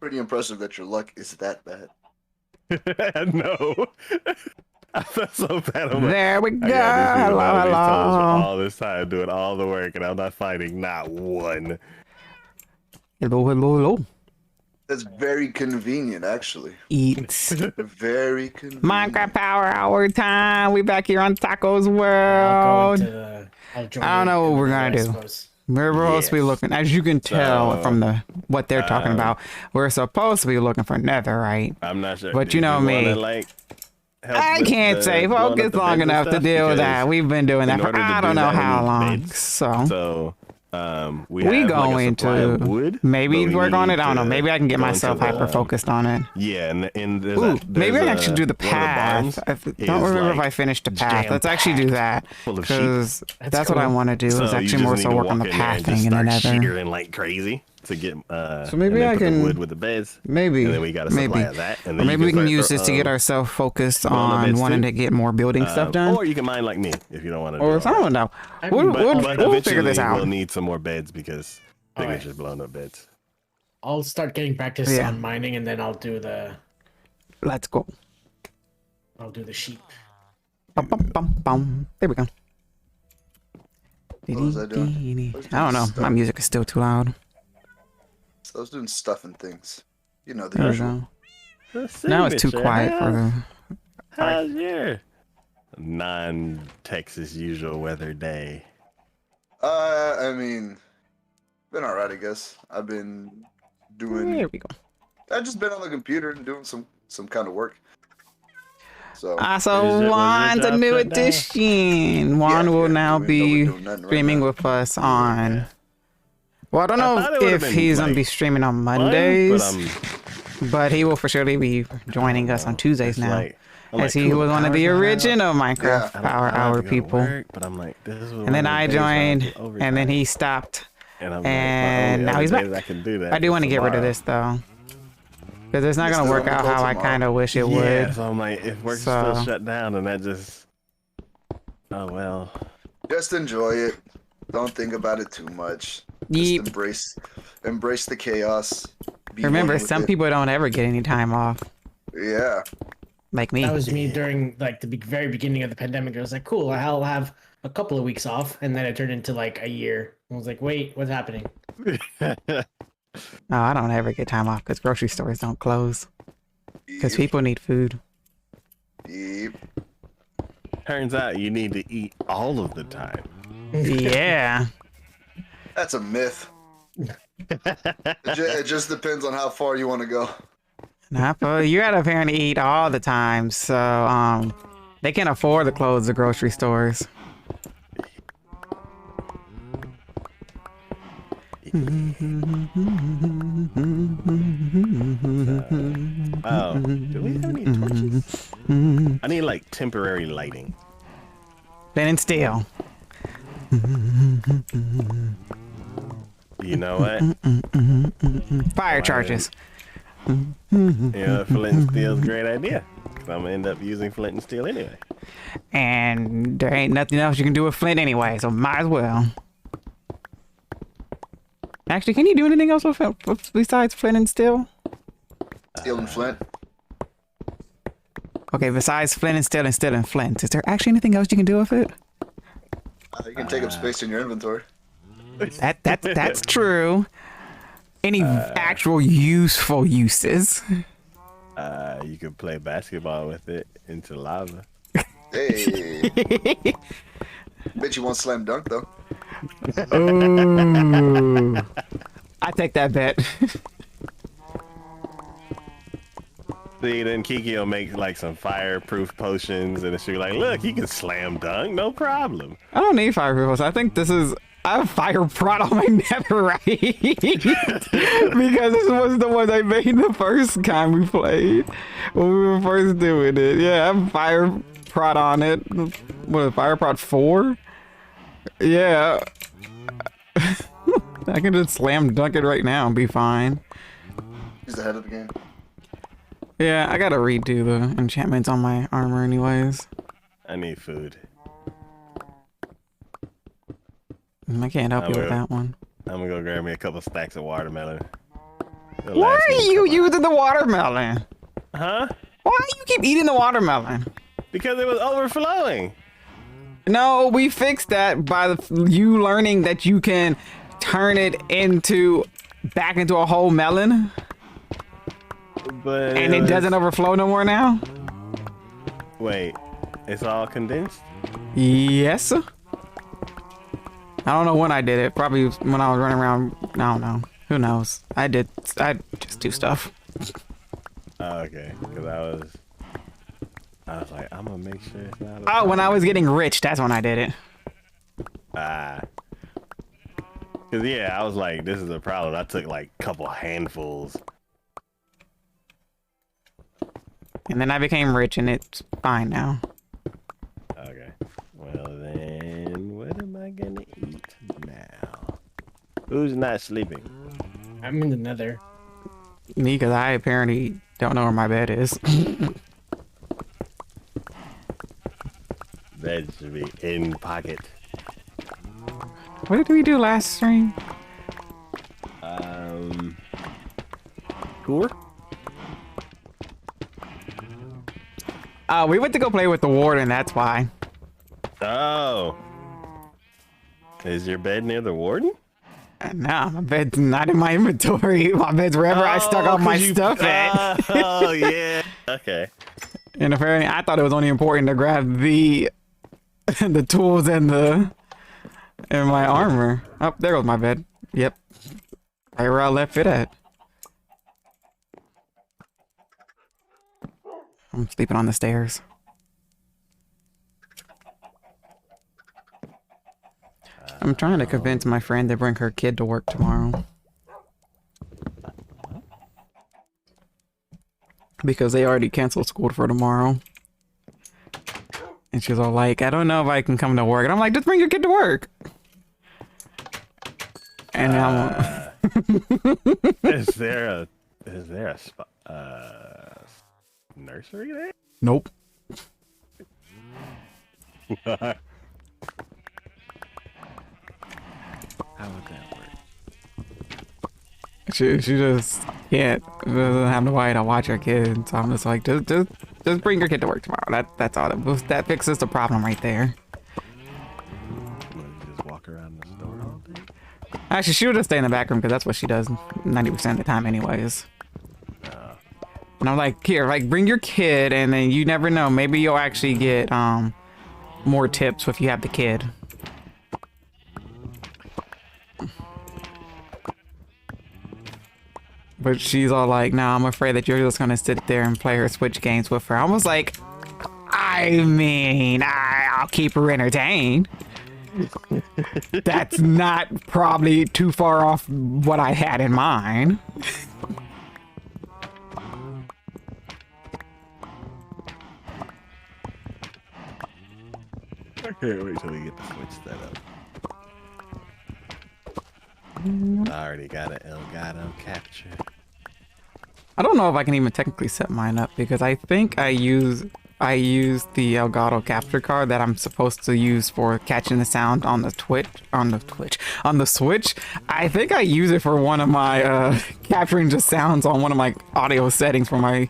Pretty impressive that your luck is that bad. No. I felt so bad. There we I go. got these people Hello, down these toes for hello. all this time doing all the work, and I'm not finding not one. Hello, hello, hello. That's very convenient, actually. Eat. Very convenient. Minecraft Power Hour time. We back here on Tacos I'll World. go into I don't know what we're gonna do. We're supposed to be looking, as you can tell from what they're talking about, we're supposed to be looking for netherite. I'm not sure. But you know me. I can't say focus long enough to deal with that. We've been doing that for I don't know how long. So we going to wood, maybe work on it. I don't know. Maybe I can get myself hyper focused on it. Yeah, and ooh, maybe I actually do the path. I don't remember if I finished the path. Let's actually do that because that's what I want to do. Is actually more so work on the path thing in the nether. Shearing like crazy to get so maybe I can wood with the beds. Maybe and then we got a supply of that. And then maybe we can use this to get ourselves focused on wanting to get more building stuff done. Or you can mine like me if you don't want to. Or I don't know. We'll figure this out. We'll need some more beds because they're just blown up beds. I'll start getting practice on mining, and then I'll do the. Let's go. I'll do the sheep. Bum, bum, bum, bum. There we go. What was I doing? I don't know. My music is still too loud. So I was doing stuff and things. You know, the There usual. we go. Now it's too quiet for the... How's your non-Texas usual weather day? I mean, been alright, I guess. I've been doing... There we go. I've just been on the computer and doing some kind of work. So, Juan's a new addition. Juan will now be streaming with us on... Well, I don't know if he's going to be streaming on Mondays, but he will for sure be joining us on Tuesdays now. As he was one of the original Minecraft Power Hour people. And then I joined, and then he stopped, and now he's back. I do want to get rid of this, though. Because it's not going to work out how I kind of wish it would. Yeah, so I'm like, if work's still shut down, and that just... Oh, well. Just enjoy it. Don't think about it too much. Just embrace the chaos. Remember, some people don't ever get any time off. Yeah. Like me. That was me during like the very beginning of the pandemic. I was like, cool, I'll have a couple of weeks off, and then it turned into like a year. I was like, wait, what's happening? No, I don't ever get time off because grocery stores don't close. Because people need food. Yep. Turns out you need to eat all of the time. Yeah. That's a myth. It just depends on how far you want to go. You gotta apparently eat all the time, so they can't afford to close the grocery stores. Oh, do we have any torches? I need like temporary lighting. Flint and steel. You know what? Fire charges. Yeah, flint and steel's a great idea. Cause I'm gonna end up using flint and steel anyway. And there ain't nothing else you can do with flint anyway, so might as well. Actually, can you do anything else with besides flint and steel? Steel and flint. Okay, besides flint and steel and flint, is there actually anything else you can do with it? You can take up space in your inventory. That's true. Any actual useful uses? You could play basketball with it into lava. Hey. Bet you won't slam dunk though. Ooh. I take that bet. See, then Kiki will make like some fireproof potions, and she'll be like, "Look, he can slam dunk, no problem." I don't need fireproof potions. I think I have fire prot on my netherite because this was the one I made the first time we played when we were first doing it. Yeah, I have fire prot on it. What is fire prot 4? Yeah. I can just slam dunk it right now and be fine. He's ahead of the game. Yeah, I gotta redo the enchantments on my armor anyways. I need food. I can't help you with that one. I'm gonna go grab me a couple stacks of watermelon. Why are you using the watermelon? Huh? Why do you keep eating the watermelon? Because it was overflowing. No, we fixed that by you learning that you can turn it back into a whole melon. But and it doesn't overflow no more now? Wait, it's all condensed? Yes. I don't know when I did it. Probably when I was running around. I don't know. Who knows? I just do stuff. Oh, okay, because I was like, I'm gonna make sure it's not. Oh, when I was getting rich, that's when I did it. Cause yeah, I was like, this is a problem. I took like a couple handfuls. And then I became rich, and it's fine now. Okay. Well then, what am I gonna eat now? Who's not sleeping? I'm in the nether. Me, because I apparently don't know where my bed is. Bed should be in pocket. What did we do last stream? Tour? We went to go play with the warden, that's why. Oh. Is your bed near the warden? No, my bed's not in my inventory. My bed's wherever I stuck all my stuff at. Oh, yeah. Okay. And apparently, I thought it was only important to grab the tools and my armor. Oh, there goes my bed. Yep. Right where I left it at. I'm sleeping on the stairs. I'm trying to convince my friend to bring her kid to work tomorrow. Because they already canceled school for tomorrow. And she's all like, I don't know if I can come to work. And I'm like, just bring your kid to work. And now is there a nursery there? Nope. How would that work? She just can't, doesn't have nobody to watch her kid. So I'm just like, just bring your kid to work tomorrow. That's all. That fixes the problem right there. Just walk around the store all day? Actually, she would just stay in the back room because that's what she does 90% of the time anyways. And I'm like, here, like, bring your kid, and then you never know. Maybe you'll actually get more tips if you have the kid. But she's all like, no, I'm afraid that you're just gonna sit there and play her Switch games with her. I was like, I mean, I'll keep her entertained. That's not probably too far off what I had in mind. I can't wait till we get the Switch set up. I already got an Elgato capture. I don't know if I can even technically set mine up because I think I use the Elgato capture card that I'm supposed to use for catching the sound on the Switch. I think I use it for one of my capturing just sounds on one of my audio settings for my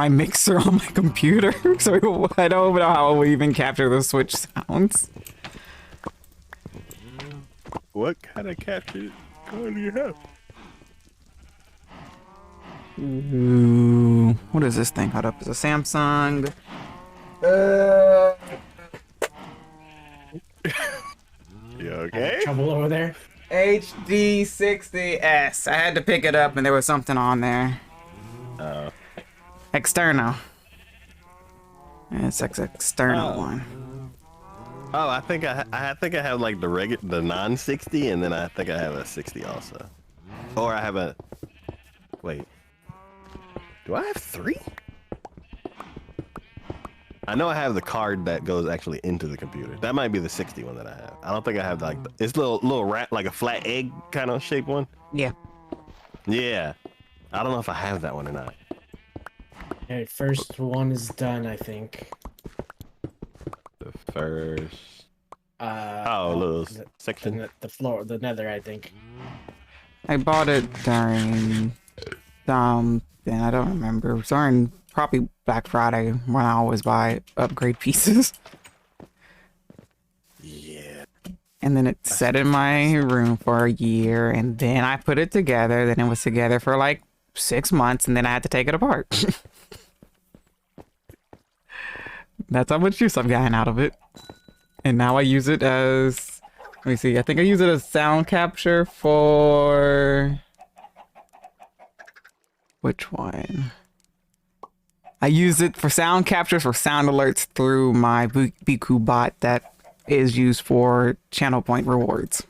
mixer on my computer. So I don't know how it will even capture the Switch sounds. What kind of capture card do you have? Ooh, what is this thing? Hold up, it's a Samsung. You okay? Trouble over there? HD60S. I had to pick it up and there was something on there. Oh. External. It's like external one. Oh, I think I have like the non-60, and then I think I have a 60 also. Or I have a. Wait. Do I have 3? I know I have the card that goes actually into the computer. That might be the 60 one that I have. I don't think I have like it's little rat, like a flat egg kind of shaped one. Yeah. Yeah. I don't know if I have that one or not. Okay, first one is done, I think. The first. little section. The floor, the nether, I think. I bought it during then I don't remember. It was during probably Black Friday when I always buy upgrade pieces. Yeah. And then it sat in my room for a year, and then I put it together. Then it was together for like 6 months, and then I had to take it apart. That's how much use I've gotten out of it. And now I use it as, let me see, I think I use it as sound capture for, which one? I use it for sound capture for sound alerts through my Biku bot that is used for channel point rewards.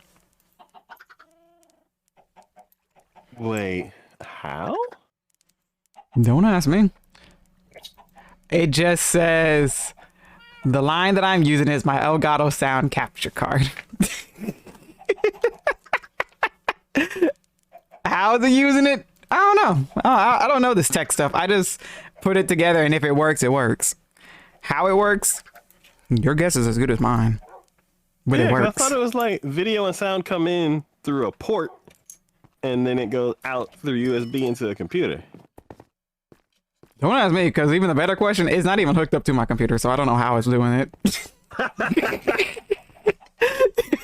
Wait, how? Don't ask me. It just says the line that I'm using is my Elgato sound capture card. How's it using it? I don't know. I don't know this tech stuff. I just put it together, and if it works, it works. How it works, your guess is as good as mine. But it works. I thought it was like video and sound come in through a port, and then it goes out through USB into a computer. Don't ask me, because even the better question is not even hooked up to my computer, so I don't know how it's doing it.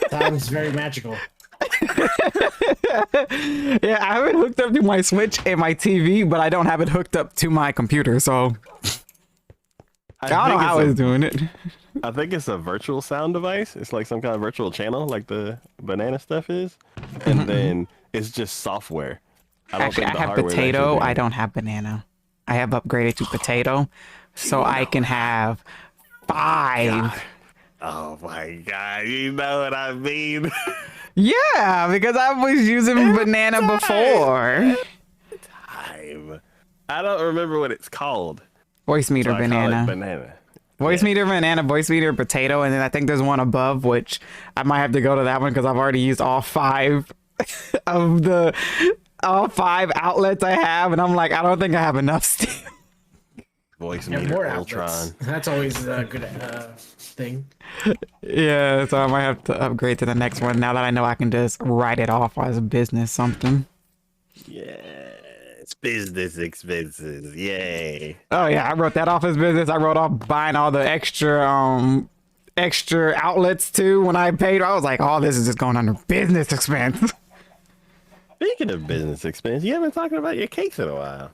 Sounds very magical. Yeah, I have it hooked up to my Switch and my TV, but I don't have it hooked up to my computer, so I don't know how it's doing it. I think it's a virtual sound device. It's like some kind of virtual channel, like the banana stuff is, and then it's just software. Actually, I have potato. I don't have banana. I have upgraded to potato, so I can have 5. Oh my god, you know what I mean? Yeah, because I was using banana before. I don't remember what it's called. Voice meter So banana. Voice meter banana, voice meter potato, and then I think there's one above, which I might have to go to that one because I've already used all 5 of the 5 outlets I have, and I'm like, I don't think I have enough still. Voice meter Ultron. That's always a good thing. Yeah, so I might have to upgrade to the next one now that I know I can just write it off as a business something. Yeah, it's business expenses. Yay. Oh yeah, I wrote that off as business. I wrote off buying all the extra outlets too. When I paid, I was like, oh, this is just going under business expense. Speaking of business expense, you haven't talking about your cakes in a while.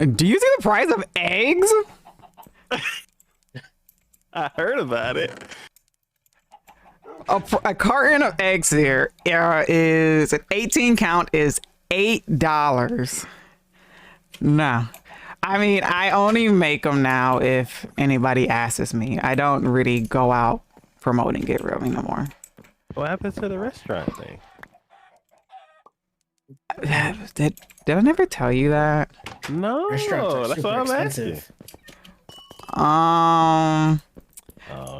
Do you see the price of eggs? I heard about it. A carton of eggs here is an 18 count is $8. No, I mean, I only make them now if anybody asks me. I don't really go out promoting it really no more. What happened to the restaurant thing? Did I never tell you that? No, that's what I'm asking. Oh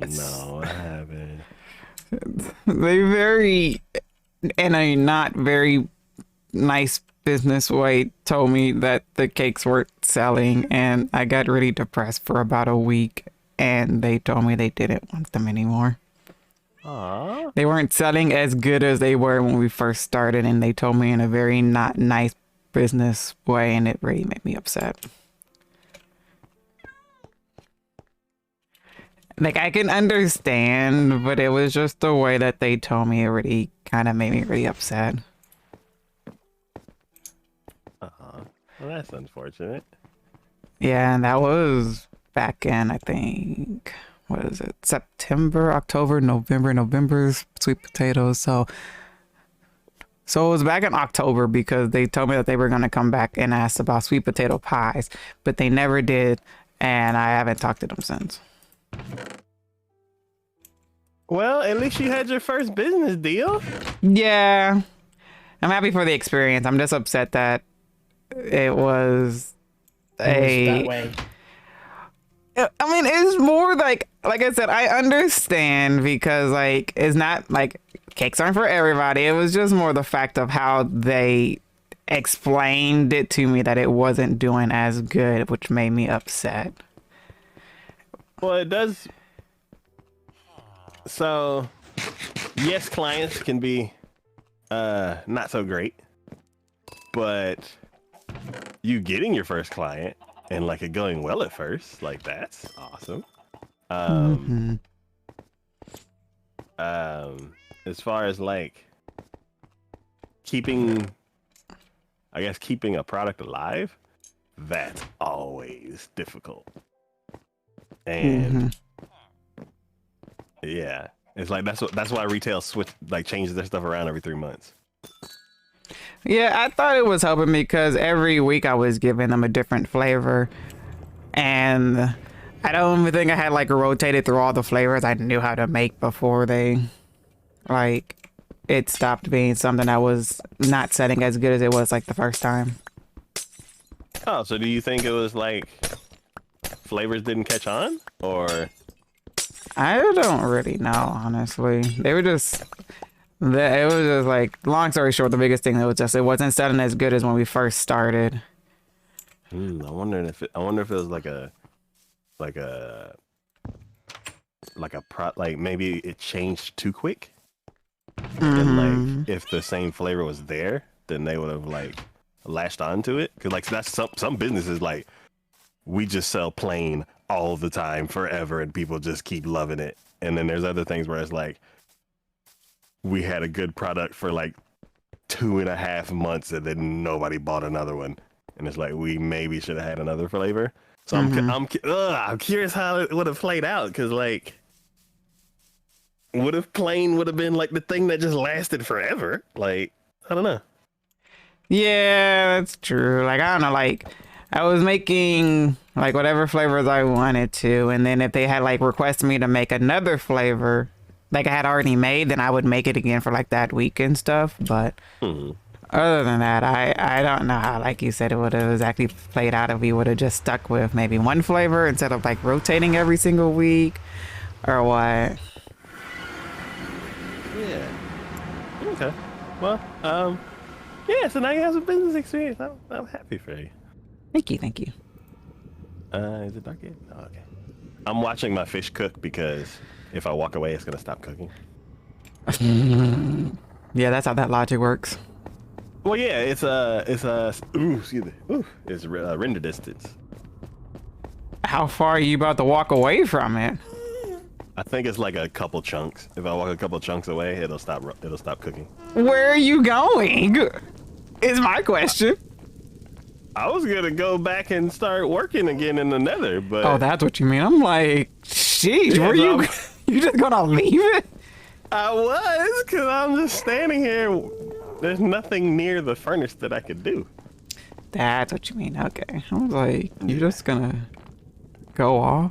no, what happened? They very, in a not very nice business way, told me that the cakes weren't selling, and I got really depressed for about a week, and they told me they didn't want them anymore. Aww. They weren't selling as good as they were when we first started, and they told me in a very not nice business way, and it really made me upset. Like, I can understand, but it was just the way that they told me. It really kind of made me really upset. Well, that's unfortunate. Yeah, and that was back in, I think, what is it? September, October, November's sweet potatoes. So it was back in October because they told me that they were going to come back and ask about sweet potato pies, but they never did, and I haven't talked to them since. Well, at least you had your first business deal. Yeah, I'm happy for the experience. I'm just upset that it was that way. I mean, it's more like I said, I understand because like it's not like cakes aren't for everybody. It was just more the fact of how they explained it to me that it wasn't doing as good, which made me upset. Well, it does. So, yes, clients can be not so great, but you getting your first client and like it going well at first, like that's awesome. As far as like keeping a product alive, that's always difficult. And yeah, it's like that's why retail changes their stuff around every 3 months. Yeah, I thought it was helping me because every week I was giving them a different flavor, and I don't even think I had like rotated through all the flavors I knew how to make before it stopped being something that was not setting as good as it was like the first time. Oh, so do you think it was like flavors didn't catch on, or? I don't really know, honestly. It was just like, long story short, the biggest thing that was just it wasn't setting as good as when we first started. I wonder if it was like maybe it changed too quick. And like if the same flavor was there, then they would have like latched onto it. Cause like that's some businesses like we just sell plain all the time forever and people just keep loving it. And then there's other things where it's like we had a good product for like 2.5 months and then nobody bought another one. And it's like we maybe should have had another flavor. So I'm curious how it would have played out, because like would have been like the thing that just lasted forever. Like, I don't know. Yeah, that's true. Like, I don't know, like I was making like whatever flavors I wanted to, and then if they had like requested me to make another flavor like I had already made, then I would make it again for like that week and stuff. But other than that, I don't know how, like you said, it would have exactly played out if we would have just stuck with maybe one flavor instead of like rotating every single week, or what. Yeah. Okay. Well, yeah, so now you have some business experience. I'm happy for you. Thank you. Is it dark yet? Oh, okay. I'm watching my fish cook because if I walk away, it's gonna stop cooking. Yeah, that's how that logic works. Well, yeah, it's render distance. How far are you about to walk away from it? I think it's like a couple chunks. If I walk a couple chunks away, it'll stop cooking. Where are you going? Is my question. I was gonna go back and start working again in the Nether, but oh, that's what you mean. I'm like, sheesh, where you? You just gonna leave it? I was, cause I'm just standing here. There's nothing near the furnace that I could do. That's what you mean. Okay, I was like, you just gonna go off?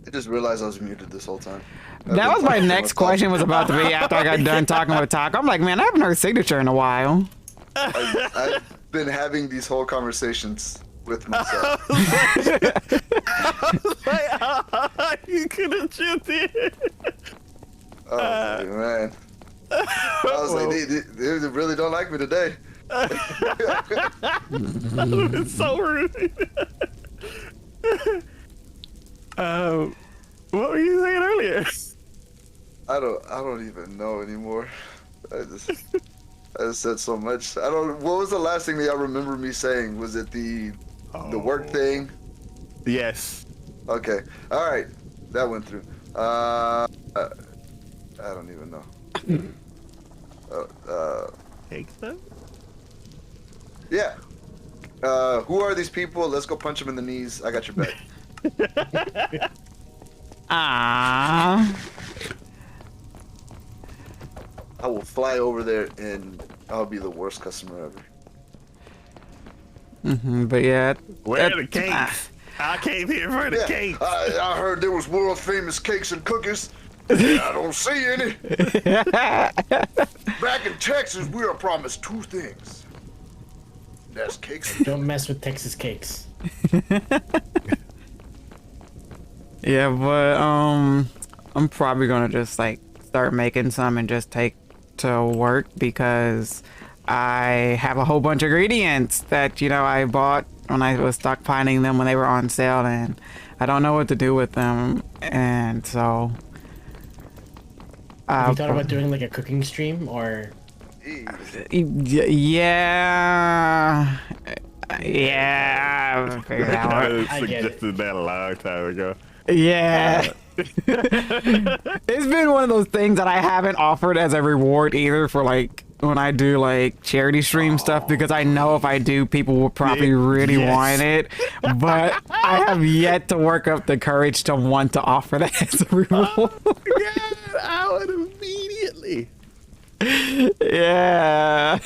I just realized I was muted this whole time. That was my next question was about to be after I got done talking with Taco. I'm like, man, I haven't heard Signature in a while. I've been having these whole conversations with myself. I was like, you could have chipped in. Oh, man. I was like, they really don't like me today. It's so rude. What were you saying earlier? I don't even know anymore. I just said so much. What was the last thing that y'all remember me saying? Was it the work thing? Yes. Okay. All right. That went through. I don't even know. Cake stuff? Yeah. Who are these people? Let's go punch them in the knees. I got your back. Ah. I will fly over there and I'll be the worst customer ever. But yeah. Where are the cakes? I came here for the cakes. I heard there was world famous cakes and cookies. I don't see any. Back in Texas, we are promised 2 things. That's cakes. Don't mess with Texas cakes. Yeah, but I'm probably gonna just like start making some and just take to work because I have a whole bunch of ingredients that I bought when I was stockpiling them when they were on sale, and I don't know what to do with them, and so Have you thought about doing like a cooking stream or? Yeah. Yeah. I figured out. I suggested that a long time ago. Yeah. It's been one of those things that I haven't offered as a reward either for like when I do like charity stream stuff, because I know if I do, people will probably really want it. But I have yet to work up the courage to want to offer that as a reward. Yeah, I would immediately. Yeah.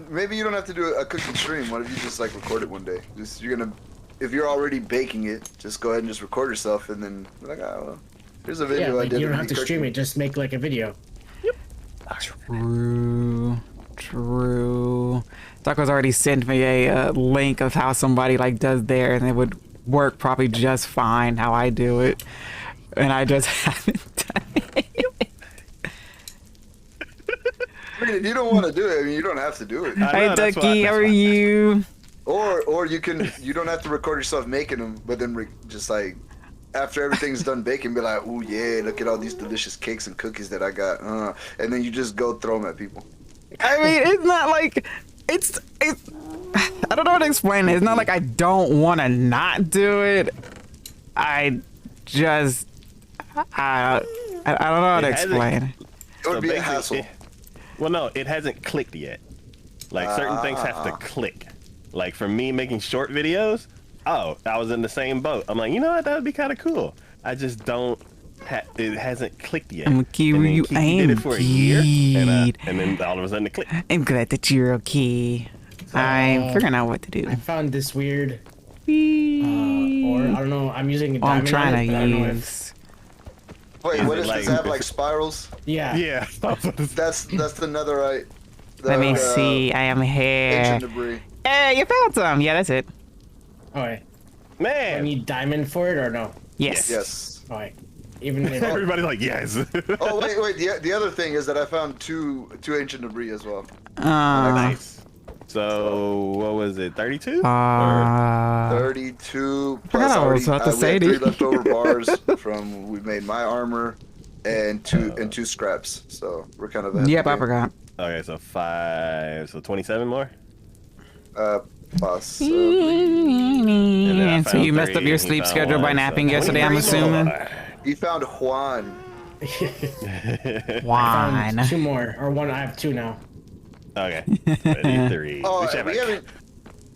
Maybe you don't have to do a cooking stream. What if you just like record it one day? If you're already baking it, just go ahead and just record yourself, and then be like, I don't know. Here's a video I did. You don't have to stream it. Just make like a video. True. Taco's already sent me a link of how somebody like does theirs, and it would work probably just fine how I do it, and I just haven't done it. I mean, if you don't want to do it, I mean, you don't have to do it. Hey Ducky, how are you? Or you don't have to record yourself making them, but then just like after everything's done baking, be like, oh yeah, look at all these delicious cakes and cookies that I got, and then you just go throw them at people. I mean, it's not like it's. I don't know how to explain it. It's not like I don't want to not do it. I just I don't know how to explain. It would be a hassle. Well, no, it hasn't clicked yet. Like certain things have to click. Like for me making short videos, I was in the same boat. I'm like, you know what, that would be kind of cool. I just don't. It hasn't clicked yet. I'm Kiki, you did it for a year, and then all of a sudden it clicked. I'm glad that you're okay. I'm figuring out what to do. I found this weird, or I don't know. I'm using a diamond. I'm trying to use. Wait, what does this have? Like spirals? Yeah. Yeah. That's the netherite. Let me see. I am here. Ancient debris. Hey, you found some. Yeah, that's it. Alright. Man. I need diamond for it or no? Yes. Yes. Alright. Even if Everybody's like, yes. Oh wait. The other thing is that I found two ancient debris as well. Nice. So what was it? 32? 32. Plus I was about to say 3 leftover bars from we made my armor, and two scraps. So we're kind of. Yep, I forgot. Okay, so 5. So 27 more. Possibly. And so you messed up your sleep schedule by napping yesterday, I'm assuming. You found Juan. Juan. 2 more, or 1. I have 2 now. Okay. 33. Oh,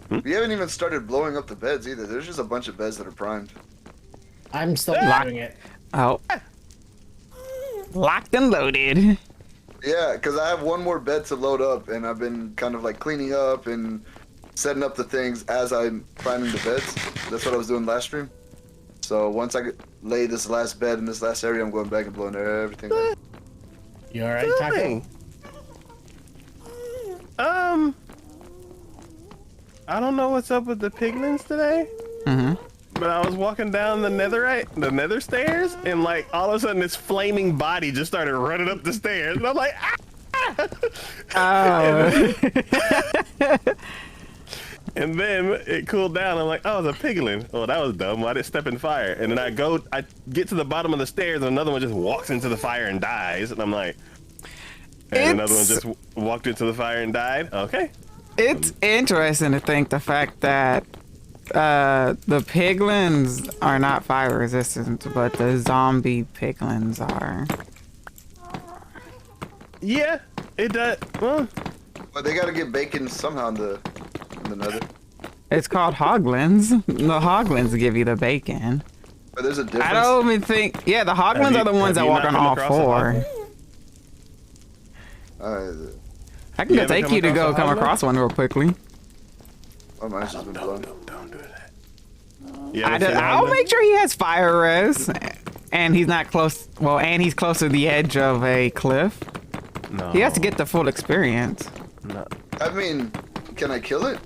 we haven't even started blowing up the beds either. There's just a bunch of beds that are primed. I'm still doing it. Oh. Locked and loaded. Yeah, because I have 1 more bed to load up, and I've been kind of like cleaning up and setting up the things as I'm priming the beds. That's what I was doing last stream. So once I lay this last bed in this last area, I'm going back and blowing everything up. You alright, Taco? I don't know what's up with the piglins today. But I was walking down the nether stairs, and like all of a sudden this flaming body just started running up the stairs, and I'm like, ah! And then it cooled down. I'm like, oh, it's a piglin. Oh, that was dumb. Why did it step in fire? And then I get to the bottom of the stairs, and another one just walks into the fire and dies. And I'm like, and another one just walked into the fire and died. Okay. It's interesting to think the fact that the piglins are not fire resistant, but the zombie piglins are. Yeah, it does. Well, but they gotta get bacon somehow in the nether. It's called hoglins. The hoglins give you the bacon. But there's a difference. I don't even think. Yeah, the hoglins are the ones that walk on all 4. I can go take you to go come across one real quickly. Oh, mine's just been blown. Don't do that. I'll make sure he has fire res, and he's not close. Well, and he's close to the edge of a cliff. No. He has to get the full experience. No. I mean, can I kill it?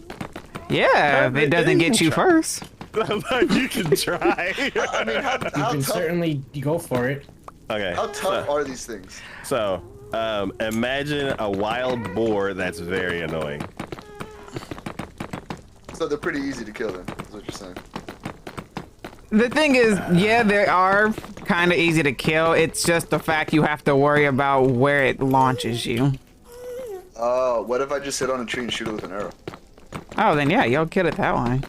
Yeah, if it doesn't get you first. You can try. I mean, how You can tough? certainly go for it. Okay. How tough are these things? So, imagine a wild boar that's very annoying. So they're pretty easy to kill then, is what you're saying. The thing is, yeah, they are kind of easy to kill. It's just the fact you have to worry about where it launches you. What if I just sit on a tree and shoot it with an arrow? Oh, then yeah, you'll kill it that way.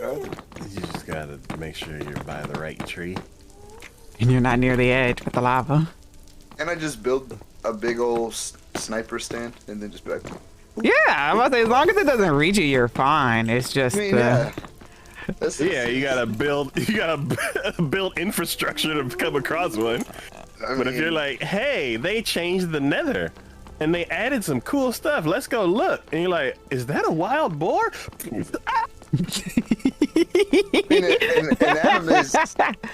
Okay. You just gotta make sure you're by the right tree. And you're not near the edge with the lava. Can I just build a big old sniper stand and then just be like... Yeah, I'm about to say, as long as it doesn't reach you, you're fine. It's just yeah. Yeah, you gotta build infrastructure to come across one. But if you're like, hey, they changed the nether and they added some cool stuff, let's go look. And you're like, is that a wild boar? in animes,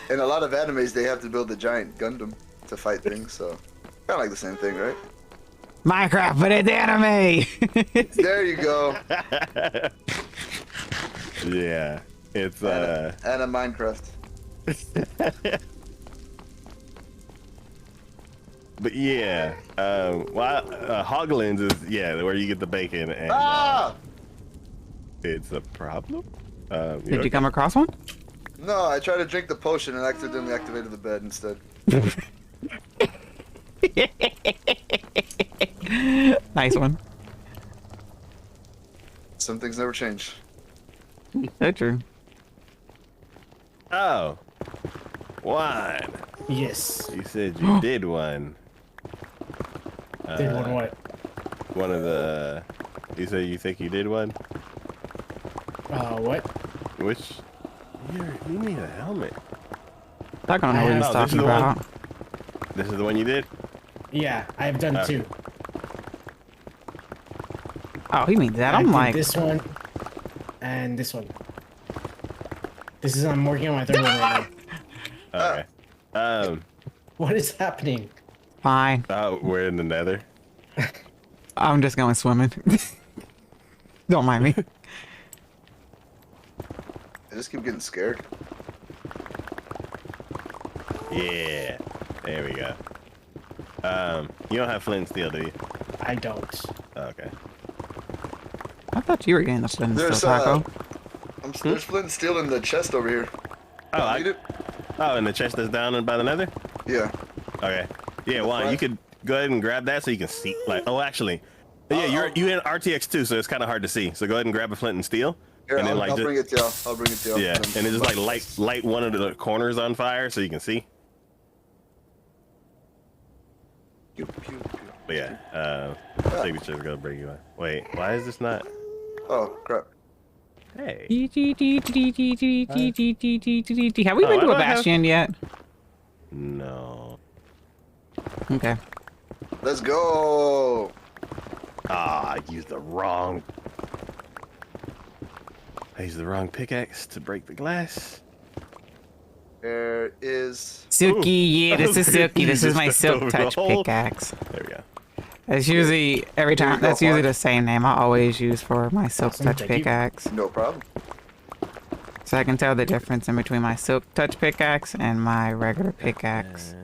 in a lot of animes, they have to build a giant Gundam to fight things, so kind of like the same thing, right? Minecraft, but it's anime. There you go. Yeah, it's and a Minecraft. But yeah, Hoglands is where you get the bacon, and it's a problem. Did you come across one? No, I tried to drink the potion and accidentally activated the bed instead. Nice one. Some things never change. So true. Oh, one. Yes. You said you did one. Did one what? One of the. You said you think you did one. What? Which? You need a helmet. I don't know what he's talking about. This is the one you did? Yeah, I've done two. Oh, he means that. I'm did like this one and this one. I'm working on my third one right Okay. now. What is happening? fine. We're in the nether. I'm just going swimming. Don't mind me. I just keep getting scared. Yeah. There we go. You don't have flint and steel, do you? I don't. Okay. I thought you were getting the flint and There's steel, Taco. there's flint and steel in the chest over here. Oh, Need it? and the chest is down by the nether? Yeah. Okay. Yeah, Juan, you could go ahead and grab that so you can see. Like, oh, actually, yeah, you in RTX 2, so it's kind of hard to see. So go ahead and grab a flint and steel. Here, and then, I'll bring it to y'all. I'll bring it to y'all. Yeah, and it's just like light one of the corners on fire so you can see. Pew, pew, pew. But yeah, signature's gonna bring you on. Wait, why is this not? Oh crap. Hey. Have we been to a bastion yet? No. Okay. Let's go. Ah, I used the wrong. I used the wrong pickaxe to break the glass. There is. Silky, yeah, this is Silky. This is my Just Silk over the Touch hole. pickaxe. There we go. That's usually every time. That's usually the same name I always use for my Silk Awesome, Touch thank you. pickaxe. No problem. So I can tell the difference in between my Silk Touch pickaxe and my regular pickaxe.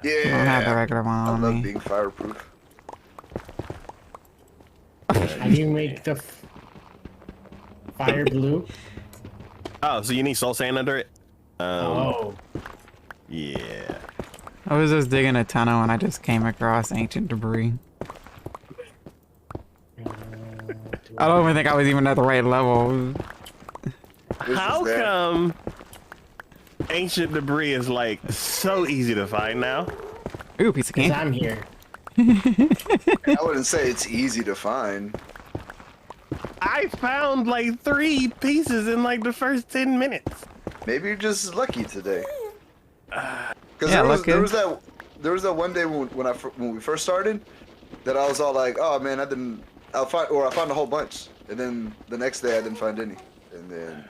Yeah. I don't have the regular one I on love me. being fireproof. How do you make the fire blue? Oh, so you need soul sand under it? Oh. Yeah. I was just digging a tunnel and I just came across ancient debris. I don't even think I was even at the right level. This How is there. come ancient debris is like so easy to find now? Ooh, piece of Because candy. I'm here. I wouldn't say it's easy to find. I found like 3 pieces in like the first 10 minutes. Maybe you're just lucky today. Because Yeah, there was that one day when we first started that I was all like, oh man, I found a whole bunch, and then the next day I didn't find any, and then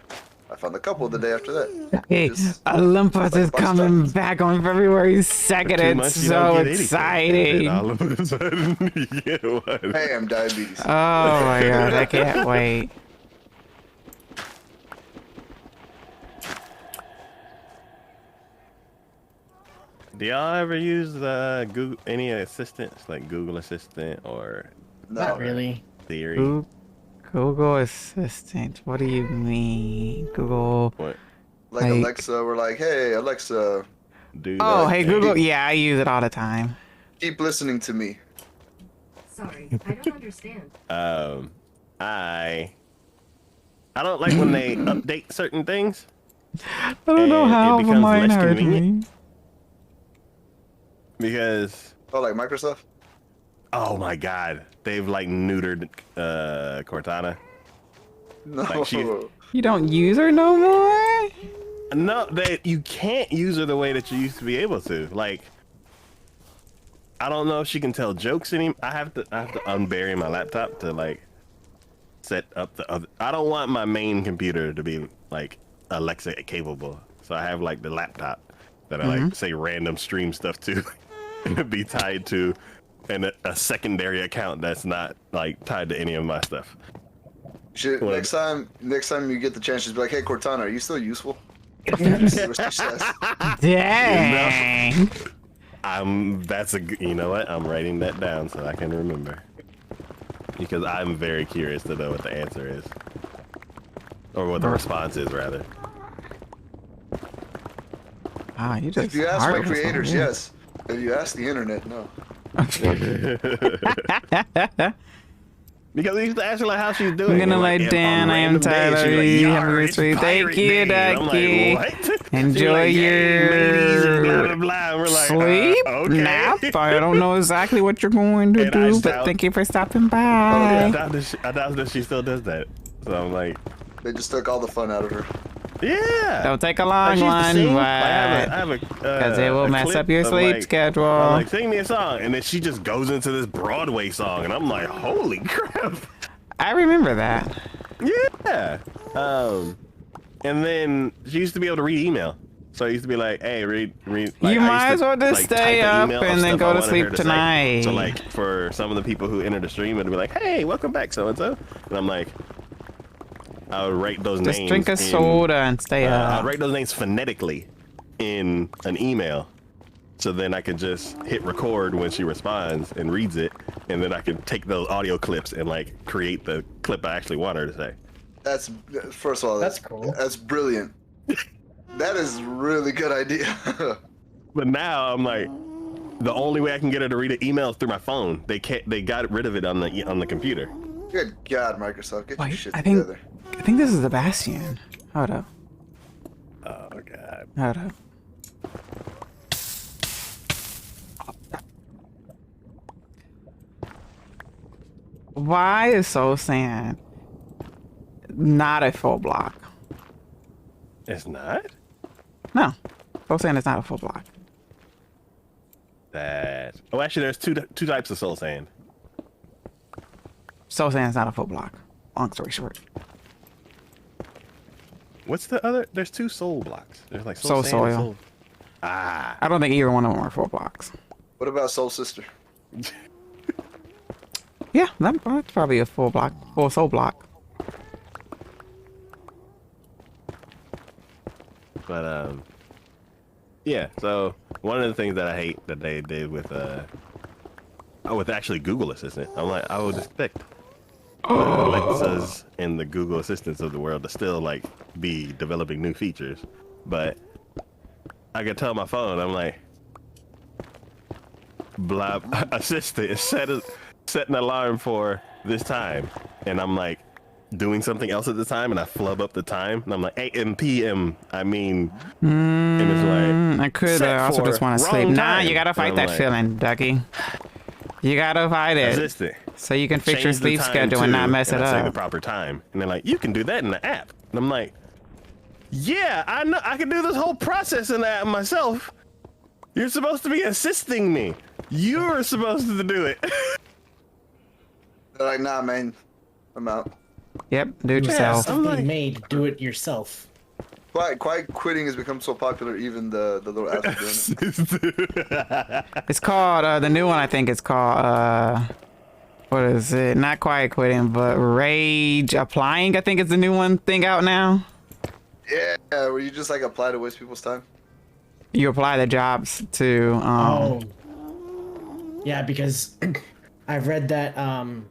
I found a couple the day after that. Hey, Just Olympus is like coming bunch back on February 2nd. Too It's much, you so don't get anything. exciting. And all of a sudden, you get one. Bam, diabetes. Oh my god, I can't wait. Do y'all ever use Google any assistants like Google Assistant or Not really. Siri? Google Assistant. What do you mean? Google. What? Like Alexa, we're like, hey Alexa. Do Oh, that. hey Google. Yeah, I use it all the time. Keep listening to me. Sorry, I don't understand. I don't like when they update certain things. I don't know how, but mine hurt me. Because Oh, like Microsoft? oh my god, they've like neutered Cortana. No. Like, You don't use her no more? No, you can't use her the way that you used to be able to. Like, I don't know if she can tell jokes anymore. I have to unbury my laptop to like set up the other. I don't want my main computer to be like Alexa capable. So I have like the laptop that I like say random stream stuff to be tied to, and a secondary account that's not like tied to any of my stuff. Next time you get the chance, just be like, hey Cortana, are you still useful? Dang. You know what? I'm writing that down so I can remember. Because I'm very curious to know what the answer is. Or what the response is, rather. Ah, you just If you ask my creators, yes. If you ask the internet, no. Because we used to ask her like how she's doing. I'm gonna like, lay down. I am tired of you. Have a great week. Thank you, Ducky. Enjoy your blah, blah, blah. We're like, sleep, okay. nap. I don't know exactly what you're going to do, but thank you for stopping by. I doubt that she still does that. So I'm like, they just took all the fun out of her. yeah. Don't take a long one, but because it will mess up your sleep schedule. I'm like, sing me a song, and then she just goes into this Broadway song, and I'm like, holy crap. I remember that. Yeah. And then she used to be able to read email. So I used to be like, hey, read. Like, you might as well just stay up and then go to sleep tonight. So like for some of the people who entered the stream, it'd be like, hey, welcome back, so and so. And I'm like, I would write those names. Just drink a soda and stay up. I'd write those names phonetically in an email. So then I can just hit record when she responds and reads it, and then I can take those audio clips and like create the clip I actually want her to say. That's first of all, That's cool. That's brilliant. That is a really good idea. But now I'm like, the only way I can get her to read an email is through my phone. They got rid of it on the computer. Good God, Microsoft, get your shit I together. think this is the Bastion. Hold up. Oh god. Hold up. Why is Soul Sand not a full block? It's not? No. Soul Sand is not a full block. Oh, actually, there's two types of soul sand. Soul Sand is not a full block. Long story short. What's the other? There's two soul blocks. There's like Soul soul sand, Soil. Ah. I don't think either one of them are full blocks. What about Soul Sister? Yeah, that's probably a full block, full soul block. But yeah. So one of the things that I hate that they did with actually Google Assistant, I'm like, I would expect Alexas and the Google Assistants of the world to still like be developing new features, but I could tell my phone, I'm like, blah, assistant, set an alarm for this time, and I'm like doing something else at the time, and I flub up the time, and I'm like AM PM. I mean, and it's like I could also just want to sleep. Nah, you gotta fight that like, feeling, Ducky. You gotta fight it. Assistant, so you can fix your change the sleep time schedule and not mess it I say the up. proper time, and they're like, you can do that in the app, and I'm like, yeah, I know, I can do this whole process in the app myself. You're supposed to be assisting me. You're supposed to do it. They're like, nah, man, I'm out. Yep, do it yourself. Something made, do it yourself. Quiet quitting has become so popular, even the little apps are doing it. It's called, the new one I think it's called, what is it? Not quiet quitting, but rage applying. I think it's the new one thing out now. Yeah, where you just like apply to waste people's time. You apply the jobs to, Oh. Yeah, because I've read that the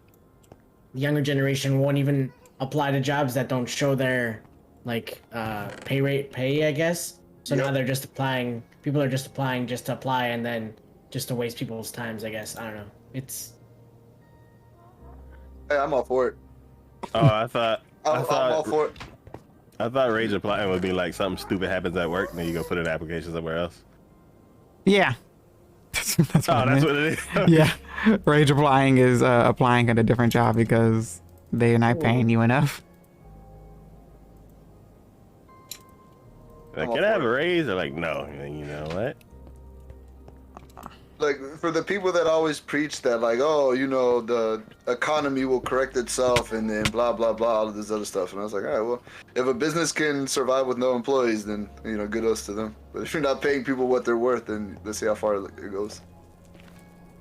younger generation won't even apply to jobs that don't show their pay, I guess. So now they're just applying. People are just applying just to apply, and then just to waste people's times. I guess I don't know. It's. Hey, I'm all for it. Oh, I thought I'm all for it. I thought rage applying would be like something stupid happens at work, and then you go put an application somewhere else. Yeah. That's Oh, that's what it is. Yeah. Rage applying is applying at a different job because they're not paying you enough. Like, can I have a raise? They're like, no. And you know what? Like, for the people that always preach that, like, oh, you know, the economy will correct itself and then blah, blah, blah, all of this other stuff. And I was like, all right, well, if a business can survive with no employees, then, you know, good us to them. But if you're not paying people what they're worth, then let's see how far it goes.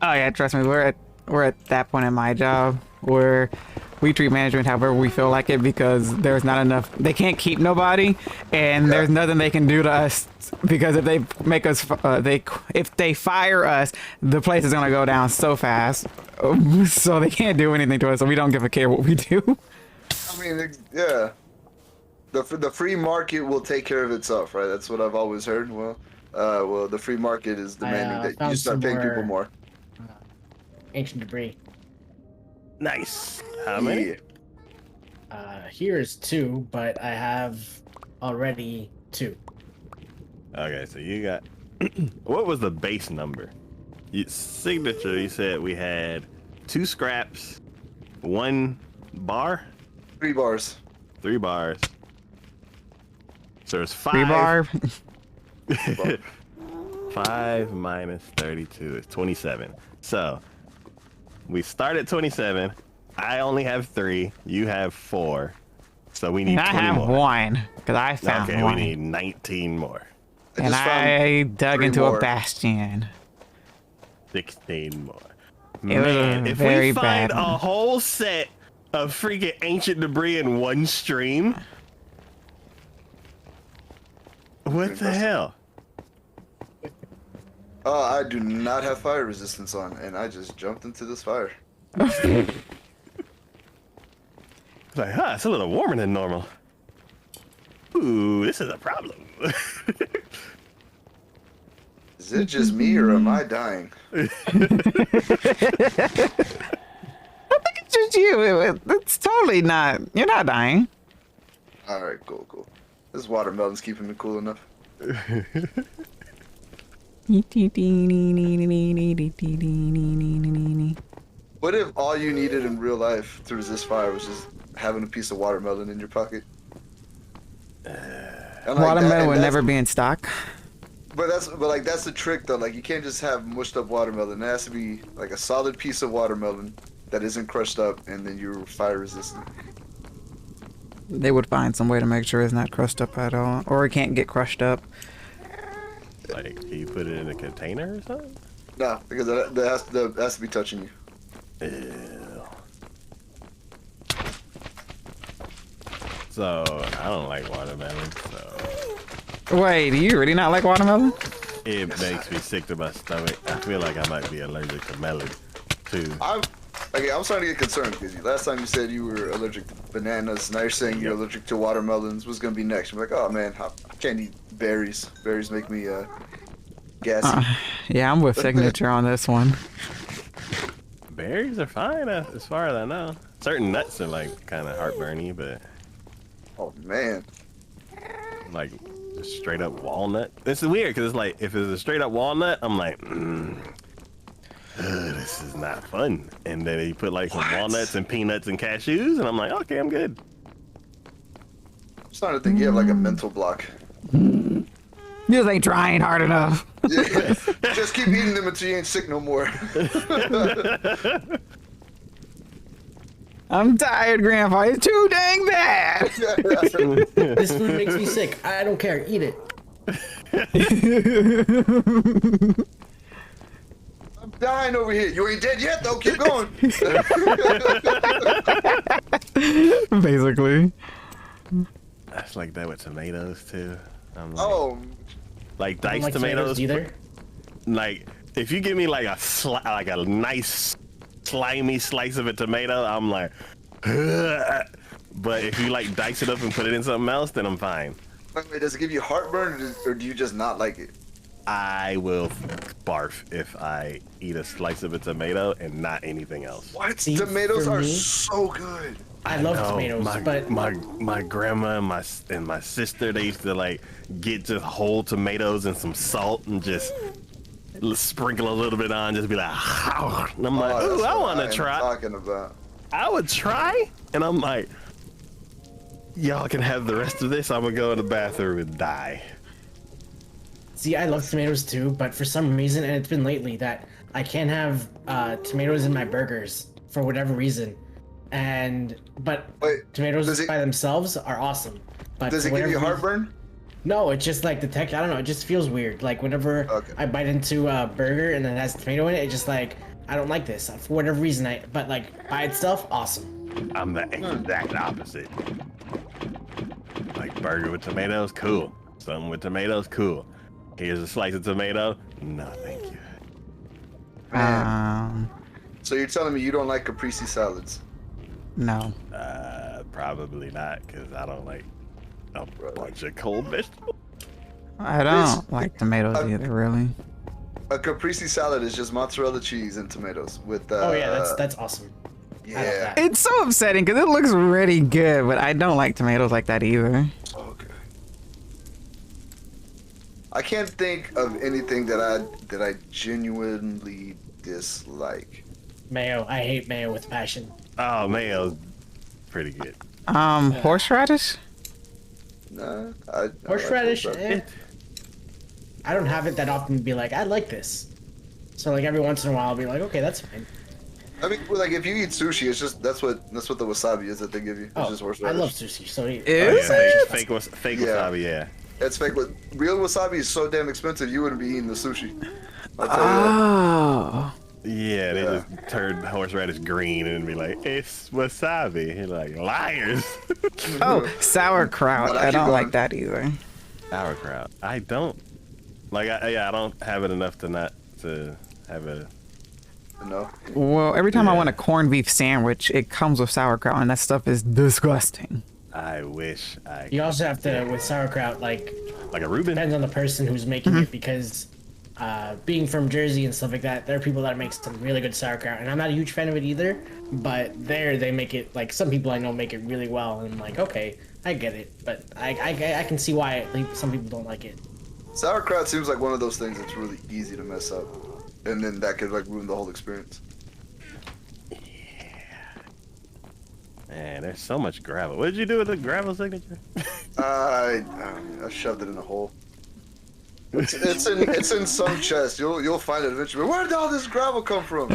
Oh, yeah, trust me. We're at that point in my job where we treat management however we feel like it because there's not enough. They can't keep nobody, and there's nothing they can do to us because if they make us, if they fire us, the place is gonna go down so fast. So they can't do anything to us. So we don't give a care what we do. I mean, yeah. The free market will take care of itself, right? That's what I've always heard. Well, the free market is demanding that you start paying people more. Ancient debris. Nice. How many? Here's 2, but I have already 2. Okay, so you got. What was the base number? Signature. You said we had 2 scraps, 1 bar. 3 bars. 3 bars. So there's 5. 3 bar. 5 minus 32 is 27. So we start at 27. I only have 3. You have 4. So we need 20 I have more. 1 because I found Okay, 1. we need 19 more. And I dug into a bastion. 16 more. It was Man, a if very we find bad a one. whole set of freaking ancient debris in one stream, what the hell? I do not have fire resistance on, and I just jumped into this fire. It's like, huh, it's a little warmer than normal. Ooh, this is a problem. Is it just me, or am I dying? I think it's just you. It's totally not. You're not dying. All right, cool. This watermelon's keeping me cool enough. What if all you needed in real life to resist fire was just having a piece of watermelon in your pocket? Watermelon would never be in stock. But that's the trick though. Like, you can't just have mushed up watermelon. It has to be like a solid piece of watermelon that isn't crushed up, and then you're fire resistant. They would find some way to make sure it's not crushed up at all, or it can't get crushed up. Like, can you put it in a container or something? No, because that has to be touching you. Ew. So, I don't like watermelon, so... Wait, do you really not like watermelon? It makes me sick to my stomach. I feel like I might be allergic to melon, too. I'm starting to get concerned because last time you said you were allergic to bananas. Now you're saying you're allergic to watermelons. What's gonna be next? I'm like, oh man, I can't eat berries. Berries make me gassy. Yeah, I'm with Signature on this one. Berries are fine, as far as I know. Certain nuts are like kind of heartburny, but Oh man. like just straight up walnut. This is weird because it's like if it's a straight up walnut, I'm like, this is not fun. And then you put like some walnuts and peanuts and cashews, and I'm like, okay, I'm good. I'm starting to think you have like a mental block. You just ain't trying hard enough. Yeah. Just keep eating them until you ain't sick no more. I'm tired, Grandpa. It's too dang bad. This food makes me sick. I don't care. Eat it. I'm dying over here. You ain't dead yet though. Keep going. Basically. That's like that with tomatoes too. I'm like, Oh. like I don't diced like tomatoes either. Like if you give me like a nice slimy slice of a tomato, I'm like, But if you like dice it up and put it in something else, then I'm fine. Wait, does it give you heartburn, or do you just not like it? I will barf if I eat a slice of a tomato and not anything else. What? See, Tomatoes for are me- so good. I love know, tomatoes, but my grandma and my sister, they used to like get just whole tomatoes and some salt and just sprinkle a little bit on, just be like, and I'm like, ooh, I want to try. Talking about. I would try, and I'm like, y'all can have the rest of this. I'm gonna go in the bathroom and die. see, I love tomatoes too, but for some reason, and it's been lately, that I can't have tomatoes in my burgers for whatever reason. But Wait, tomatoes by themselves are awesome. But Does it for give you whatever heartburn? No, it's just like the texture. I don't know. It just feels weird. Like whenever I bite into a burger and then it has tomato in it, it's just like I don't like this for whatever reason. But like by itself, awesome. I'm the exact opposite. Like burger with tomatoes, cool. Something with tomatoes, cool. Here's a slice of tomato. No, thank you. So you're telling me you don't like caprese salads? No. Probably not, because I don't like a bunch of cold vegetables. I don't like tomatoes either, really. A caprese salad is just mozzarella cheese and tomatoes with. Oh yeah, that's awesome. Yeah. It's so upsetting because it looks really good, but I don't like tomatoes like that either. Okay. I can't think of anything that I genuinely dislike. Mayo. I hate mayo with passion. Oh, mayo's pretty good. Horseradish? Nah, Horseradish. I like I don't have it that often to be like, I like this. So like every once in a while, I'll be like, okay, that's fine. I mean, like if you eat sushi, it's just that's what the wasabi is that they give you. It's just I horseradish. love sushi. So Fake Yeah. wasabi, yeah. It's fake. Real wasabi is so damn expensive. You wouldn't be eating the sushi. I'll tell you that. Oh. Yeah, they just turned horseradish green and be like, it's wasabi. You're like, liars. Oh, sauerkraut. But I keep don't going. like that either. Sauerkraut. I don't. Like, I don't have it enough to not to have a. No. Well, every time I Yeah. want a corned beef sandwich, it comes with sauerkraut, and that stuff is disgusting. I wish I. you also have to with sauerkraut like Like a Reuben. depends on the person who's making it because being from Jersey and stuff like that, there are people that make some really good sauerkraut, and I'm not a huge fan of it either. But there, they make it like some people I know make it really well, and I'm like, okay, I get it, but I can see why some people don't like it. Sauerkraut seems like one of those things that's really easy to mess up, and then that could like ruin the whole experience. Man, there's so much gravel. What did you do with the gravel signature? I shoved it in a hole. It's in some chest. You'll find it eventually. Where did all this gravel come from?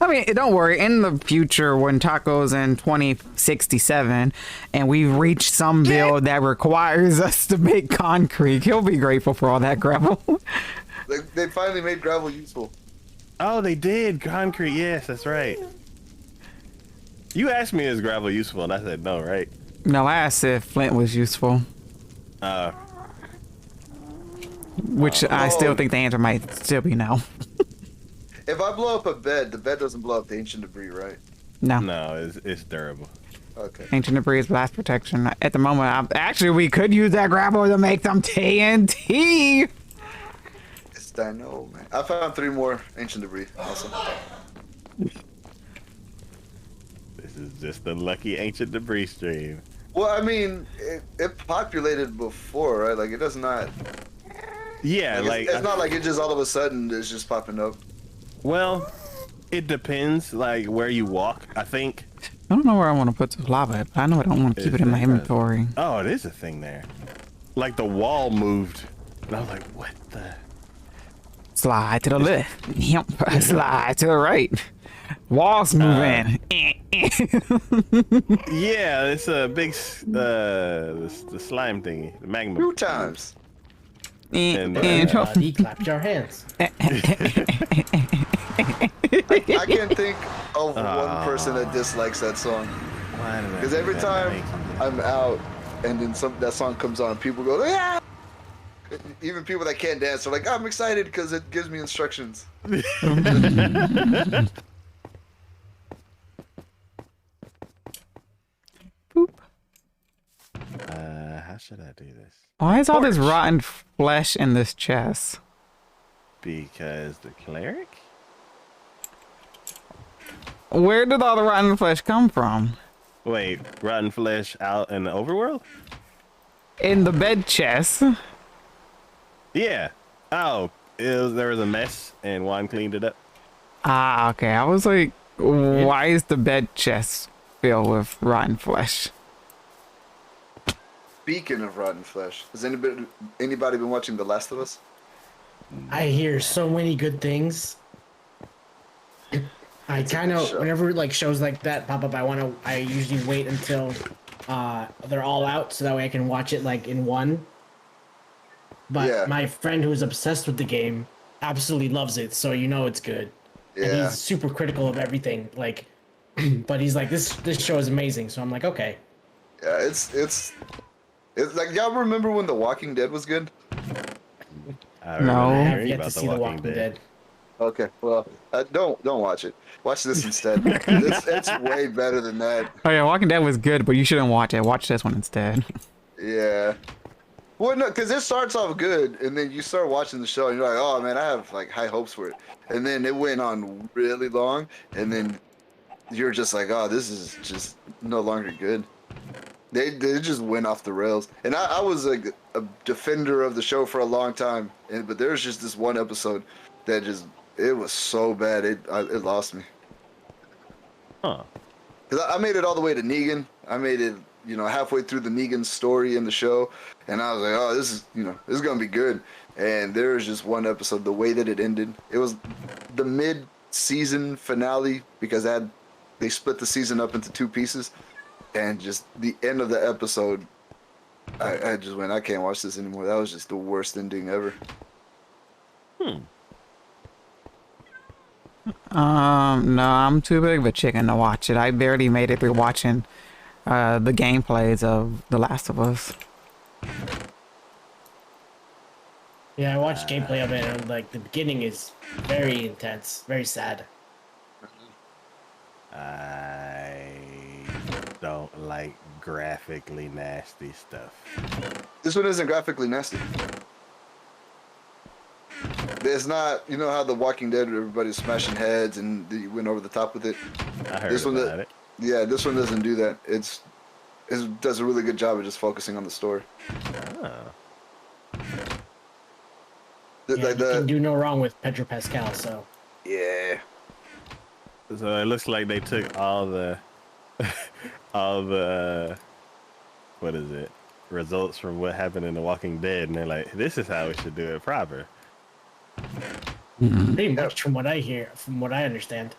I mean, don't worry. In the future, when Taco's in 2067, and we've reached some build that requires us to make concrete, he'll be grateful for all that gravel. They finally made gravel useful. Oh, they did. Concrete. Yes, that's right. You asked me, is gravel useful? And I said no, right? No, I asked if flint was useful, which I still think the answer might still be no. If I blow up a bed, the bed doesn't blow up the ancient debris, right? No, it's durable. Okay. Ancient debris is blast protection. At the moment, actually, we could use that gravel to make some TNT. It's dino, man. I found 3 more ancient debris. Awesome. This is just the lucky ancient debris stream. Well, I mean, it populated before, right? Like it does not. Yeah, it's not like it just all of a sudden is just popping up. Well, it depends, like where you walk. I think. I don't know where I want to put this lava, but I know I don't want to keep it in my inventory. Oh, it is a thing there. Like the wall moved, and I was like, "What the?" Slide to the left. Yep. Slide to the right. Walls moving. Yeah, it's a big the slime thingy, the magma. 2 times. And, He clapped your hands. I can't think of one person that dislikes that song. Because every time I'm out and then that song comes on, people go, yeah! Even people that can't dance are like, I'm excited because it gives me instructions. All right, 'cause how should I do this? Why is all this Torch. rotten flesh in this chest? Because the cleric? Where did all the rotten flesh come from? Wait, rotten flesh out in the overworld? In the bed chest. Yeah. Oh, there was a mess and Juan cleaned it up. Ah, okay. I was like, why is the bed chest filled with rotten flesh? Speaking of rotten flesh, has anybody been watching The Last of Us? I hear so many good things. I kind of, whenever like shows like that pop up, I usually wait until they're all out so that way I can watch it like in one. But Yeah. my friend who's obsessed with the game absolutely loves it, so you know it's good. And Yeah. he's super critical of everything, like, but he's like, this show is amazing. So I'm like, okay. Yeah, it's like, y'all remember when The Walking Dead was good? I No. remember I have hearing yet about to see The Walking Dead. Okay, well, don't watch it. Watch this instead. It's way better than that. Oh yeah, Walking Dead was good, but you shouldn't watch it. Watch this one instead. Yeah. Well, no, because it starts off good, and then you start watching the show, and you're like, oh man, I have like high hopes for it. And then it went on really long, and then you're just like, oh, this is just no longer good. They just went off the rails. And I was like a defender of the show for a long time, but there's just this one episode that it was so bad, it lost me. Huh. Because I made it all the way to Negan. I made it, halfway through the Negan story in the show, and I was like, oh, this is gonna be good. And there was just one episode, the way that it ended. It was the mid-season finale because they split the season up into 2 pieces, and just the end of the episode, I just went, I can't watch this anymore. That was just the worst ending ever. No, I'm too big of a chicken to watch it. I barely made it through watching the gameplays of The Last of Us. Yeah, I watched gameplay of it, and like the beginning is very intense, very sad. I don't like graphically nasty stuff. This one isn't graphically nasty. It's not, you know how The Walking Dead, everybody's smashing heads and you went over the top with it. I heard This one, about it. yeah, this one doesn't do that. It does a really good job of just focusing on the story. Oh. Yeah, you can do no wrong with Pedro Pascal, so. Yeah. So it looks like they took all the what is it? Results from what happened in The Walking Dead, and they're like, this is how we should do it proper. Pretty much from what I hear, from what I understand.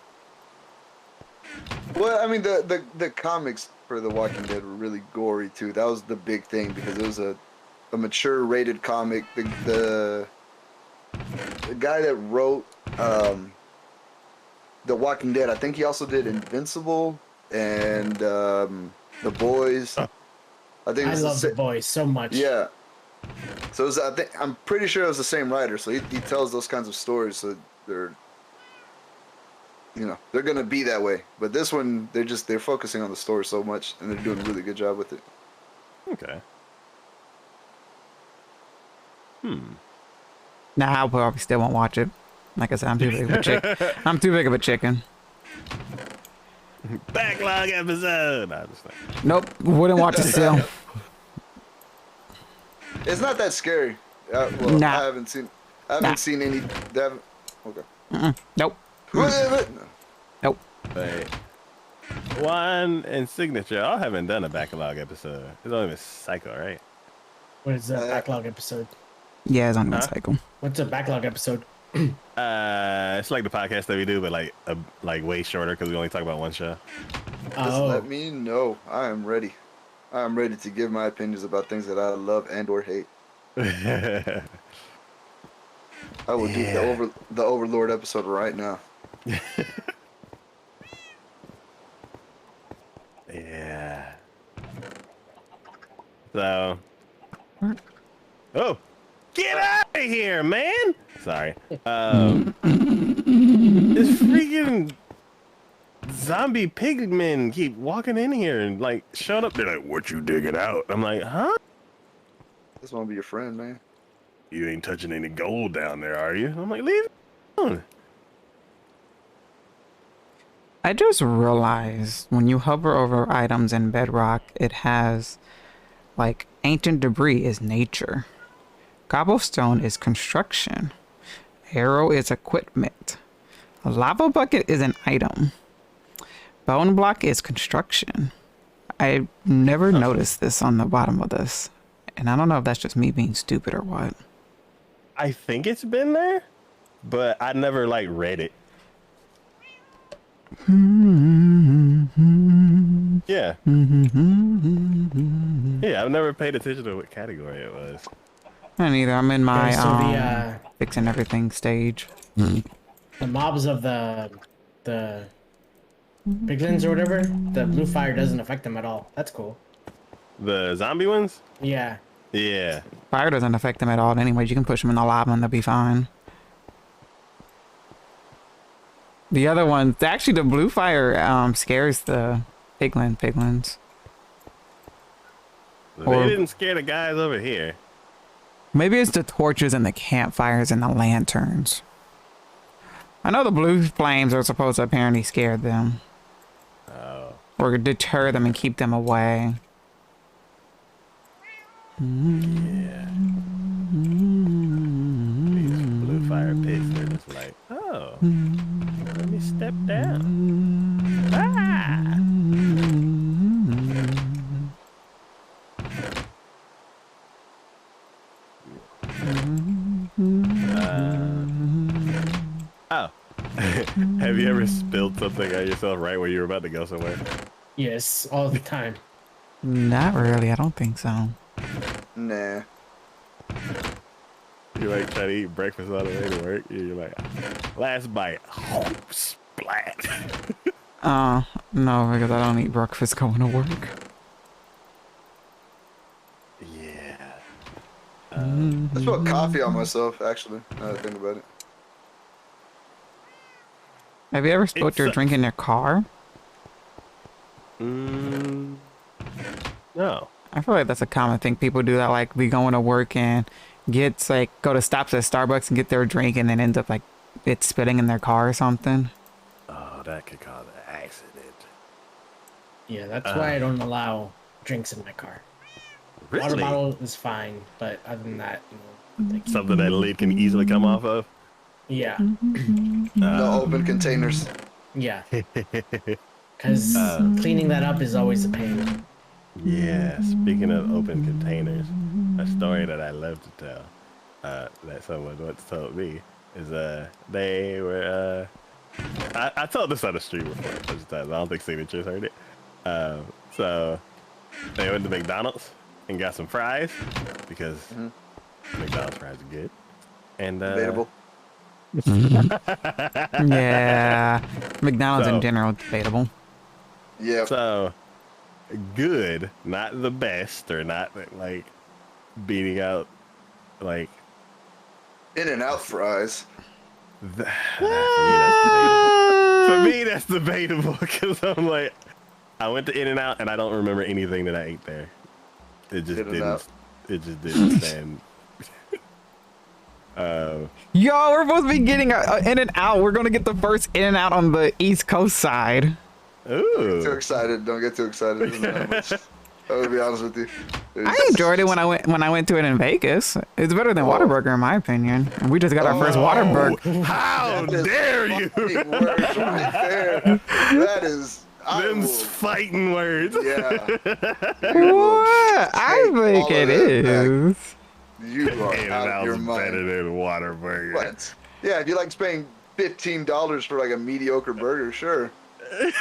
Well, I mean, the comics for The Walking Dead were really gory too. That was the big thing because it was a mature rated comic. The guy that wrote The Walking Dead, I think he also did Invincible and The Boys. I think I love The Boys so much. Yeah. So I'm pretty sure it was the same writer. So he tells those kinds of stories. So they're gonna be that way. But this one, they're focusing on the story so much, and they're doing a really good job with it. Okay. Nah, I probably still won't watch it. Like I said, I'm too big of a chicken. I'm too big of a chicken. Backlog episode. Nah, just like, Nope, wouldn't watch it still. It's not that scary. Well, Nah. I haven't seen any. Okay. Nope. No. Nope. wait. One and Signature. I haven't done a backlog episode. It's only been Psycho, right? What is a backlog episode? Yeah, it's on one cycle. What's a backlog episode? It's like the podcast that we do, but like way shorter because we only talk about one show. Just let me know. I am ready. I am ready to give my opinions about things that I love and or hate. I will do the Overlord episode right now. Yeah. So. Oh, get out of here, man! Sorry. This freaking zombie pigmen keep walking in here and like showing up. They're like, "What you digging out?" I'm like, "Huh?" Just want to be your friend, man. You ain't touching any gold down there, are you? I'm like, leave it alone. I just realized when you hover over items in Bedrock, it has like ancient debris is nature. Cobblestone is construction. Arrow is equipment. A lava bucket is an item. Bone block is construction. I never noticed this on the bottom of this. And I don't know if that's just me being stupid or what. I think it's been there, but I never like read it. Yeah. Yeah, I've never paid attention to what category it was. Me neither. I'm in my So fixing everything stage. the mobs of the piglins or whatever, the blue fire doesn't affect them at all. That's cool. The zombie ones? Yeah. Yeah. Fire doesn't affect them at all. Anyways, you can push them in the lava and they'll be fine. The other ones, actually, the blue fire scares the piglins. They didn't scare the guys over here. Maybe it's the torches and the campfires and the lanterns. I know the blue flames are supposed to apparently scare them. Oh. Or deter them and keep them away. Yeah. These blue fire pits, they're just like, oh, let me step down. Ah! Oh. Have you ever spilled something on yourself right where you were about to go somewhere? Yes, all the time. Not really. I don't think so. Nah. You like trying to eat breakfast on the way to work. You're like, last bite, splat. No, because I don't eat breakfast going to work. Yeah. I spilled coffee on myself, actually. Now that I think about it. Have you ever spilled your drink in your car? No. I feel like that's a common thing people do. That like be going to work and gets like go to stops at Starbucks and get their drink and then ends up like it's spitting in their car or something. Oh, that could cause an accident. Yeah, that's why I don't allow drinks in my car. Really? Water bottle is fine, but other than that, you know, like, Something that lid can easily come off of? yeah, No open containers. yeah. Because cleaning that up is always a pain. Yeah, speaking of open containers, a story that I love to tell, that someone once told me, is they were, I told this on the street before a bunch of times. I don't think Signature's heard it. So they went to McDonald's and got some fries because McDonald's fries are good. And Debatable. Yeah, McDonald's in general debatable. Yeah. So good, not the best, or not like beating out like In-N-Out fries. for me that's debatable because I'm like, I went to In-N-Out and I don't remember anything that I ate there. It just In-N-Out. didn't stand. Yo, we're supposed to be getting a In-N-Out. We're gonna get the first In-N-Out on the East Coast side. Ooh. Too excited. Don't get too excited. Isn't that much? I'm gonna be honest with you. I enjoyed it when I went to it in Vegas. It's better than Whataburger in my opinion. And we just got our first Whataburger. How dare you? Fucking words right there. That is. Them's fighting words. Yeah. What? I think it is. You are out of your In-N-Out's mind. better than Whataburger. What? Yeah, if you like paying $15 for like a mediocre burger, sure. I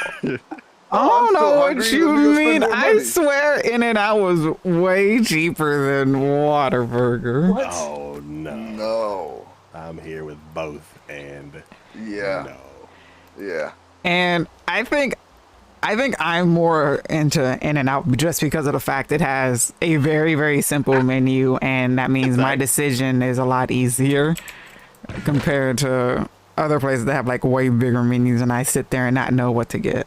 I'm don't still know what hungry, you let me go spend mean. more I money. swear In-N-Out was way cheaper than Whataburger. What? Oh no. No. I'm here with both and Yeah. no. Yeah. And I think I'm more into In-N-Out just because of the fact it has a very, very simple menu, and that means my decision is a lot easier compared to other places that have like way bigger menus, and I sit there and not know what to get.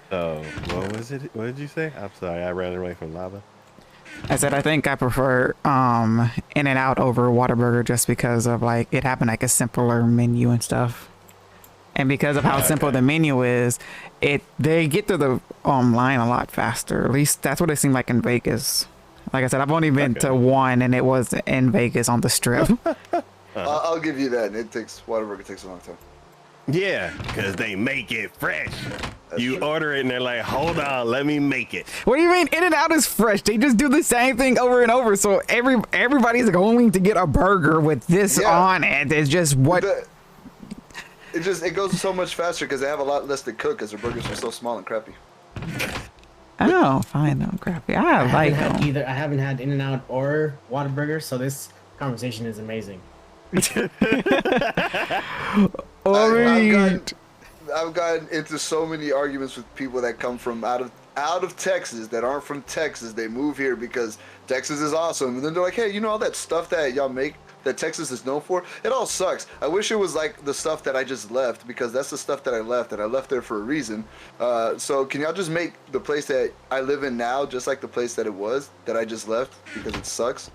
So what was it? What did you say? I'm sorry, I ran away from lava. I said I think I prefer In-N-Out over Whataburger just because of like it happened like a simpler menu and stuff. And because of how simple the menu is, they get to the line a lot faster. At least that's what it seemed like in Vegas. Like I said, I've only been to one, and it was in Vegas on the Strip. I'll give you that. Whataburger takes a long time. Yeah, because they make it fresh. You order it and they're like, hold on, let me make it. What do you mean In-N-Out is fresh? They just do the same thing over and over. So everybody's going to get a burger with this on it. It's just what... It goes so much faster because they have a lot less to cook because their burgers are so small and crappy. Oh, fine, no crappy. I like them. I haven't had In-N-Out or Whataburger, so this conversation is amazing. I've gotten into so many arguments with people that come from out of Texas that aren't from Texas. They move here because Texas is awesome, and then they're like, hey, you know all that stuff that y'all make that Texas is known for? It all sucks. I wish it was like the stuff that I just left, because that's the stuff that I left, and I left there for a reason. So can y'all just make the place that I live in now just like the place that it was that I just left because it sucks?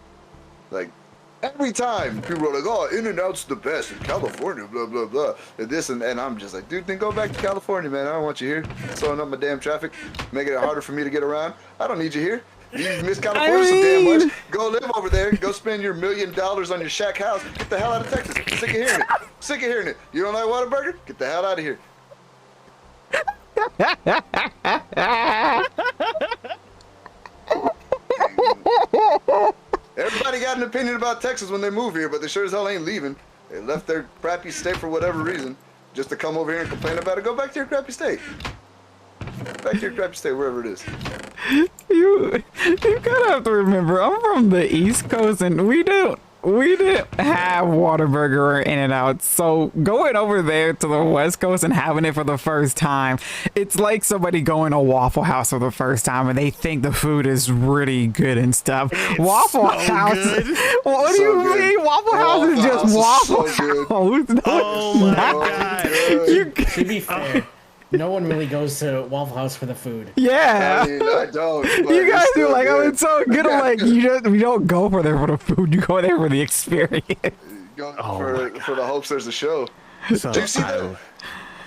Like, every time people are like, oh, In-N-Out's the best in California, blah, blah, blah, and this, and I'm just like, dude, then go back to California, man. I don't want you here. Slowing up my damn traffic, making it harder for me to get around. I don't need you here. You miss California so damn much. Go live over there. Go spend your $1 million on your shack house. Get the hell out of Texas. Sick of hearing it. Sick of hearing it. You don't like Whataburger? Get the hell out of here. Everybody got an opinion about Texas when they move here, but they sure as hell ain't leaving. They left their crappy state for whatever reason, just to come over here and complain about it. Go back to your crappy state. Back to your crappy state, wherever it is. You gotta have to remember, I'm from the East Coast, and we didn't have Whataburger or In-N-Out. So going over there to the West Coast and having it for the first time, it's like somebody going to Waffle House for the first time and they think the food is really good and stuff. It's Waffle so House. good. What do you mean? Waffle House is just Waffle House. No, Oh my god. To be fair, no one really goes to Waffle House for the food. Yeah. I mean, I don't. You guys do like, oh, it's so good. I'm like, you don't go for there for the food. You go there for the experience. For the hopes there's a show. So, Do you see that?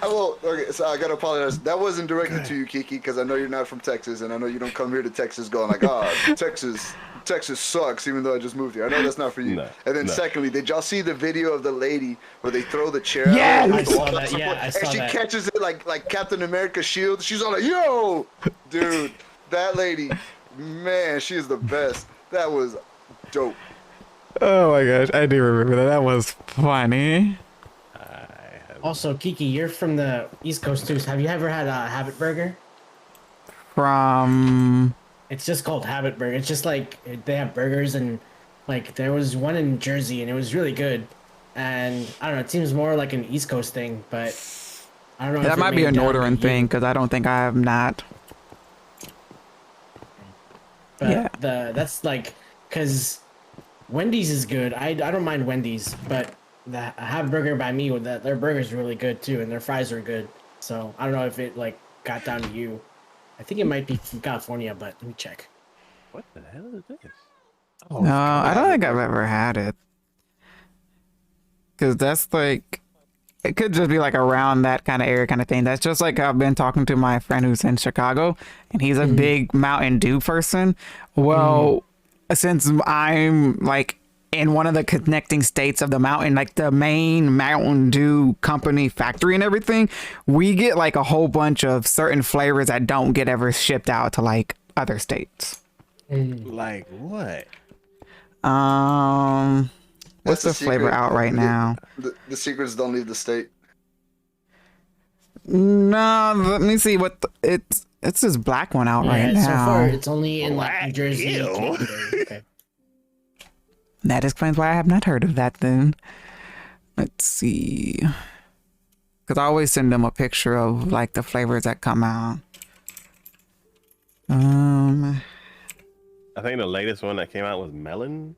Okay, so I gotta apologize. That wasn't directed to you, Kiki, because I know you're not from Texas, and I know you don't come here to Texas going like, Texas sucks, even though I just moved here. I know that's not for you. And then secondly, did y'all see the video of the lady where they throw the chair out? I saw that. Yeah, I saw and she that. catches it like Captain America's shield. She's all like, yo! Dude, that lady, man, she is the best. That was dope. Oh my gosh, I do remember that. That was funny. Also, Kiki, you're from the East Coast too. So have you ever had a Habit Burger? From... It's just called Habit Burger. It's just like they have burgers, and like there was one in Jersey and it was really good. And I don't know, it seems more like an East Coast thing, but I don't know. That might be a northern thing because I don't think I have not. But that's like, because Wendy's is good. I don't mind Wendy's, but the Habit Burger by me, with that, their burgers are really good too, and their fries are good. So I don't know if it like got down to you. I think it might be from California, but let me check. What the hell is this? Oh, no, I don't think I've ever had it. Because that's like, it could just be like around that kind of area kind of thing. That's just like I've been talking to my friend who's in Chicago, and he's a big Mountain Dew person. Well, since I'm like in one of the connecting states of the mountain, like the main Mountain Dew company factory and everything, we get like a whole bunch of certain flavors that don't get ever shipped out to like other states. Like what? What's the flavor out right now? The secrets don't leave the state. No, let me see what it's this black one out right now. So far, it's only in like New Jersey. Okay. That explains why I have not heard of that then. Let's see. Because I always send them a picture of like the flavors that come out. I think the latest one that came out was melon.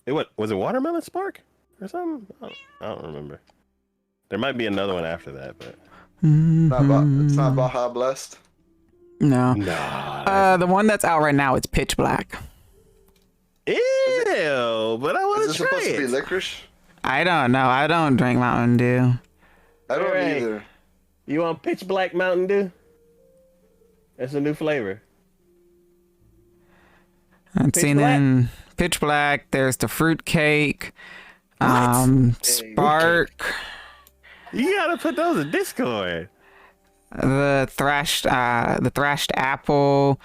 Was it watermelon spark or something? I don't remember. There might be another one after that, but It's not Baja Blast. No. Nah. The one that's out right now, it's pitch black. Ew, but I want Is to it try supposed to be it. licorice? I don't know. I don't drink Mountain Dew. I don't Alright. either. You want pitch black Mountain Dew? That's a new flavor. I've Pitch seen Black? in Pitch Black. There's the fruit cake. Spark. You gotta put those in Discord. The thrashed apple.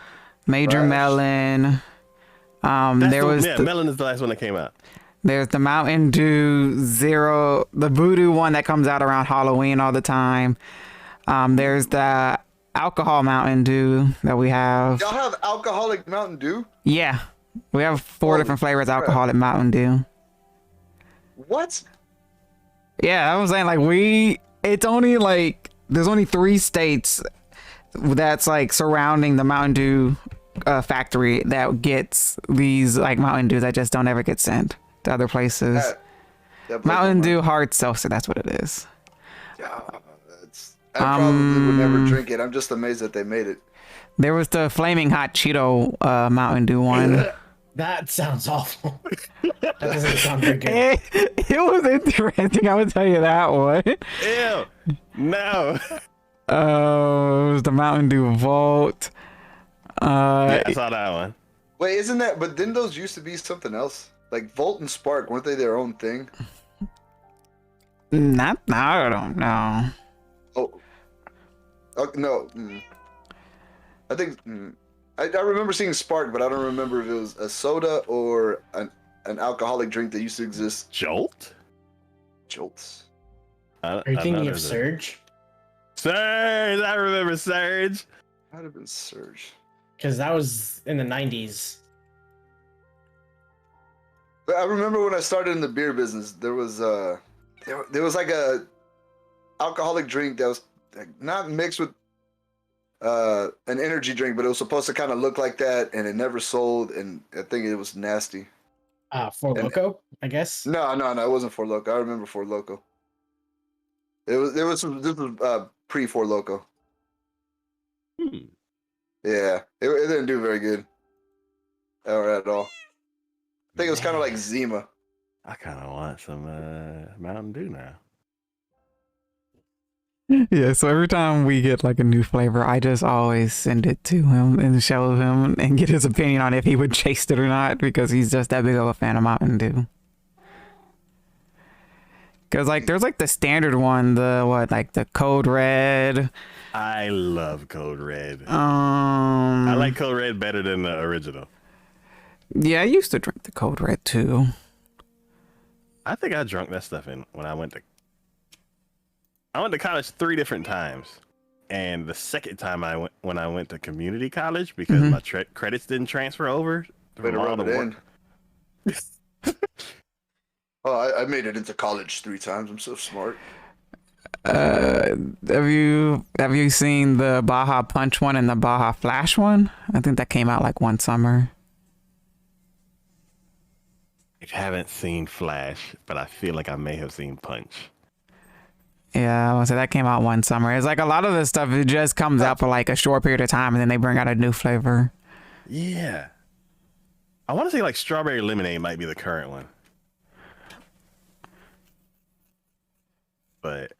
Major Thrash. melon. Melon is the last one that came out. There's the Mountain Dew Zero, the Voodoo one that comes out around Halloween all the time. There's the alcohol Mountain Dew that we have. Y'all have alcoholic Mountain Dew? Yeah, we have 4 different flavors of alcoholic Mountain Dew. What? Yeah, I was saying like it's only like there's only 3 states that's like surrounding the Mountain Dew factory that gets these like Mountain Dews that just don't ever get sent to other places. That blows Mountain my Dew mind. hard seltzer, that's what it is. I probably would never drink it. I'm just amazed that they made it. There was the flaming hot Cheeto Mountain Dew one. That sounds awful. That doesn't sound very good. It was interesting, I would tell you that one. Ew. No. It was the Mountain Dew Vault. Yeah, I saw that one. Wait, isn't that? But didn't those used to be something else? Like Volt and Spark, weren't they their own thing? I don't know. Oh no. I think I remember seeing Spark, but I don't remember if it was a soda or an alcoholic drink that used to exist. Jolt? Jolts. Are you thinking of Surge? Surge! I remember Surge. Might have been Surge. Because that was in the 90s. But I remember when I started in the beer business, there was like a alcoholic drink that was like not mixed with an energy drink, but it was supposed to kind of look like that, and it never sold, and I think it was nasty. Four Loko, I guess. No, it wasn't Four Loko. I remember Four Loko. This was pre Four Loko. Yeah, it didn't do very good, or at all. I think it was kind of like Zima. I kind of want some Mountain Dew now. Yeah, so every time we get like a new flavor, I just always send it to him and show him and get his opinion on if he would chase it or not, because he's just that big of a fan of Mountain Dew. Because like there's like the standard one, the Code Red. I love Code Red. I like Code Red better than the original. Yeah, I used to drink the Code Red too. I think I drunk that stuff when I went to college 3 different times, and the second time when I went to community college because my credits didn't transfer over. Way to rub it in. Oh, I made it into college 3 times. I'm so smart. Have you seen the Baja Punch one and the Baja Flash one? I think that came out like one summer. I haven't seen Flash, but I feel like I may have seen Punch. Yeah, I would say that came out one summer. It's like a lot of this stuff, it just comes out for like a short period of time and then they bring out a new flavor. Yeah. I want to say like Strawberry Lemonade might be the current one. But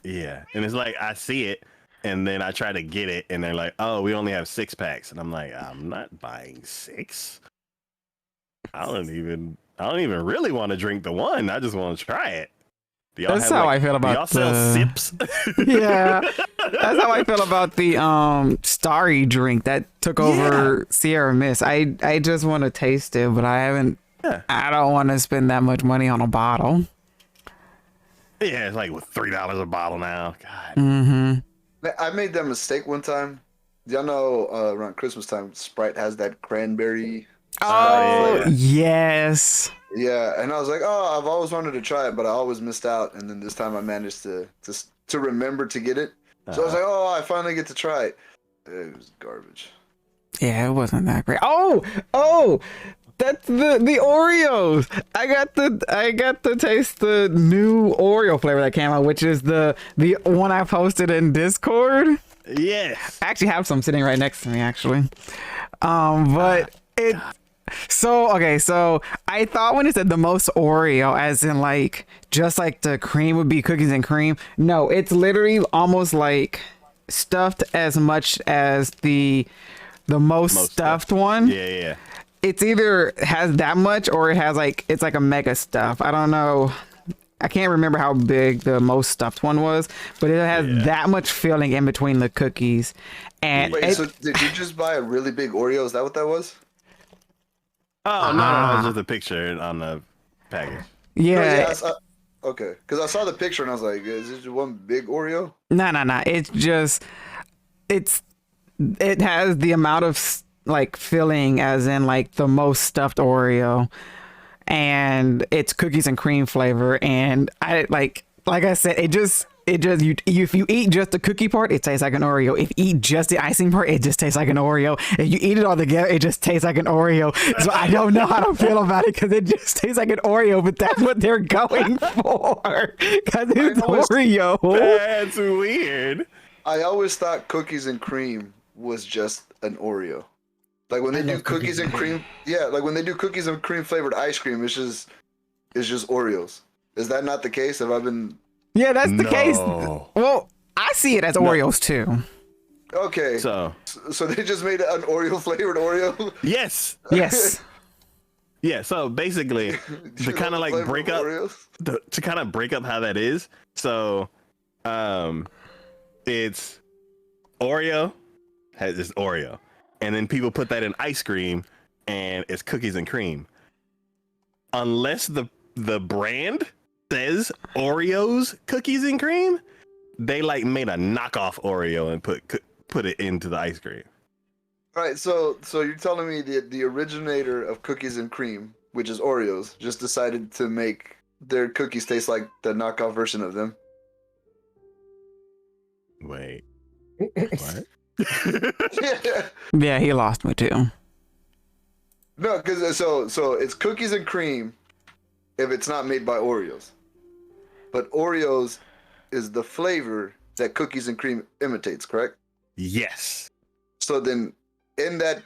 yeah, and it's like I see it and then I try to get it and they're like, oh, we only have 6 packs. And I'm like, I'm not buying 6. I don't even really want to drink the one. I just want to try it. That's how I feel about y'all sell sips. Yeah, that's how I feel about the Starry drink that took over Sierra Mist. I just want to taste it, but I haven't. Yeah. I don't want to spend that much money on a bottle. Yeah, it's like with $3 a bottle now. God. I made that mistake one time. Y'all know around Christmas time, Sprite has that cranberry. Oh, yes. Yeah, and I was like, oh, I've always wanted to try it, but I always missed out. And then this time I managed to remember to get it. So I was like, oh, I finally get to try it. It was garbage. Yeah, it wasn't that great. Oh, that's the Oreos. I got to taste the new Oreo flavor that came out, which is the one I posted in Discord. Yes. I actually have some sitting right next to me, actually. But So, okay, so I thought when it said the most Oreo, as in like, just like the cream would be cookies and cream. No, it's literally almost like stuffed as much as the most stuffed one. Yeah. It's either has that much or it has like, it's like a mega stuff. I don't know. I can't remember how big the most stuffed one was, but it has that much filling in between the cookies. And wait, so did you just buy a really big Oreo? Is that what that was? Oh no, it's just a picture on the package. Yeah. Okay, because I saw the picture and I was like, is this just one big Oreo? No. It's just, it has the amount of like filling as in like the most stuffed Oreo, and it's cookies and cream flavor. And I like I said, it just if you eat just the cookie part, it tastes like an Oreo. If you eat just the icing part, it just tastes like an Oreo. If you eat it all together, it just tastes like an Oreo. So I don't know how to feel about it because it just tastes like an Oreo, but that's what they're going for because it's Oreo. That's weird. I always thought cookies and cream was just an Oreo. Like when they do cookies and cream, like when they do cookies and cream flavored ice cream, it's just Oreos. Is that not the case? Have I been? Yeah, that's the case. Well, I see it as Oreos too. Okay. So they just made an Oreo flavored Oreo? Yes. Yeah, so basically to kind of like break up how that is. So it's Oreo has this Oreo. And then people put that in ice cream and it's cookies and cream. Unless the brand says Oreos cookies and cream, they like made a knockoff Oreo and put it into the ice cream. All right, so you're telling me the originator of cookies and cream, which is Oreos, just decided to make their cookies taste like the knockoff version of them? Wait. What? Yeah, he lost me too. No, because so it's cookies and cream if it's not made by Oreos. But Oreos is the flavor that cookies and cream imitates, correct? Yes. So then in that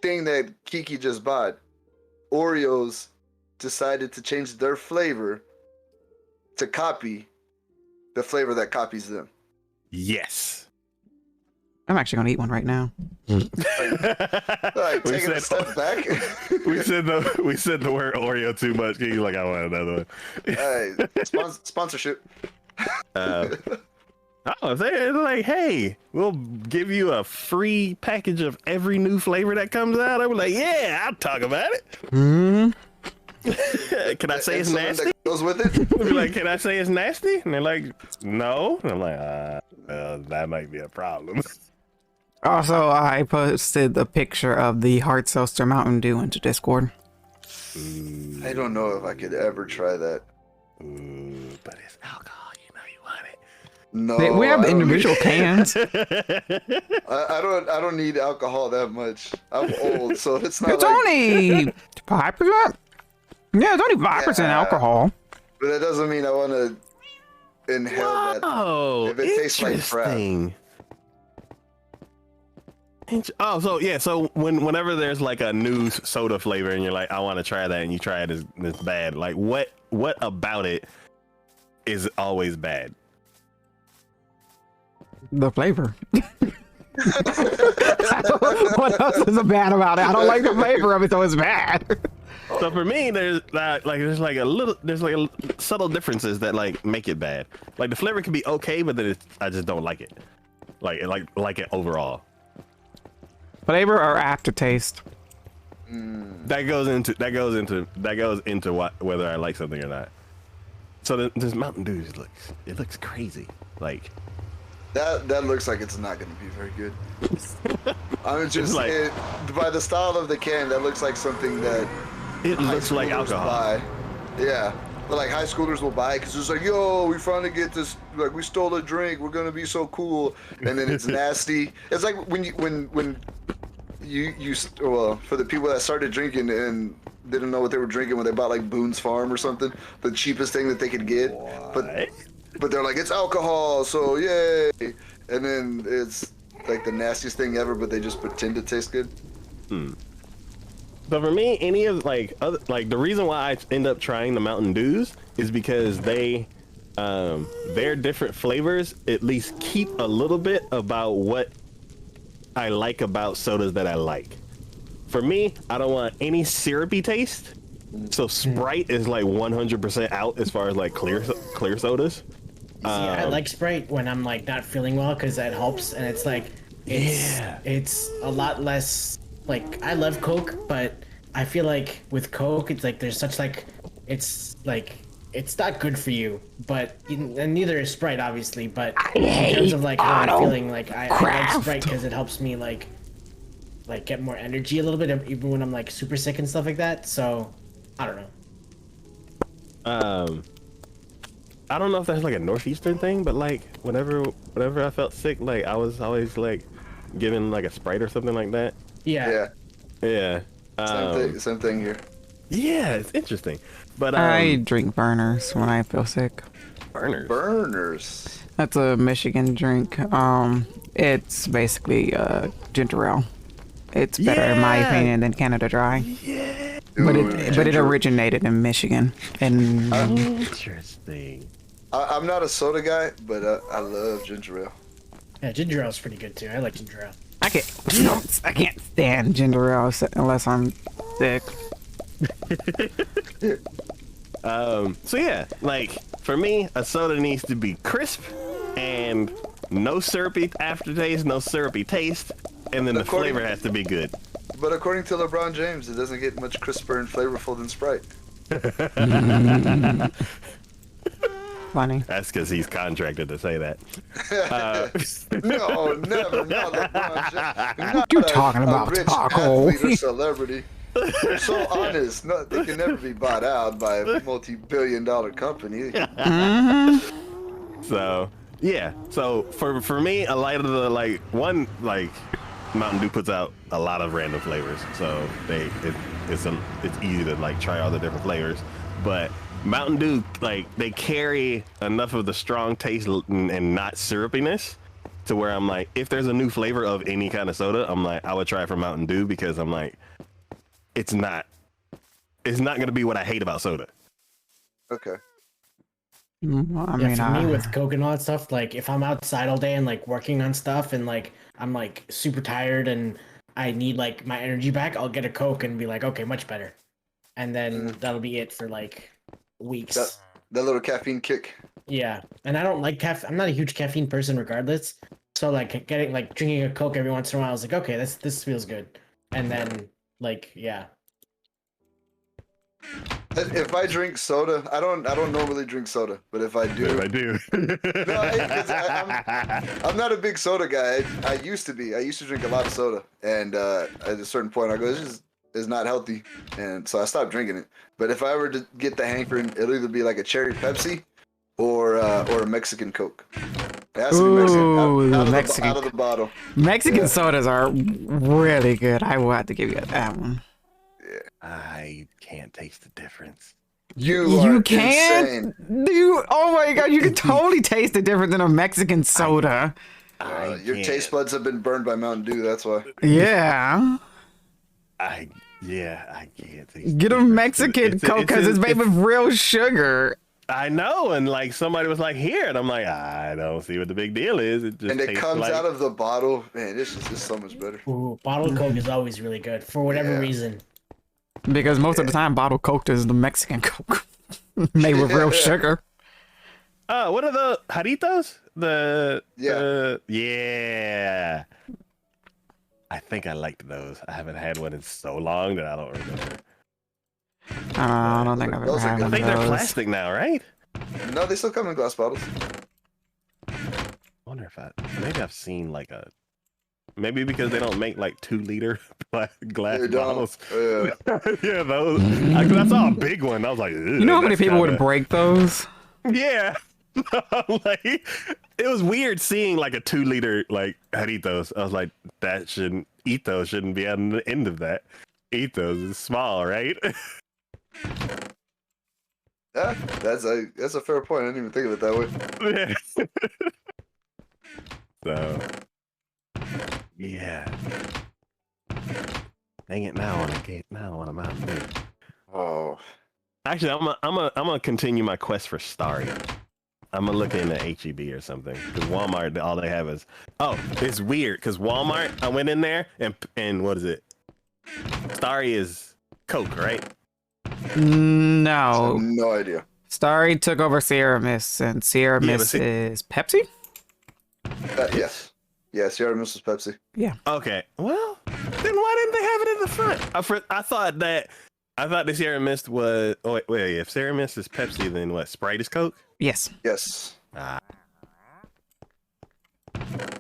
thing that Kiki just bought, Oreos decided to change their flavor to copy the flavor that copies them. Yes. I'm actually gonna eat one right now. Like taking a step back. we said the word Oreo too much. He's like, I want another one. Hey, sponsorship. If they're like, hey, we'll give you a free package of every new flavor that comes out, I was like, yeah, I'll talk about it. Can I say it's nasty? That goes with it? Be like, can I say it's nasty? And they're like, no. And I'm like, that might be a problem. Also, I posted the picture of the hard seltzer Mountain Dew into Discord. I don't know if I could ever try that. But it's alcohol, you know you want it. No, We have individual cans. I don't need alcohol that much. I'm old, so it's not. It's only 5%. Yeah, it's only 5% alcohol. But that doesn't mean I want to inhale that. If it tastes like crap. So whenever there's like a new soda flavor and you're like, I want to try that, and you try it, it's bad. Like what about it is always bad? The flavor. What else is bad about it? I don't like the flavor of it, so it's bad. So for me, there's subtle differences that like make it bad. Like the flavor can be okay, but then I just don't like it. Like it overall. Flavor or aftertaste? That goes into whether I like something or not. So this Mountain Dew looks crazy. Like that looks like it's not going to be very good. I mean, just like, by the style of the can, that looks like something that it looks like alcohol. Buy. Yeah, but like high schoolers will buy because it's like, yo, we finally get this. Like we stole a drink. We're gonna be so cool, and then it's nasty. It's like when you for the people that started drinking and didn't know what they were drinking when they bought like Boone's Farm or something, the cheapest thing that they could get. What? But they're like, it's alcohol, so yay! And then it's like the nastiest thing ever, but they just pretend it tastes good. So for me, any of like other the reason why I end up trying the Mountain Dews is because their different flavors at least keep a little bit about what I like about sodas that I like. For me, I don't want any syrupy taste. So Sprite is like 100% out as far as like clear sodas. See, I like Sprite when I'm like not feeling well because that helps, and it's like it's a lot less. Like I love Coke, but I feel like with Coke, it's like there's such like it's not good for you. But and neither is Sprite, obviously. But in terms of like how I'm feeling, like I like Sprite because it helps me like get more energy a little bit, even when I'm like super sick and stuff like that. So I don't know. I don't know if that's like a Northeastern thing, but like whenever I felt sick, like I was always like given like a Sprite or something like that. Yeah. Same thing here. Yeah, it's interesting. But I drink Burners when I feel sick. Burners. That's a Michigan drink. It's basically ginger ale. It's better in my opinion than Canada Dry. Yeah. But it originated in Michigan. And interesting. I'm not a soda guy, but I love ginger ale. Yeah, ginger ale's pretty good too. I like ginger ale. I can't stand ginger ale unless I'm sick. So yeah, like for me, a soda needs to be crisp and no syrupy aftertaste, no syrupy taste, and then the flavor has to be good. But according to LeBron James, it doesn't get much crisper and flavorful than Sprite. Funny. That's because he's contracted to say that. No, never. Not LeBron James. What you talking about, rich Taco? athlete or celebrity. They're so honest. No, they can never be bought out by a multi-billion-dollar company. So yeah. So for me, a lot of the like Mountain Dew puts out a lot of random flavors, so it's easy to like try all the different flavors. But Mountain Dew, like they carry enough of the strong taste and not syrupiness to where I'm like, if there's a new flavor of any kind of soda, I'm like, I would try it from Mountain Dew because I'm like, it's not gonna be what I hate about soda. Okay. Well, I mean, for me with Coke and all that stuff, like if I'm outside all day and like working on stuff and like I'm like super tired and I need like my energy back, I'll get a Coke and be like, okay, much better. And then that'll be it for like weeks. That little caffeine kick. Yeah. And I don't like I'm not a huge caffeine person regardless. So like drinking a Coke every once in a while, I was like, okay, this feels good. And then like, yeah. If I drink soda, I don't normally drink soda, but if I do, I do. I'm not a big soda guy. I used to be. I used to drink a lot of soda, and at a certain point, I go, this is not healthy, and so I stopped drinking it. But if I ever to get the hankering, it'll either be like a cherry Pepsi or a Mexican Coke. It has to be Mexican. Out of the bottle. Mexican sodas are really good. I will have to give you that one. I can't taste the difference. You can't? Dude, oh my god, you can totally taste the difference in a Mexican soda. Your taste buds have been burned by Mountain Dew, that's why. Yeah. I can't taste. Get a Mexican Coke because it's made with real sugar. I know, and like somebody was like, here, and I'm like, I don't see what the big deal is. It comes out of the bottle. Man, it's so much better. Ooh, bottled Coke is always really good for whatever reason. Because most of the time, bottled Coke is the Mexican Coke made with real sugar. What are the Jarritos? Yeah. I think I liked those. I haven't had one in so long that I don't remember. I don't think I've ever had one. I think they're plastic now, right? No, they still come in glass bottles. I wonder if maybe I've seen like maybe because they don't make like 2-liter glass bottles. Yeah. Yeah, those. I saw a big one. I was like, you know how many people would break those? Yeah. Like, it was weird seeing like a 2-liter like Jarritos. I was like, shouldn't be on the end of that. Ethos is small, right? Yeah, that's a fair point. I didn't even think of it that way. So, yeah. Dang it! Now I want a Mountain Dew. Oh. Actually, I'm gonna continue my quest for Starry. I'm gonna look into HEB or something because Walmart, all they have is it's weird because Walmart. I went in there and what is it? Starry is Coke, right? No. No idea. Starry took over Sierra Mist, and Sierra Mist is Pepsi? Yes. Yeah, Sierra Mist is Pepsi. Yeah. Okay. Well, then why didn't they have it in the front? I thought the Sierra Mist was. Oh wait, if Sierra Mist is Pepsi, then what? Sprite is Coke? Yes. Yes.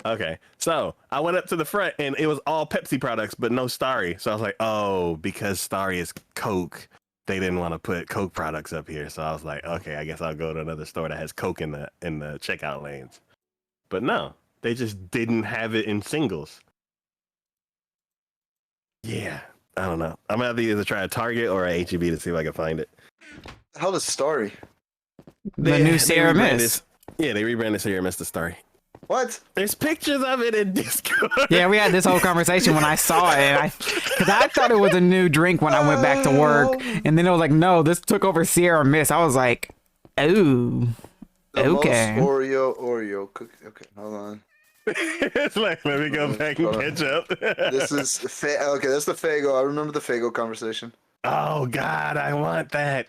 Okay. So I went up to the front and it was all Pepsi products, but no Starry. So I was like, oh, because Starry is Coke, they didn't want to put Coke products up here. So I was like, okay, I guess I'll go to another store that has Coke in the checkout lanes. But no, they just didn't have it in singles. Yeah, I don't know. I'm gonna have to either try a Target or a HEB to see if I can find it. How does Starry? The new Sierra Mist. Yeah, they rebranded Sierra Mist to Starry. What? There's pictures of it in Discord. Yeah, we had this whole conversation when I saw it. Because I thought it was a new drink when I went back to work. And then it was like, no, this took over Sierra Mist. I was like, oh, okay. Oreo cookie. Okay, hold on. It's like, let me go back and catch up. This is okay. That's the Faygo. I remember the Faygo conversation. Oh God, I want that.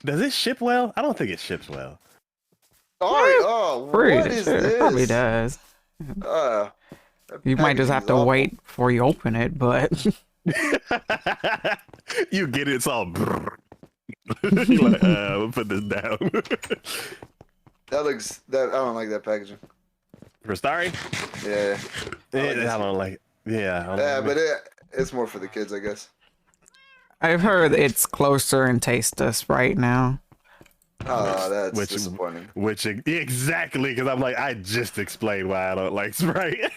Does it ship well? I don't think it ships well. Sorry. Oh, what is this? It probably does. You might just have to wait before you open it, but you get it, it's all. You're like, we'll put this down. I don't like that packaging. For Starry? Yeah. I don't like it. Yeah. But it's more for the kids, I guess. I've heard it's closer in taste to Sprite now. Oh, that's disappointing. Exactly, because I'm like, I just explained why I don't like Sprite.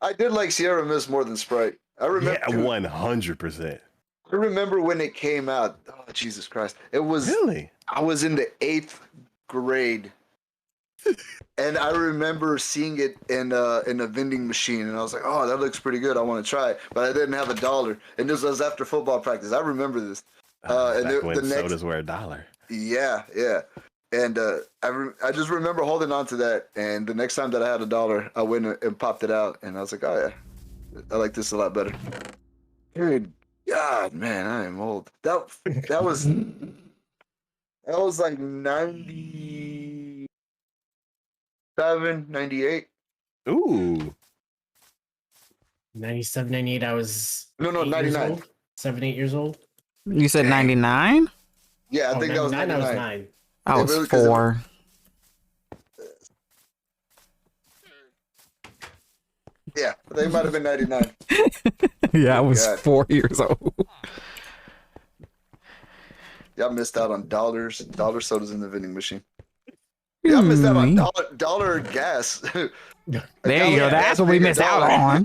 I did like Sierra Mist more than Sprite. I remember. Yeah, 100%. I remember when it came out. Oh, Jesus Christ! It was really. I was in the 8th grade, and I remember seeing it in a vending machine, and I was like, "Oh, that looks pretty good. I want to try it." But I didn't have $1, and this was after football practice. I remember this. And when sodas were $1. Yeah. And I just remember holding on to that. And the next time that I had $1, I went and popped it out, and I was like, "Oh yeah, I like this a lot better." Dude, God, man, I am old. That was like 97, 98. Ooh. 97, 98. I was 99. 7, 8 years old. You said 99? Yeah, I think that was 99. I was 9. I was 4. Yeah, they might have been 99. Yeah, I was 4 years old. Y'all missed out on dollar sodas in the vending machine. Y'all missed out on dollar gas. There you go. That's what we missed out on.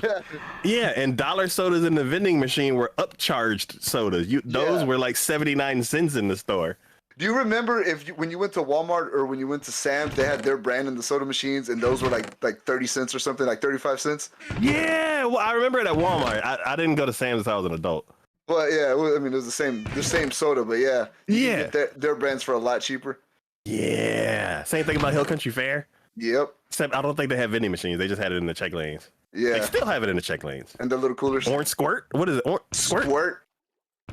Yeah, and dollar sodas in the vending machine were upcharged sodas. Those were like 79 cents in the store. Do you remember when you went to Walmart or when you went to Sam's, they had their brand in the soda machines, and those were like 30 cents or something, like 35 cents? Yeah, well, I remember it at Walmart. I didn't go to Sam's until I was an adult. Well, yeah, I mean, it was the same soda, but yeah. Yeah. Their brands for a lot cheaper. Yeah. Same thing about Hill Country Fair. Yep. Except I don't think they have vending machines. They just had it in the check lanes. Yeah. They still have it in the check lanes. And the little coolers. Orange Squirt? What is it? Squirt?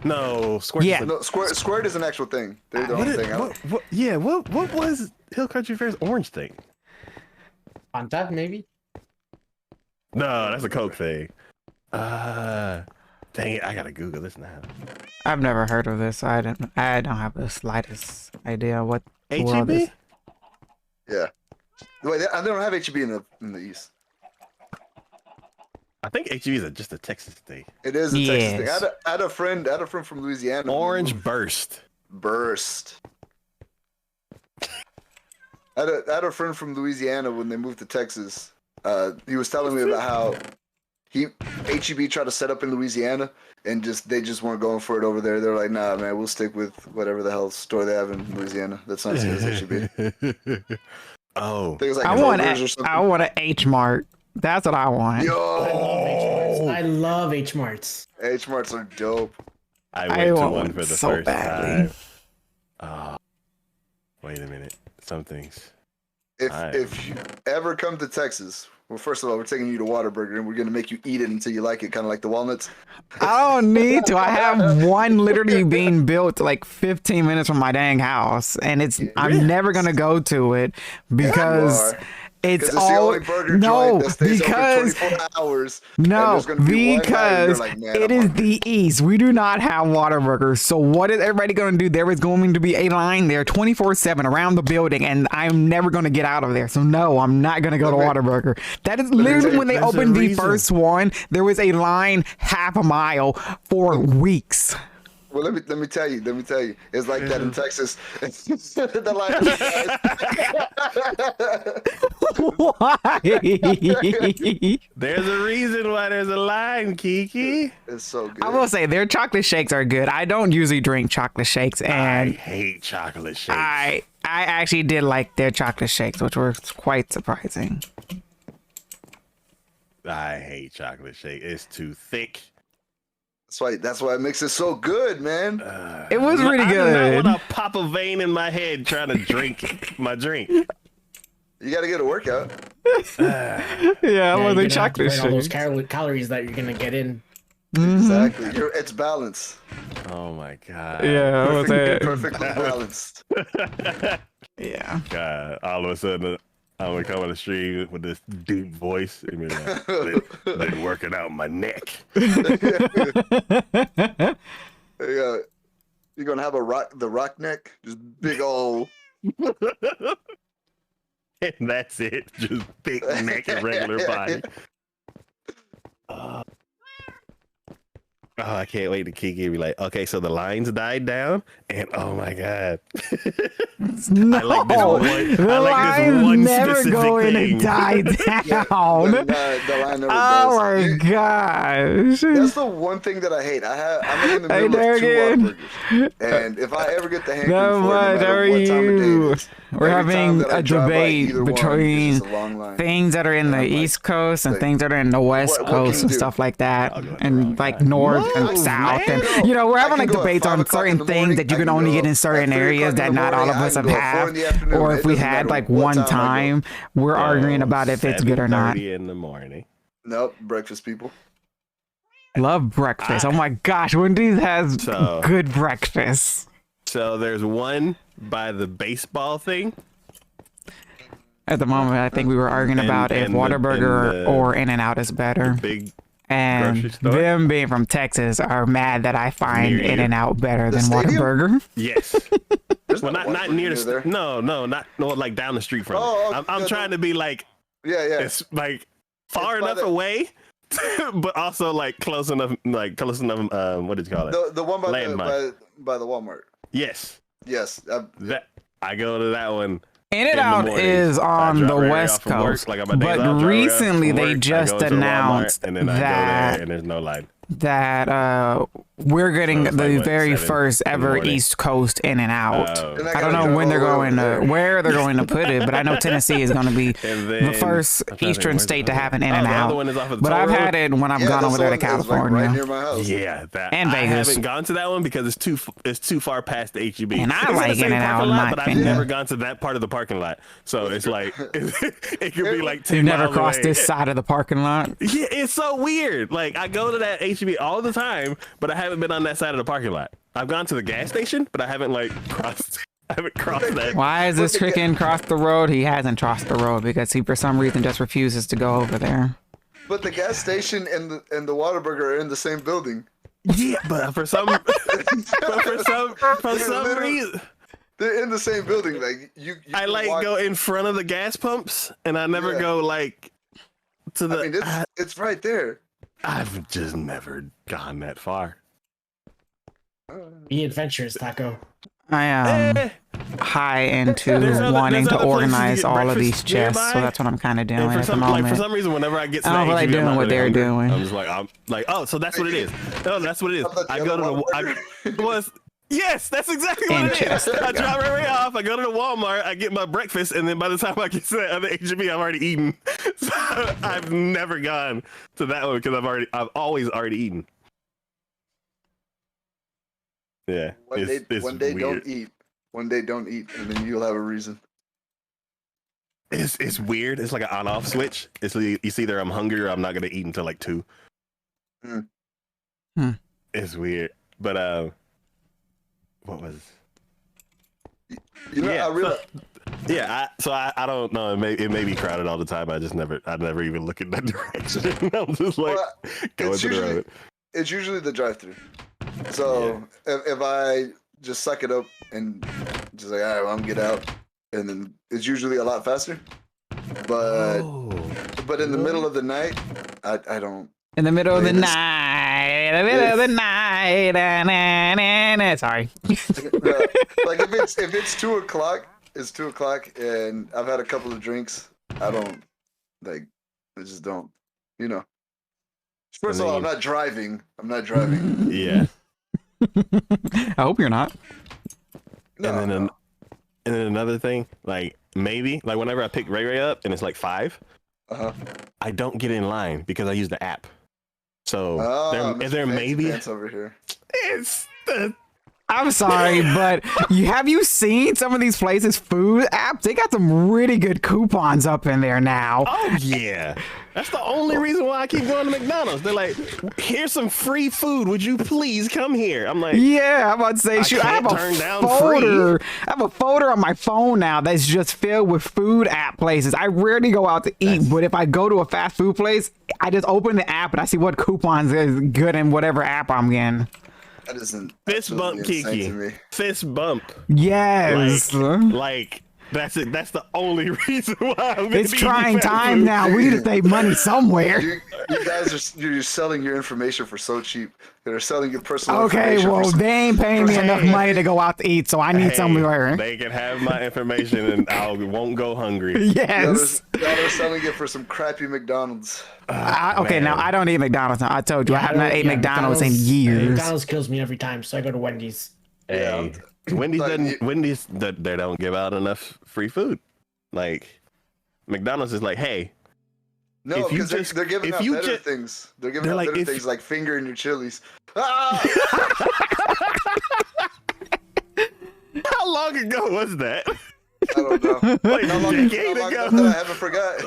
No, Squirt. Yeah. No, Squirt is an actual thing. They're the only thing. What was Hill Country Fair's orange thing? Fanta, maybe? No, that's a Coke thing. Dang it, I gotta Google this now. I've never heard of this. I don't have the slightest idea what the world is. Yeah. Wait, I don't have HEB in the East. I think HEB is just a Texas thing. It is a Texas thing. I had a friend from Louisiana. Orange Burst. I had a friend from Louisiana when they moved to Texas. He was telling me about how HEB tried to set up in Louisiana, and they just weren't going for it over there. They're like, nah, man, we'll stick with whatever the hell store they have in Louisiana. That's not as good as HEB. Oh, I want an H Mart. That's what I want. Yo, I love H Marts. H Marts are dope. I went to want one for the so first badly. time. Wait a minute. Some things. If you ever come to Texas, well, first of all, we're taking you to Whataburger and we're gonna make you eat it until you like it, kind of like the walnuts. I don't need to. I have one literally being built like 15 minutes from my dang house, and I'm never gonna go to it because it's the all only burger joint that stays open 24 hours. Because like, it is the East. We do not have Whataburger. So what is everybody going to do? There is going to be a line there 24/7 around the building, and I'm never going to get out of there. So no, I'm not going to go to Whataburger. That is literally when they opened the first one. There was a line half a mile for weeks. Well, let me tell you. It's like that in Texas. The Why? There's a reason why there's a line, Kiki. It's so good. I will say their chocolate shakes are good. I don't usually drink chocolate shakes, and I hate chocolate shakes. I actually did like their chocolate shakes, which were quite surprising. I hate chocolate shake. It's too thick. That's why it makes it so good, man. It was pretty good. I do not want to pop a vein in my head trying to drink my drink. You got to get a workout. Yeah, well, the chocolate shake. All those shakes. calories that you're gonna get in. Exactly. It's balanced. Oh my god. Yeah, perfectly balanced. Yeah. God, all of a sudden I'm gonna come on the street with this deep voice and be like, been working out my neck. You're gonna have the rock neck, just big old. And that's it, just big neck and regular body. Oh, I can't wait to Kiki be like, okay, so the lines died down, and oh my god. No, I like this one, the line's never specific going thing. to die down. The line never Oh does. my gosh. That's the one thing that I hate. I'm in the middle of two Whataburgers, and if I ever get the hankering for it, no matter what time of day it is, We're having a debate between things that are in the East Coast and things that are in the West Coast and stuff like that, and like North and South, and we're having like debates on certain things that you can only get in certain areas that not all of us have had, or if we had like one time, we're arguing about if it's good or not. 7:30 in the morning. Nope, breakfast people. Love breakfast. Oh my gosh, Wendy's has good breakfast. So there's one by the baseball thing. At the moment, I think we were arguing about if Whataburger or In-N-Out is better. Big and them being from Texas are mad that I find In-N-Out better than Whataburger. Yes. Well, not near the no, like down the street from it. I'm trying to be like it's like far enough away, but also like close enough. What did you call it? The one by the Walmart. Yes. That I go to that one. In-N-Out is on the West Coast, but recently they just announced and then I go there and there's no line. That we're getting the very first ever East Coast In-N-Out. I don't know when they're going to where they're going to put it, but I know Tennessee is going to be the first Eastern state to have an In-N-Out. But I've had it when I've gone over there to California. Yeah, and Vegas. I haven't gone to that one because it's too far past the HEB. And I like In-N-Out in my opinion. I've never gone to that part of the parking lot, so it's like it could be like 10 You've never miles crossed away. this side of the parking lot. Yeah, it's so weird. Like I go to that HEB all the time, but I haven't been on that side of the parking lot. I've gone to the gas station, but I haven't crossed that. Why is this freaking crossed the road? He hasn't crossed the road because he for some reason just refuses to go over there. But the gas station and the Whataburger are in the same building. Yeah, but for some reason they're in the same building. Like you I go in front of the gas pumps, and I never go like to the. I mean, it's right there. I've just never gone that far. Be adventurous, Taco. I am high into wanting to organize all of these chests, so that's what I'm kind of doing at the moment. For some reason, whenever I get to I don't feel like doing what they're doing. I'm just like, oh, so that's what it is. No, that's what it is. I go to the. Yes, that's exactly what it is. I drop Ray Ray off. I go to the Walmart. I get my breakfast, and then by the time I get to that other HEB, I've already eaten. So I've never gone to that one because I've always already eaten. Yeah. One day don't eat. One day don't eat, and then you'll have a reason. It's weird. It's like an on-off switch. It's either I'm hungry or I'm not gonna eat until like 2. It's weird, but what was? You know, I realize. I don't know. It may be crowded all the time. I never even look in that direction. I'm just like going to the road. It's usually the drive-through. So if I just suck it up and just like, all right, well, I'm get out, and then it's usually a lot faster. But in the middle of the night, I don't. In the middle of the night, sorry. Like if it's 2 o'clock, it's 2 o'clock, and I've had a couple of drinks. I don't like. I just don't. You know. First of all, I'm not driving. Yeah. I hope you're not. No, and then another thing, like maybe like whenever I pick Ray Ray up and it's like 5, I don't get in line because I use the app. So there maybe over here. It's the. I'm sorry, but have you seen some of these places' food apps? They got some really good coupons up in there now. Oh yeah, that's the only reason why I keep going to McDonald's. They're like, "Here's some free food. Would you please come here?" I'm like, "Yeah." I'm about to say, shoot, I have a folder on my phone now that's just filled with food app places. I rarely go out to eat, but if I go to a fast food place, I just open the app and I see what coupons is good in whatever app I'm in. That isn't fist bump, Kiki. Fist bump. Yes. Like that's it. That's the only reason why it's trying time now. We need to save money somewhere. You guys you're selling your information for so cheap. They're selling your personal information. Okay, well, they ain't paying me enough money to go out to eat, so I need somewhere. They can have my information and I won't go hungry. Yes. Y'all are selling it for some crappy McDonald's. Okay, now I don't eat McDonald's now. I told you, I have not ate McDonald's in years. McDonald's kills me every time, so I go to Wendy's. Hey, Wendy's they don't give out enough free food. Like McDonald's is like, hey. No, because they're giving out better things. They're giving out better things like fingering your chilies. Ah! How long ago was that? I don't know. Like how long ago that I haven't forgot.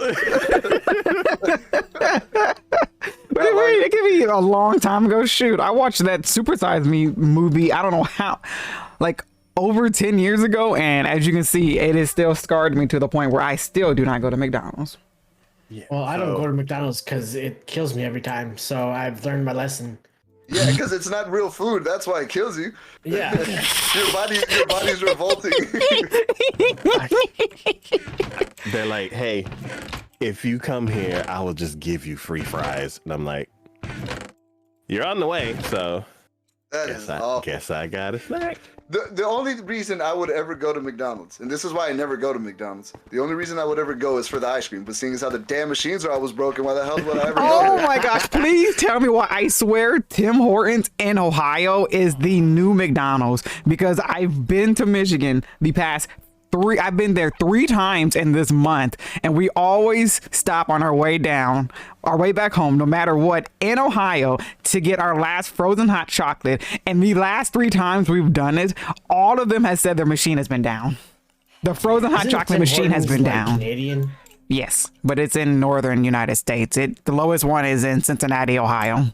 Wait, it could be a long time ago. Shoot, I watched that Super Size Me movie. I don't know how, like over 10 years ago, and as you can see, it has still scarred me to the point where I still do not go to McDonald's. Yeah, well, I don't go to McDonald's because it kills me every time. So I've learned my lesson. Yeah, because it's not real food. That's why it kills you. Yeah. your body's revolting. They're like, hey, if you come here, I will just give you free fries. And I'm like, you're on the way, so guess I got a snack. The only reason I would ever go to McDonald's, and this is why I never go to McDonald's, the only reason I would ever go is for the ice cream. But seeing as how the damn machines are always broken, why the hell would I ever go Oh there? my gosh, please tell me why. I swear Tim Hortons in Ohio is the new McDonald's, because I've been to Michigan the past I've been there 3 times in this month, and we always stop on our way back home, no matter what, in Ohio to get our last frozen hot chocolate. And the last 3 times we've done it, all of them has said their machine has been down. The frozen hot chocolate machine has been down. Canadian? Yes, but it's in northern United States. The lowest one is in Cincinnati, Ohio.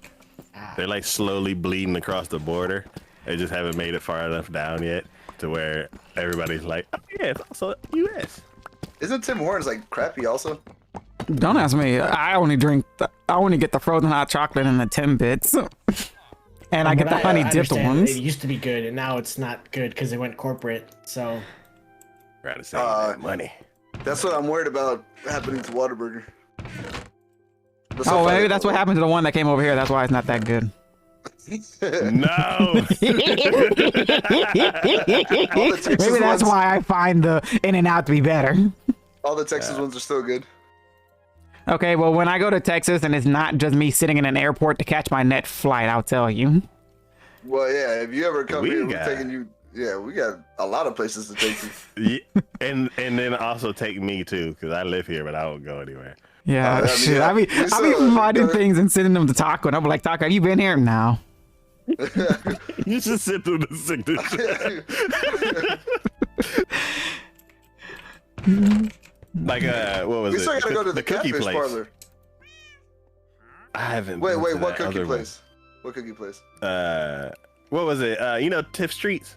They're like slowly bleeding across the border. They just haven't made it far enough down yet to where everybody's like, oh, yeah, it's also U.S. Isn't Tim Hortons like crappy also? Don't ask me. I only get the frozen hot chocolate and the Timbits. And I get the honey dipped ones. It used to be good, and now it's not good because it went corporate. So, gotta save money. That's what I'm worried about happening to Whataburger. Oh, maybe that's what happened to the one that came over here. That's why it's not that good. No. Maybe that's why I find the In-N-Out to be better. All the Texas ones are still good. Okay, well, when I go to Texas and it's not just me sitting in an airport to catch my next flight, I'll tell you. Well, yeah. If you ever come We here, we're got- taking you. Yeah, we got a lot of places to take you. Yeah, and then also take me too, because I live here, but I don't go anywhere. Yeah, I mean, shit. yeah, I we be still- finding things and sending them to Taco, and I'm like, Taco, have you been here? No. You should sit through the signature. Like what was We it? still gotta go to the cookie catfish place. parlor. I haven't. Wait, been to what that cookie other one. place? What cookie place? What was it? You know, Tiff Streets.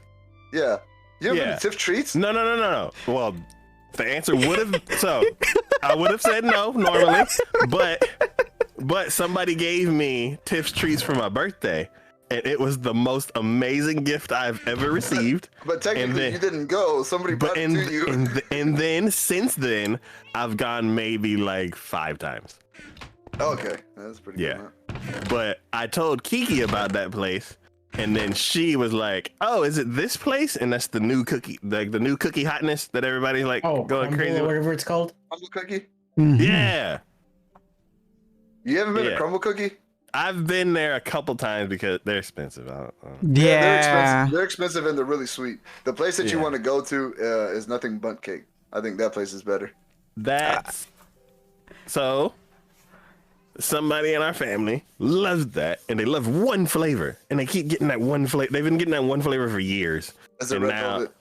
Yeah. You ever been Yeah. to Tiff Treats? No. Well, the answer would have. So I would have said no normally, but somebody gave me Tiff's treats for my birthday, and it was the most amazing gift I've ever received. But technically, then- you didn't go. Somebody But brought it to you. and then since then, I've gone maybe like 5 times. Okay, that's pretty Yeah. good. Huh? But I told Kiki about that place, and then she was like, "Oh, is it this place?" And that's the new cookie, like the new cookie hotness that everybody's like Oh, going crumble crazy or with. whatever it's called. Crumble cookie? Yeah, You haven't been Yeah. to Crumble Cookie? I've been there a couple times because they're expensive. I don't know. They're Yeah. expensive. They're expensive and they're really sweet. The place that you Yeah. want to go to is nothing but cake. I think that place is better. That's so. Somebody in our family loves that, and they love one flavor, and they keep getting that one flavor. They've been getting that one flavor for years. Is it And red now- velvet?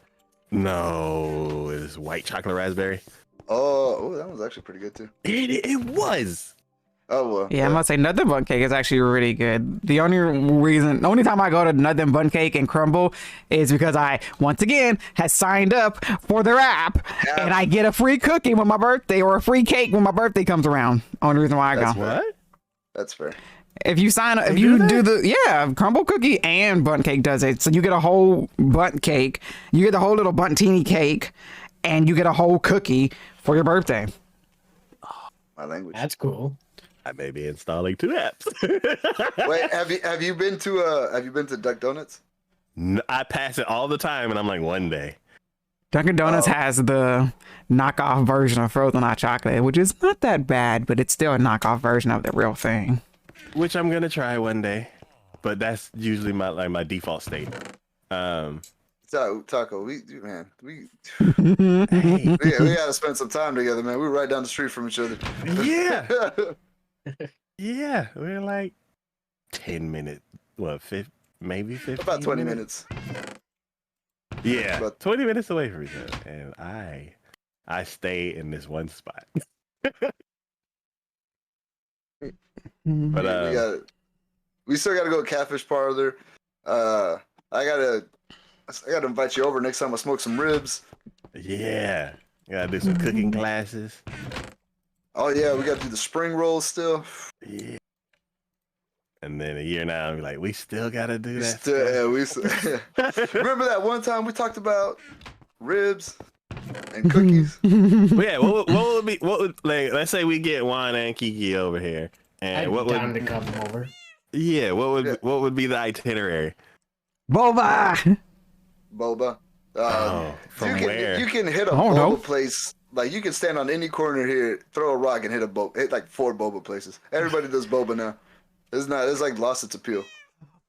No, it's white chocolate raspberry. Oh, that was actually pretty good too. It was. Oh well. Yeah, I'm gonna say Nothing Bun Cake is actually really good. The only time I go to Nothing Bun Cake and Crumble is because I, once again, has signed up for their app, Yeah. and I get a free cookie when my birthday or a free cake when my birthday comes around. Only reason why I That's go. fair. What? That's fair. If you sign up, if They you do do Crumble Cookie and Bun Cake does it. So you get a whole Bun Cake, you get the whole little Buntini cake, and you get a whole cookie for your birthday. My language. That's cool. I may be installing 2 apps. Wait, have you been to Duck Donuts? No, I pass it all the time, and I'm like, one day. Dunkin' Donuts Oh. has the knockoff version of frozen hot chocolate, which is not that bad, but it's still a knockoff version of the real thing. Which I'm gonna try one day, but that's usually my default state. Taco, we Hey, we gotta spend some time together, man. We're right down the street from each other. yeah, yeah, we're like 10 minutes, maybe 15. About 20 minutes. Yeah, About- 20 minutes away from each other, and I stay in this one spot. But We still gotta go to Catfish Parlor. I gotta invite you over next time I smoke some ribs. yeah, gotta do some cooking classes. Oh yeah, we gotta do the spring rolls still. Yeah. And then a year now, I'm like, we still gotta do We that. remember that one time we talked about ribs and cookies. Well, yeah, what would like? Let's say we get Juan and Kiki over here, and I'd what be down would? to come over. Yeah, Yeah. what would be the itinerary? Boba! Boba. From you can, where? You can hit a Oh, boba no. place. Like you can stand on any corner here, throw a rock, and hit like 4 boba places. Everybody does boba now. It's like lost its appeal.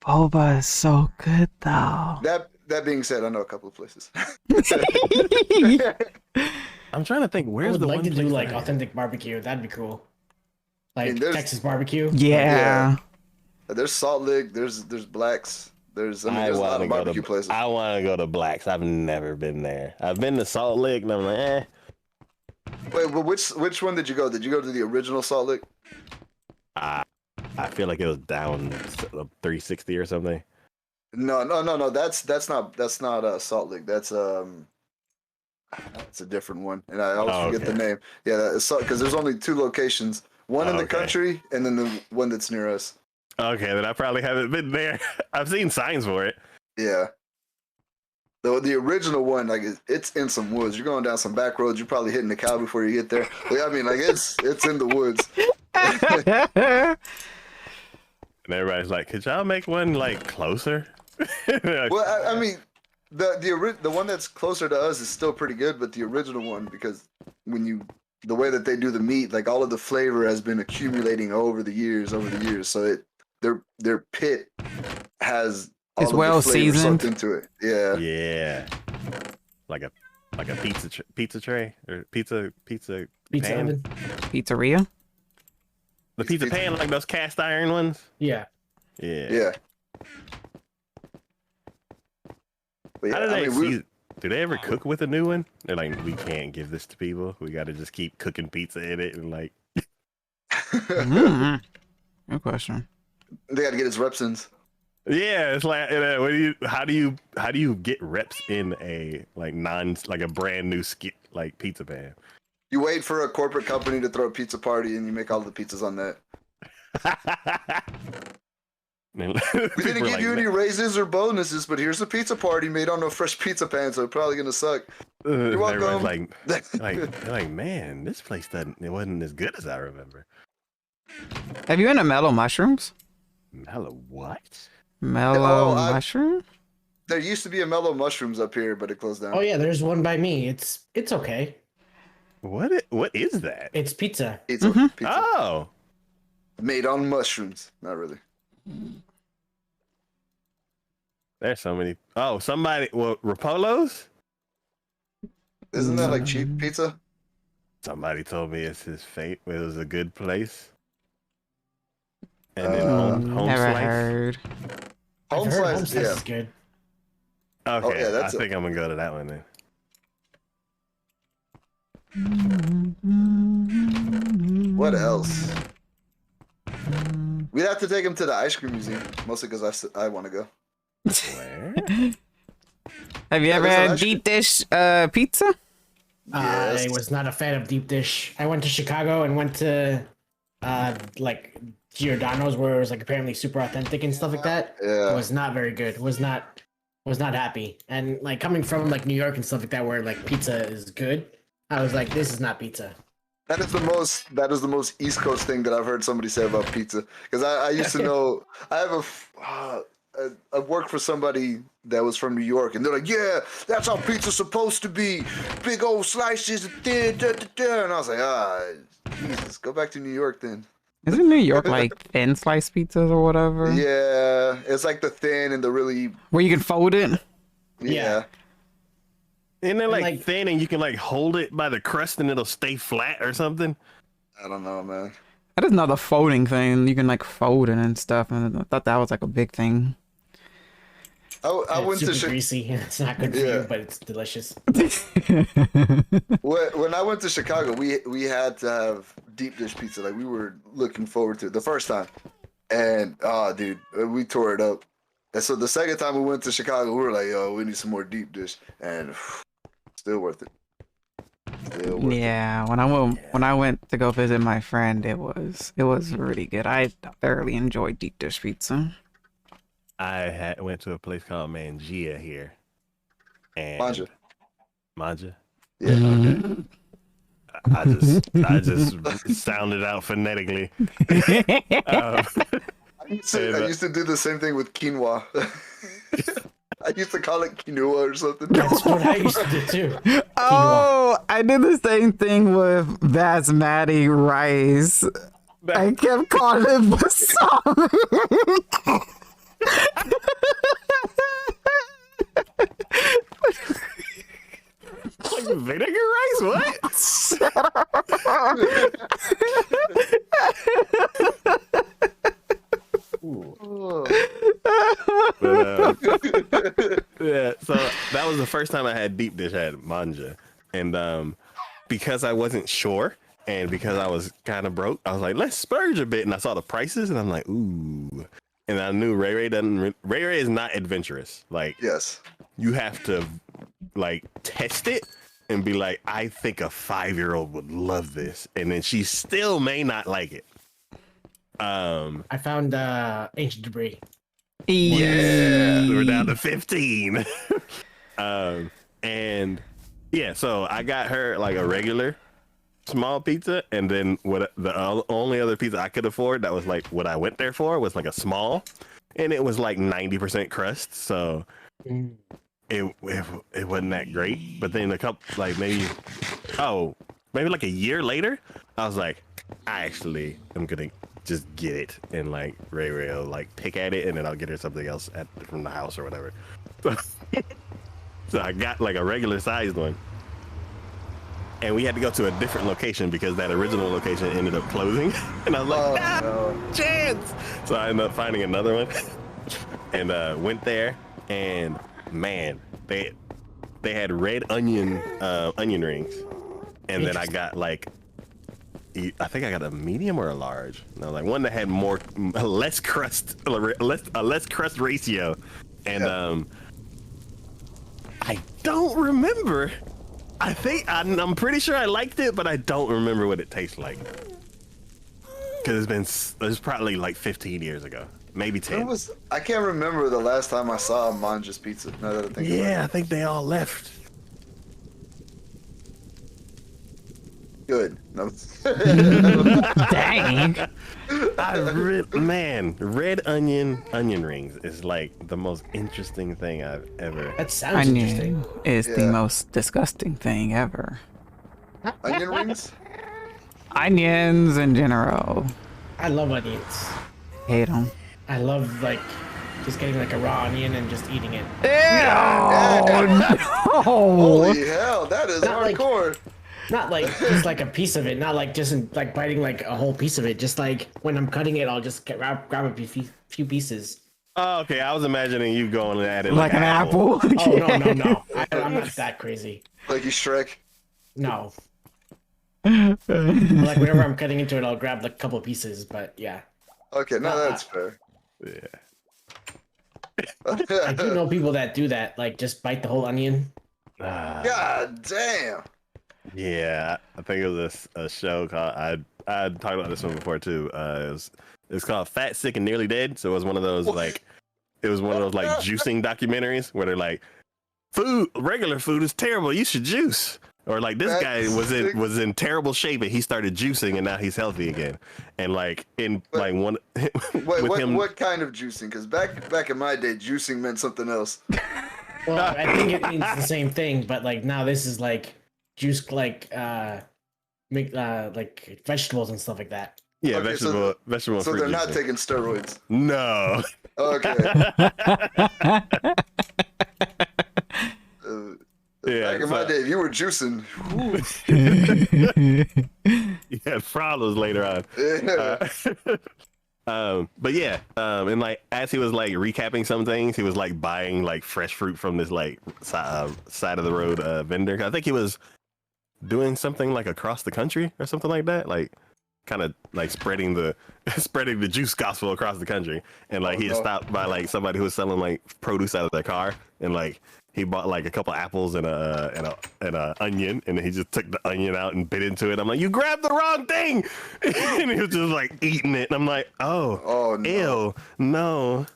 Boba is so good, though. That being said, I know a couple of places. I'm trying to think. I Where's would the like one to do place like that I- authentic barbecue. That'd be cool. Like mean, there's- Texas barbecue. Yeah. There's Salt Lick. There's Blacks. There's a lot wanna of go barbecue to, places. I want to go to Blacks. I've never been there. I've been to Salt Lake, and I'm like, eh. Wait, but which one did you go? Did you go to the original Salt Lick? I feel like it was down 360 or something. No. That's not Salt Lick. That's a different one, and I always forget the name. Yeah, because there's only 2 locations. One in the Okay. country, and then the one that's near us. Okay, then I probably haven't been there. I've seen signs for it. Yeah. The original one, like it's in some woods. You're going down some back roads. You're probably hitting the cow before you get there. Like, I mean, like it's in the woods. And everybody's like, could y'all make one like closer? Like, Well, I mean, the one that's closer to us is still pretty good, but the original one, because the way that they do the meat, like all of the flavor has been accumulating over the years. So their pit has It's well seasoned into it. Yeah. Yeah. Like a pizza tray or pizza pan. oven. pizzeria. The pizza pan, like those cast iron ones. Yeah. Yeah. But How do do they ever cook with a new one? They're like, we can't give this to people. We got to just keep cooking pizza in it and like. Good question. They got to get his reps in. Yeah, it's like how do you get reps in a like a brand new like pizza pan? You wait for a corporate company to throw a pizza party and you make all the pizzas on that. We didn't give you any raises or bonuses, but here's a pizza party made on a fresh pizza pan, so it's probably gonna suck. You're welcome. like, man, this place wasn't as good as I remember. Have you been to Mellow Mushrooms? Mellow what? Mellow Mushroom? There used to be a Mellow Mushrooms up here, but it closed down. Oh yeah, there's one by me. It's okay. What is that? It's pizza. Pizza. Oh, made on mushrooms. Not really. There's so many. Oh, Rapolo's? Isn't that like cheap pizza? Somebody told me it's his fate. It was a good place. And then home Never slice. heard. Home slice is good. Okay, yeah, I think I'm gonna go to that one then. What else? We'd have to take him to the ice cream museum, mostly because I want to go. Where? Have you ever had deep dish pizza? Yes. I was not a fan of deep dish. I went to Chicago and went to like Giordano's, where it was like apparently super authentic and stuff like that. Yeah. It was not very good. Was not happy. And like coming from like New York and stuff like that, where like pizza is good, I was like, this is not pizza. That is the most East Coast thing that I've heard somebody say about pizza. Because I used to know, I worked for somebody that was from New York, and they're like, yeah, that's how pizza's supposed to be. Big old slices, and I was like, Jesus, go back to New York then. Isn't New York like thin slice pizzas or whatever? Yeah, it's like the thin and the really... Where you can fold it? Yeah. Isn't it like thin and you can like hold it by the crust and it'll stay flat or something? I don't know, man. That is not a folding thing. You can like fold it and stuff, and I thought that was like a big thing. I went super to greasy. It's not good for you, but it's delicious. When I went to Chicago, we had to have deep dish pizza. Like we were looking forward to it the first time, and dude, we tore it up. And so the second time we went to Chicago, we were like, yo, we need some more deep dish, and still worth it. Yeah, when I went to go visit my friend, it was really good. I thoroughly enjoyed deep dish pizza. I went to a place called Mangia here. And Manja? Yeah. Mm-hmm. I just sounded out phonetically. I used to do the same thing with quinoa. I used to call it quinoa or something. That's what I used to do too. Oh, I did the same thing with basmati rice. I kept calling it basami. Like vinegar rice? What? Shut up. Yeah, so that was the first time I had deep dish. I had manja, and because I wasn't sure, and because I was kind of broke, I was like, let's splurge a bit. And I saw the prices, and I'm like, ooh. And I knew Ray Ray is not adventurous. Like, yes, you have to like test it and be like, I think a 5-year-old would love this, and then she still may not like it. I found ancient debris. Yeah, we're down to 15. And yeah, so I got her like a regular small pizza, and then what the only other pizza I could afford that was like what I went there for was like a small, and it was like 90% crust, so it wasn't that great. But then a couple like maybe like a year later, I was like, I actually am gonna just get it, and like Ray will like pick at it, and then I'll get her something else from the house or whatever. So I got like a regular sized one, and we had to go to a different location because that original location ended up closing, and I was like, no chance. So I ended up finding another one, and went there, and man, they had red onion rings, and then I got like, I think I got a medium or a large. No, like one that had less crust ratio, and I don't remember. I'm pretty sure I liked it, but I don't remember what it tastes like. Because it's probably like 15 years ago, maybe 10. I can't remember the last time I saw Manja's Pizza. Now that I think about it. Yeah, I think they all left. Good. No. Dang. Red onion rings is like the most interesting thing I've ever. That sounds interesting. Onion is the most disgusting thing ever. Onion rings? Onions in general. I love onions. Hate them. I love like just getting like a raw onion and just eating it. No. Holy hell, that is hardcore. Not like just like a piece of it, not like just like biting like a whole piece of it. Just like when I'm cutting it, I'll just grab a few pieces. Oh, okay. I was imagining you going at it like an apple. Oh no! I'm not that crazy. Like you Shrek? No. Like whenever I'm cutting into it, I'll grab like a couple of pieces. But yeah. Okay, no, that's fair. Yeah. I do know people that do that, like just bite the whole onion. God damn. Yeah, I think it was a show called I talked about this one before too. It's called Fat, Sick, and Nearly Dead. So it was one of those like juicing documentaries where they're like, regular food is terrible. You should juice. Or like this guy was in terrible shape and he started juicing and now he's healthy again. And like what kind of juicing? Because back in my day, juicing meant something else. Well, I think it means the same thing, but like now this is like juice like make like vegetables and stuff like that. Yeah, okay, vegetable. So they're not taking steroids. No. Okay. Yeah, back in my day, if you were juicing, you had problems later on. But yeah, and like as he was like recapping some things, he was like buying like fresh fruit from this like side of the road vendor. I think he was doing something like across the country or something like that, like kind of like spreading the juice gospel across the country. And like he had stopped by like somebody who was selling like produce out of their car, and like he bought like a couple apples and a onion, and then he just took the onion out and bit into it. I'm like, you grabbed the wrong thing, and he was just like eating it, and I'm like, oh no. Ew, no.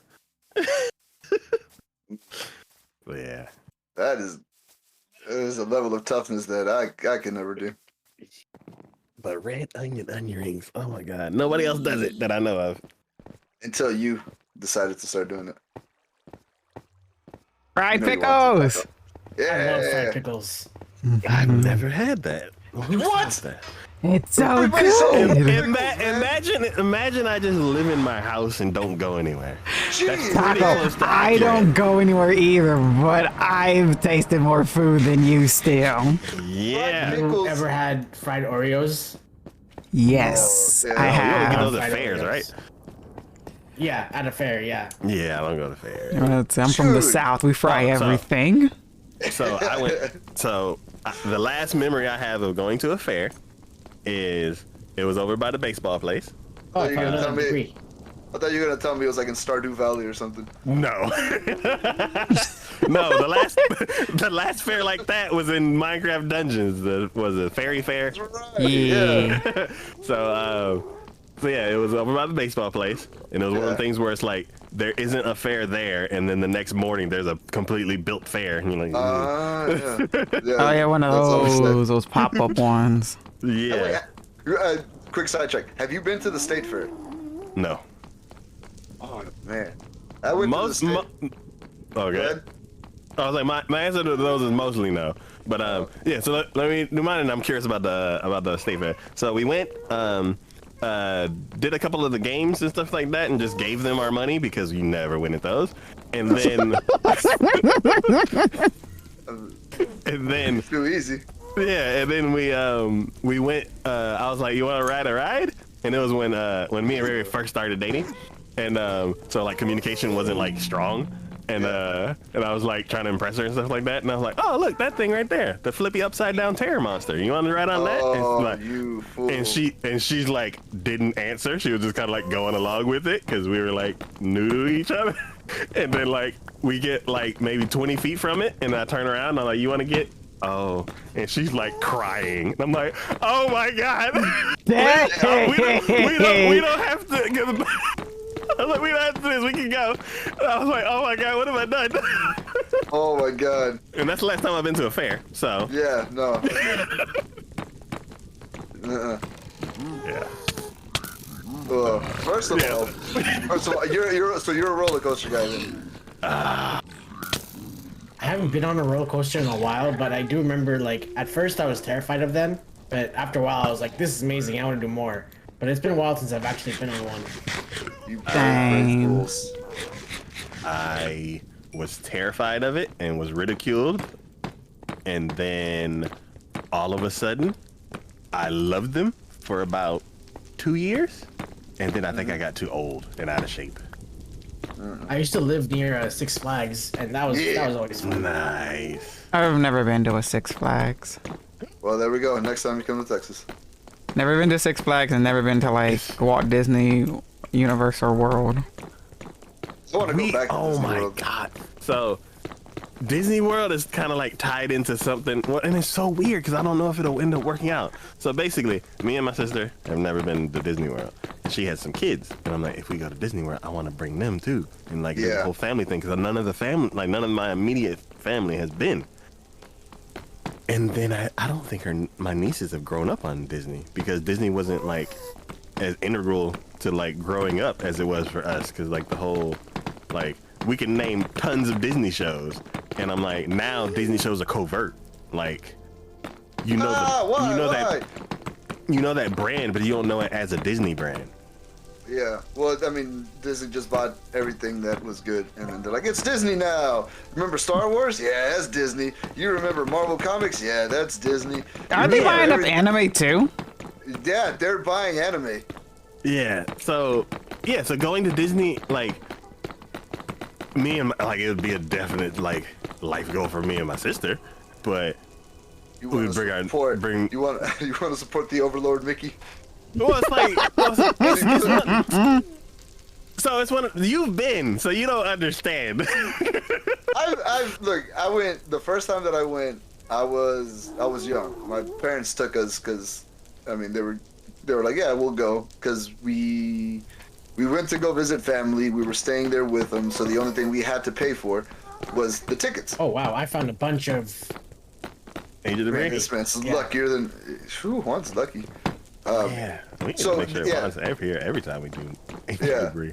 Yeah, that is a level of toughness that I can never do. But red onion rings, oh my god, nobody else does it that I know of. Until you decided to start doing it. Fried pickles. Yeah. I love fried pickles. I've never had that. What? It's so good. Imagine I just live in my house and don't go anywhere. Taco, I don't go anywhere either, but I've tasted more food than you still. Yeah. Have you ever had fried Oreos? Yes, I You have. don't get those at fairs, right? Yeah, at a fair, yeah. Yeah, I don't go to fairs. I'm from the South. We fry everything. So the last memory I have of going to a fair is it was over by the baseball place. Oh, I thought you were gonna tell me it was like in Stardew Valley or something. No. No, the last fair like that was in Minecraft Dungeons. Was a fairy fair. That's right. Yeah. So yeah, it was over by the baseball place, and it was one of the things where it's like there isn't a fair there, and then the next morning there's a completely built fair, and you're like, oh yeah, one of those pop-up ones. Yeah. Wait, quick sidetrack. Have you been to the state fair? No. Oh man, I went to the state. Okay. I was like, my answer to those is mostly no, but yeah. So let me do mine, and I'm curious about the state fair. So we went. did a couple of the games and stuff like that, and just gave them our money because you never win at those. And then, Too easy. yeah, and then we went. I was like, "You want to ride a ride?" And it was when me and Riri first started dating, and so like communication wasn't like strong. And I was like trying to impress her and stuff like that, and I was like, "Oh, look, that thing right there, the flippy upside down terror monster. You want to ride on that?" Oh, like, you fool. and she's like didn't answer. She was just kind of like going along with it because we were like new to each other. And then like we get like maybe 20 feet from it, and I turn around and I'm like, "You want to get?" Oh, and she's like crying. And I'm like, "Oh my god, we don't have to." I was like, "We don't have to do this. We can go." And I was like, "Oh my god, what have I done?" Oh my god. And that's the last time I've been to a fair. So Yeah, no. yeah. First of all, so you're a roller coaster guy then. I haven't been on a roller coaster in a while, but I do remember, like, at first I was terrified of them, but after a while I was like, this is amazing, I want to do more. But it's been a while since I've actually been on one. You Dang. fools. I was terrified of it and was ridiculed. And then all of a sudden, I loved them for about 2 years. And then I think I got too old and out of shape. I used to live near Six Flags, and that was always fun. Nice. I've never been to a Six Flags. Well, there we go. Next time you come to Texas. Never been to Six Flags and never been to like Walt Disney Universal World. I want to go back to Oh Disney my World. god. So Disney World is kind of like tied into something, well, and it's so weird because I don't know if it'll end up working out. So basically, me and my sister have never been to Disney World. She has some kids, and I'm like, if we go to Disney World, I want to bring them too, and like the whole family thing, because none of my immediate family has been. And then I don't think my nieces have grown up on Disney because Disney wasn't like as integral to like growing up as it was for us, because like the whole like we can name tons of Disney shows, and I'm like, now Disney shows are covert, like you know that brand, but you don't know it as a Disney brand. Yeah. Well, I mean, Disney just bought everything that was good, and then they're like, it's Disney now. Remember Star Wars? Yeah, that's Disney. You remember Marvel Comics? Yeah, that's Disney. Are they buying up anime too? Yeah, they're buying anime. Yeah. So going to Disney, like me and like it would be a definite like life goal for me and my sister, but You we want bring to our support? bring. You want to support the Overlord Mickey? Well, it's like so it's one of, you've been, so you don't understand. Look, I went the first time that I went. I was young. My parents took us because, I mean, they were like, yeah, we'll go, because we went to go visit family. We were staying there with them, so the only thing we had to pay for was the tickets. Oh wow, I found a bunch of... Age of the Man, Bear? this man's luckier than... Whew, Juan's lucky. Yeah, we need to make sure Juan's every time we do Age of the Bear.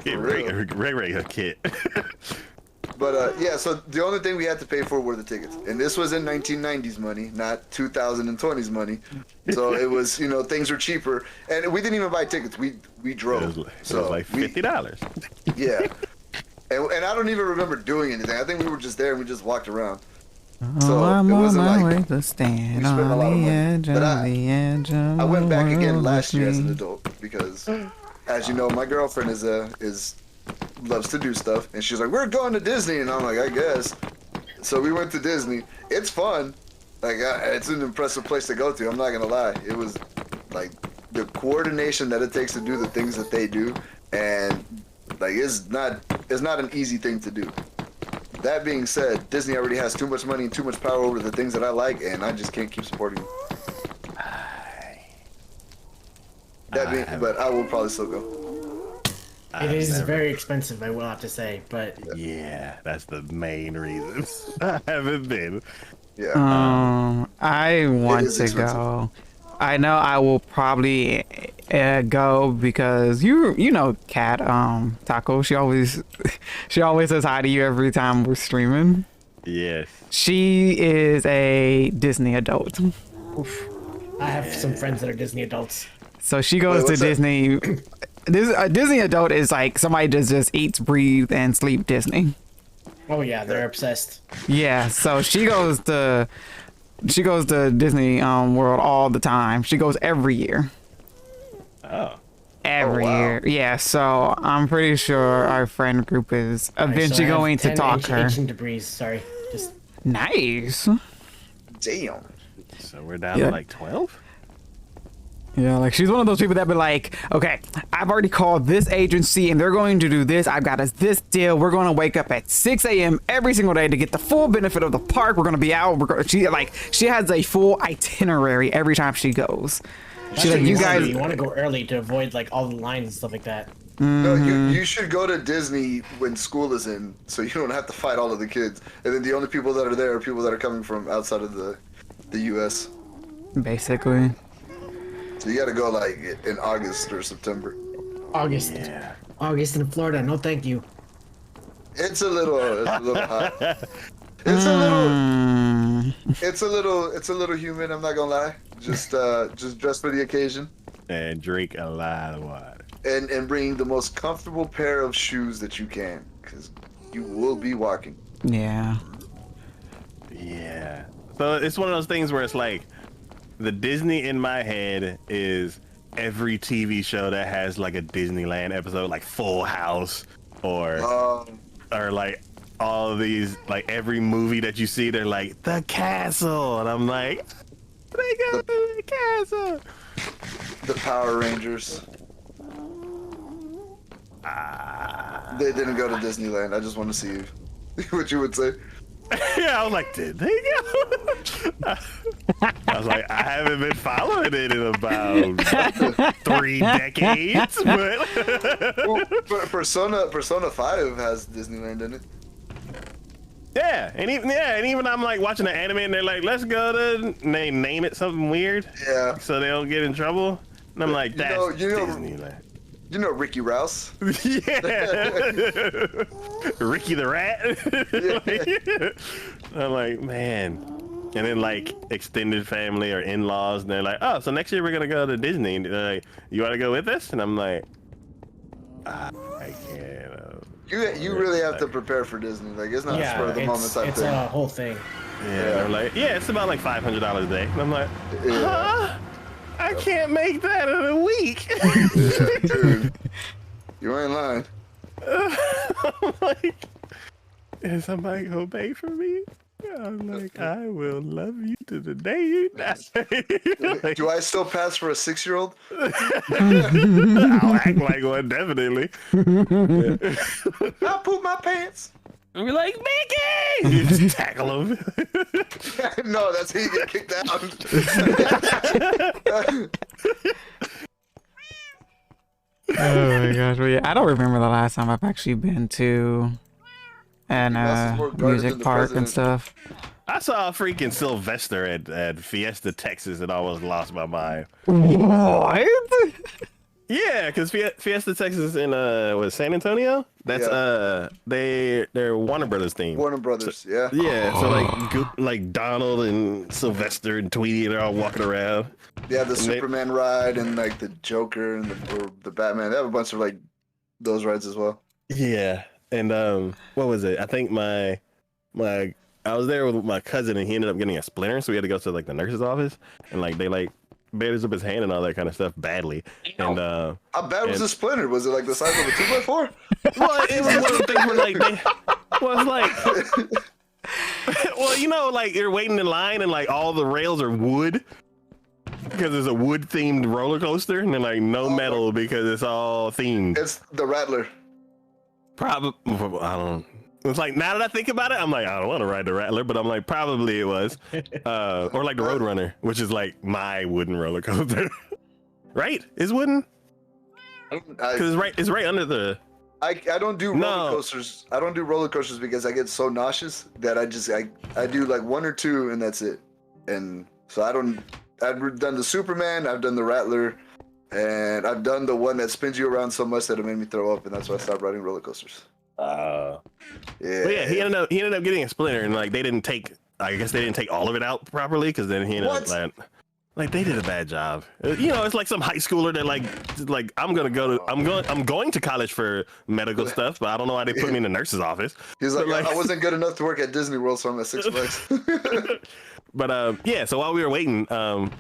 Get regular kit. But yeah, so the only thing we had to pay for were the tickets, and this was in 1990s money, not 2020s money. So it was, things were cheaper, and we didn't even buy tickets. We drove. It was like $50. Yeah, and I don't even remember doing anything. I think we were just there and we just walked around. So I'm it on wasn't my like way to stand we spent a on lot of the money. edge But of the edge of I went back the again world last with year as an me. adult because, as you know, my girlfriend is loves to do stuff, and she's like, we're going to Disney, and I'm like, I guess. So we went to Disney. It's fun. Like, it's an impressive place to go to. I'm not gonna lie. It was like the coordination that it takes to do the things that they do, and like it's not an easy thing to do. That being said, Disney already has too much money and too much power over the things that I like, and I just can't keep supporting them. But I will probably still go. It is very expensive, I will have to say, but... Yeah, that's the main reason I haven't been. Yeah. I want to expensive. go. I know I will probably go because you know Kat Taco. She always says hi to you every time we're streaming. Yes. She is a Disney adult. Oof. I have some friends that are Disney adults. So she goes to Disney. Disney adult is like somebody that just eats, breathe, and sleep Disney. Oh yeah, they're obsessed. Yeah, so she goes to Disney World all the time. She goes every year. Oh. Every year. Yeah, so I'm pretty sure our friend group is eventually going to talk her. Ancient debris, sorry. Just nice. Damn. So we're down to like 12? Yeah, like she's one of those people that be like, okay, I've already called this agency and they're going to do this. I've got us this deal. We're going to wake up at 6 a.m. every single day to get the full benefit of the park. We're going to be out. She has a full itinerary every time she goes. She's like, you want to go early to avoid like all the lines and stuff like that. No, you should go to Disney when school is in, so you don't have to fight all of the kids. And then the only people that are there are people that are coming from outside of the U.S. Basically. So you got to go like in August or September. August. Yeah. August in Florida. No, thank you. It's a little hot. It's a little humid. I'm not gonna lie. Just dress for the occasion. And drink a lot of water. And bring the most comfortable pair of shoes that you can, because you will be walking. Yeah. Yeah. So it's one of those things where it's like, the Disney in my head is every TV show that has like a Disneyland episode, like Full House, or like all of these, like every movie that you see, they're like the castle, and I'm like, they go to the castle. The Power Rangers. They didn't go to Disneyland. I just want to see what you would say. Yeah, I was like, did they go? I was like, I haven't been following it in about 3 decades, but well, Persona 5 has Disneyland in it. Yeah, and even I'm like watching the anime and they're like, let's go to, and they name it something weird. Yeah. So they don't get in trouble. And I'm like, that's Disneyland. You know Ricky Rouse? Yeah. Ricky the Rat. I'm like, man. And then like extended family or in-laws, and they're like, oh, so next year we're gonna go to Disney. And they're like, you want to go with us? And I'm like, I can't. You really have to prepare for Disney. Like, it's not a spur of the moment type thing. It's a whole thing. Yeah. They're like, yeah, it's about like $500 a day. And I'm like, huh? I can't make that in a week. Yeah, dude. You ain't lying. I'm like, is somebody gonna pay for me? I'm like, I will love you to the day you die. Like, do I still pass for a 6-year-old? I'll act like one, definitely. I'll poop my pants. And we're like, Mickey! You just tackle him. No, that's how you get kicked out. Oh my gosh. Well, yeah, I don't remember the last time I've actually been to an music park and stuff. I saw a freaking Sylvester at Fiesta, Texas, and almost lost my mind. What? Yeah, because Fiesta, Texas in San Antonio? That's they're Warner Brothers themed. Warner Brothers, yeah. Yeah, so like Donald and Sylvester and Tweety, they're all walking around. Yeah, the Superman ride and like the Joker and the Batman. They have a bunch of like those rides as well. Yeah, and what was it? I think I was there with my cousin and he ended up getting a splinter, so we had to go to like the nurse's office and like they like bandaged up his hand and all that kind of stuff badly. And how bad was the splinter? Was it like the size of a 2x4? Well, it was one of the things where like well, you know, like you're waiting in line and like all the rails are wood because it's a wood themed roller coaster, and then like no metal because it's all themed. It's the Rattler. Probably, I don't. It's like, now that I think about it, I'm like, I don't want to ride the Rattler, but I'm like, probably it was. Or like the Roadrunner, which is like my wooden roller coaster. Right? Is wooden? Because it's right under the... I don't do roller coasters. I don't do roller coasters because I get so nauseous that I do like 1 or 2 and that's it. And so I've done the Superman, I've done the Rattler, and I've done the one that spins you around so much that it made me throw up, and that's why I stopped riding roller coasters. Yeah. But yeah, he ended up getting a splinter, and like I guess they didn't take all of it out properly, because then he ended up like, Like they did a bad job. You know, it's like some high schooler that like I'm going to college for medical stuff, but I don't know why they put me in the nurse's office. He's like, I wasn't good enough to work at Disney World, so I'm at Six Flags. But yeah, so while we were waiting,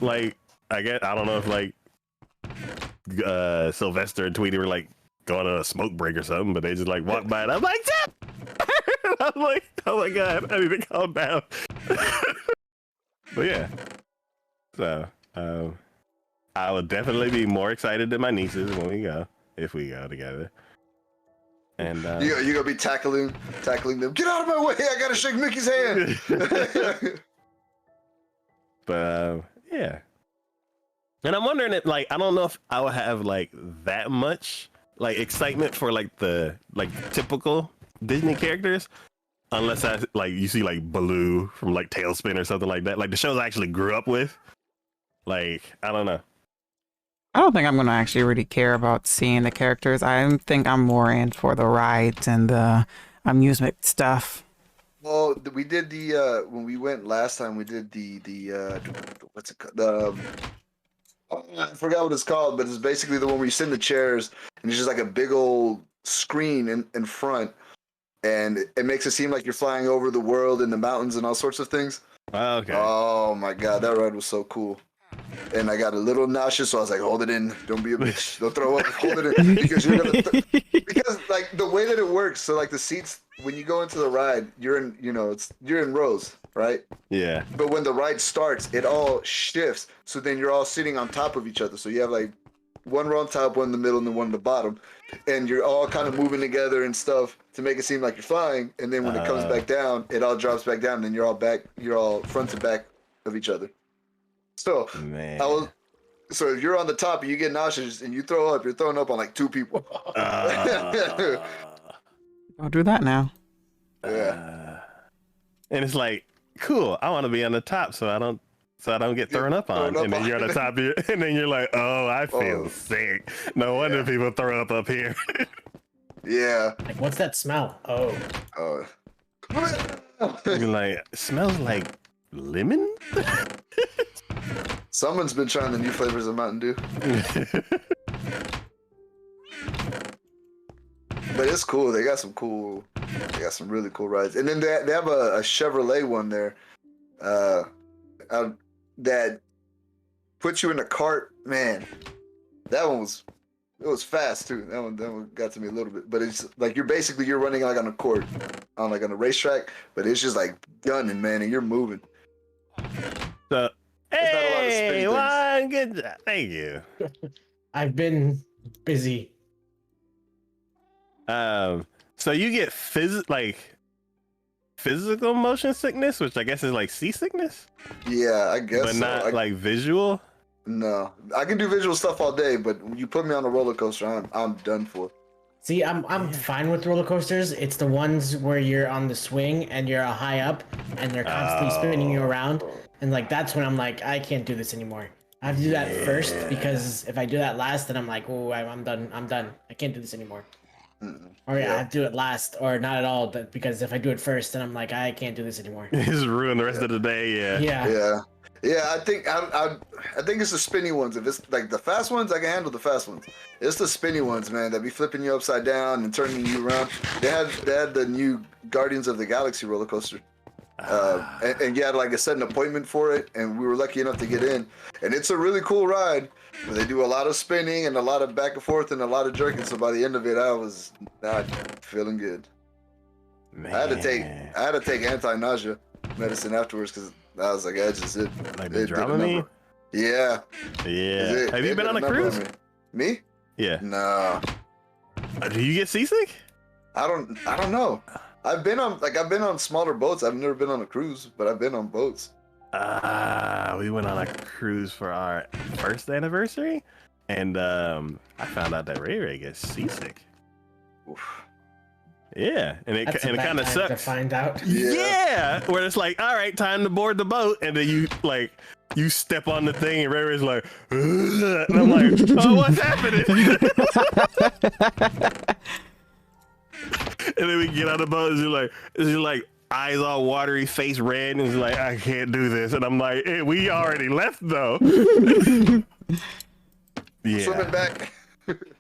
like I don't know if like Sylvester and Tweety were like going on a smoke break or something, but they just like walked by and I'm like, I'm like, oh my god, I need to calm down. But yeah. So, I will definitely be more excited than my nieces when we go, if we go together. And you gonna be tackling them. Get out of my way! I gotta shake Mickey's hand. But yeah. And I'm wondering if like I don't know if I would have like that much like excitement for like the like typical Disney characters. Unless I like you see like Baloo from like Tailspin or something like that, like the shows I actually grew up with. Like I don't know. I don't think I'm gonna actually really care about seeing the characters. I think I'm more in for the rides and the amusement stuff. Well, we did the when we went last time. We did the what's it called? I forgot what it's called, but it's basically the one where you sit in the chairs and it's just like a big old screen in front. And it makes it seem like you're flying over the world and the mountains and all sorts of things. Okay. Oh my god, that ride was so cool. And I got a little nauseous, so I was like, hold it in. Don't be a bitch. Don't throw up. Hold it in. Because you're gonna because like the way that it works, so like the seats when you go into the ride, you're in rows, right? Yeah. But when the ride starts, it all shifts. So then you're all sitting on top of each other. So you have like one row on top, one in the middle, and then one in the bottom. And you're all kind of moving together and stuff to make it seem like you're flying. And then when it comes back down, it all drops back down, and you're all front to back of each other. So Man. so if you're on the top and you get nauseous and you throw up, you're throwing up on like two people. I'll do that now. Yeah. And it's like, cool. I want to be on the top, so I don't get thrown up on. And then you're on the top, and then you're like, oh, I feel sick. No wonder people throw up here. Yeah. Like, what's that smell? Oh. You're like, it smells like lemon. Someone's been trying the new flavors of Mountain Dew. But it's cool. They got some really cool rides. And then they have a Chevrolet one there that puts you in a cart. Man, it was fast too. That one got to me a little bit. But it's like you're running like on a court, on a racetrack, but it's just like gunning, man, and you're moving. So, hey, Juan, good job. Thank you. I've been busy. So you get physical motion sickness, which I guess is like seasickness. Yeah, I guess. But not like visual. No, I can do visual stuff all day, but when you put me on a roller coaster, I'm done for. See, I'm fine with roller coasters. It's the ones where you're on the swing and you're high up and they're constantly spinning you around, and like that's when I'm like, I can't do this anymore. I have to do that first, because if I do that last, then I'm like, oh, I'm done. I can't do this anymore. Or I have to do it last, or not at all. But because if I do it first, then I'm like, I can't do this anymore. Just ruin the rest of the day. Yeah. I think it's the spinny ones. If it's like the fast ones, I can handle the fast ones. It's the spinny ones, man, that be flipping you upside down and turning you around. They had the new Guardians of the Galaxy roller coaster. And you had like set an appointment for it, and we were lucky enough to get in. And it's a really cool ride. They do a lot of spinning and a lot of back and forth and a lot of jerking. So by the end of it, I was not feeling good. Man. I had to take anti-nausea medicine afterwards, because I was like, that's just it. Like the Dramamine? Yeah. Have you been on a cruise? Me? Yeah. No. Do you get seasick? I don't know. I've been on smaller boats. I've never been on a cruise, but I've been on boats. We went on a cruise for our first anniversary, and I found out that Ray Ray gets seasick. Oof. Yeah, and it kind of sucks to find out. Yeah, where it's like, all right, time to board the boat, and then you step on the thing, and Ray Ray's like, ugh, and I'm like, oh, what's happening? And then we get on the boat, and you're like, eyes all watery, face red, and he's like, I can't do this. And I'm like, hey, we already left though. Yeah. Swimming back.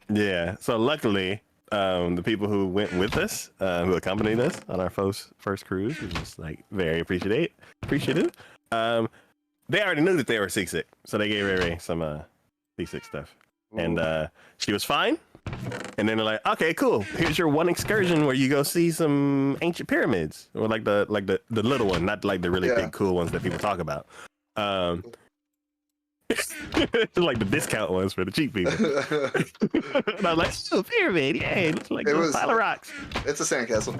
Yeah. So luckily, the people who went with us, who accompanied us on our first cruise, was just like very appreciative. They already knew that they were seasick, so they gave Ray some seasick stuff, and she was fine. And then they're like, okay, cool. Here's your one excursion where you go see some ancient pyramids, or like the little one, not like the really big cool ones that people talk about. Like the discount ones for the cheap people. And I was like, oh, pyramid, yay, looks like a pile of rocks. It's a sandcastle.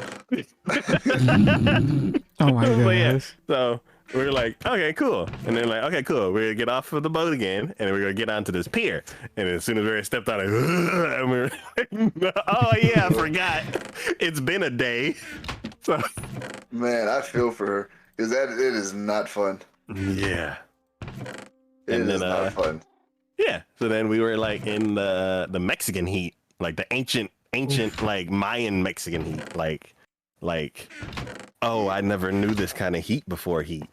Oh my goodness. Yeah, so we were like, okay, cool. And then like, okay, cool. We're gonna get off of the boat again, and we're gonna get onto this pier. And as soon as we stepped out, and we were like, oh yeah, I forgot. It's been a day. So Man, I feel for her because it is not fun. Yeah. It is not fun. Yeah. So then we were like in the Mexican heat, like the ancient like Mayan Mexican heat, like, oh, I never knew this kind of heat before heat.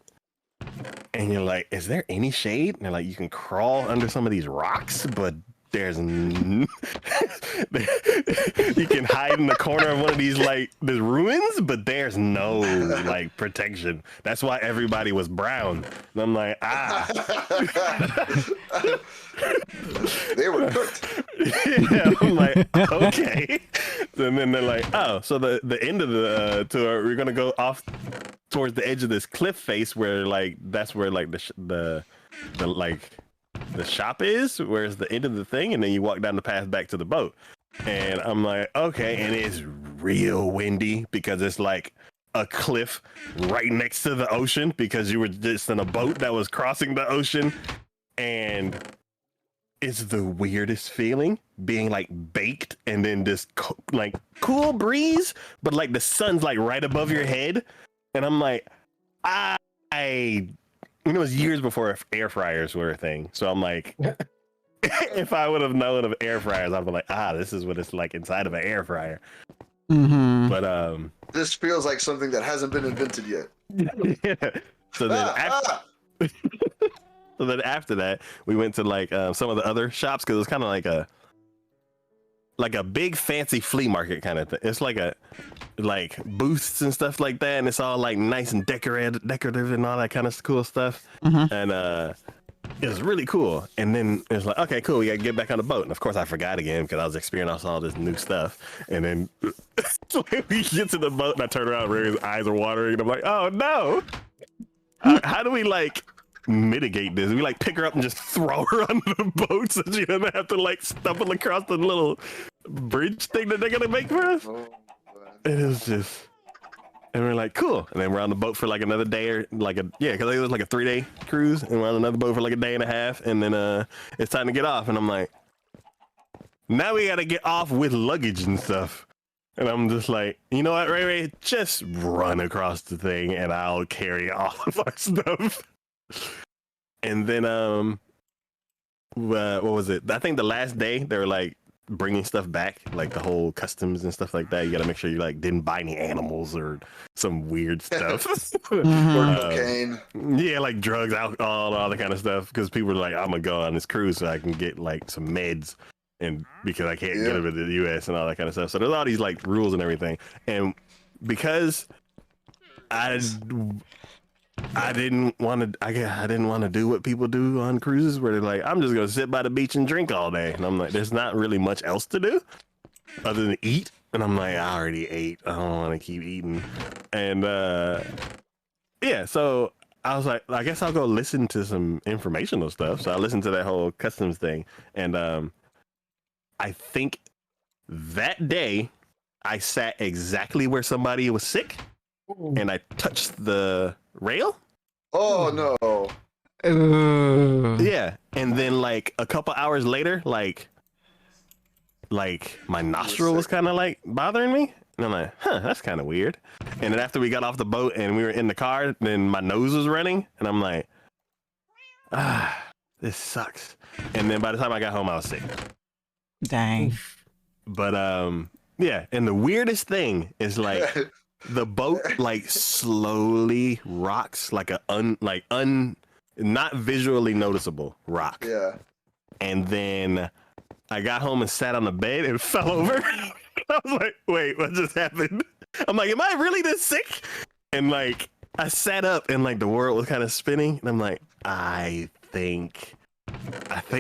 And you're like, is there any shade? And they're like, you can crawl under some of these rocks, but there's you can hide in the corner of one of these like the ruins, but there's no like protection. That's why everybody was brown. And I'm like, They were cooked. Yeah, I'm like, okay. And then they're like, oh, so the end of the tour, we're gonna go off towards the edge of this cliff face where like that's where like the shop is, where's the end of the thing, and then you walk down the path back to the boat. And I'm like, okay, and it's real windy because it's like a cliff right next to the ocean because you were just in a boat that was crossing the ocean. And it's the weirdest feeling being like baked and then this like cool breeze, but like the sun's like right above your head. And I'm like, it was years before air fryers were a thing. So I'm like, if I would have known of air fryers, I'd be like, this is what it's like inside of an air fryer. Mm-hmm. But this feels like something that hasn't been invented yet. Yeah. So then after that, we went to like some of the other shops because it was kind of like a big fancy flea market kind of thing. It's like booths and stuff like that, and it's all like nice and decorative and all that kind of cool stuff. Mm-hmm. And it was really cool. And then it was like, okay, cool, we gotta get back on the boat. And of course I forgot again because I was experiencing all this new stuff. And then we get to the boat and I turn around, Ray's eyes are watering, and I'm like, oh no. How do we like mitigate this? We like pick her up and just throw her on the boat so she doesn't have to like stumble across the little bridge thing that they're gonna make for us. And it was just, and we're like, cool. And then we're on the boat for like another day or because it was like a 3-day cruise, and we're on another boat for like a day and a half, and then it's time to get off. And I'm like, now we gotta get off with luggage and stuff. And I'm just like, you know what, Ray, just run across the thing and I'll carry all of our stuff. And then what was it? I think the last day they were like bringing stuff back, like the whole customs and stuff like that. You got to make sure you like didn't buy any animals or some weird stuff. Or cocaine. Yeah, like drugs, alcohol, all that kind of stuff. Because people were like, I'm gonna go on this cruise so I can get like some meds, and because I can't get them in the U.S. and all that kind of stuff. So there's all these like rules and everything. And because I didn't want to do what people do on cruises where they're like, I'm just gonna sit by the beach and drink all day, and I'm like, there's not really much else to do other than eat. And I'm like, I already ate, I don't want to keep eating. And so I was like, I guess I'll go listen to some informational stuff. So I listened to that whole customs thing, and I think that day I sat exactly where somebody was sick, and I touched the rail. Oh no. Yeah. And then like a couple hours later, like my nostril was kind of like bothering me, and I'm like, that's kind of weird. And then after we got off the boat and we were in the car, then my nose was running, and I'm like, this sucks. And then by the time I got home, I was sick. Dang. But yeah, and the weirdest thing is like the boat like slowly rocks like not visually noticeable rock. Yeah. And then I got home and sat on the bed and fell over. I was like, wait, what just happened? I'm like, am I really this sick? And like, I sat up and like the world was kind of spinning. And I'm like, I think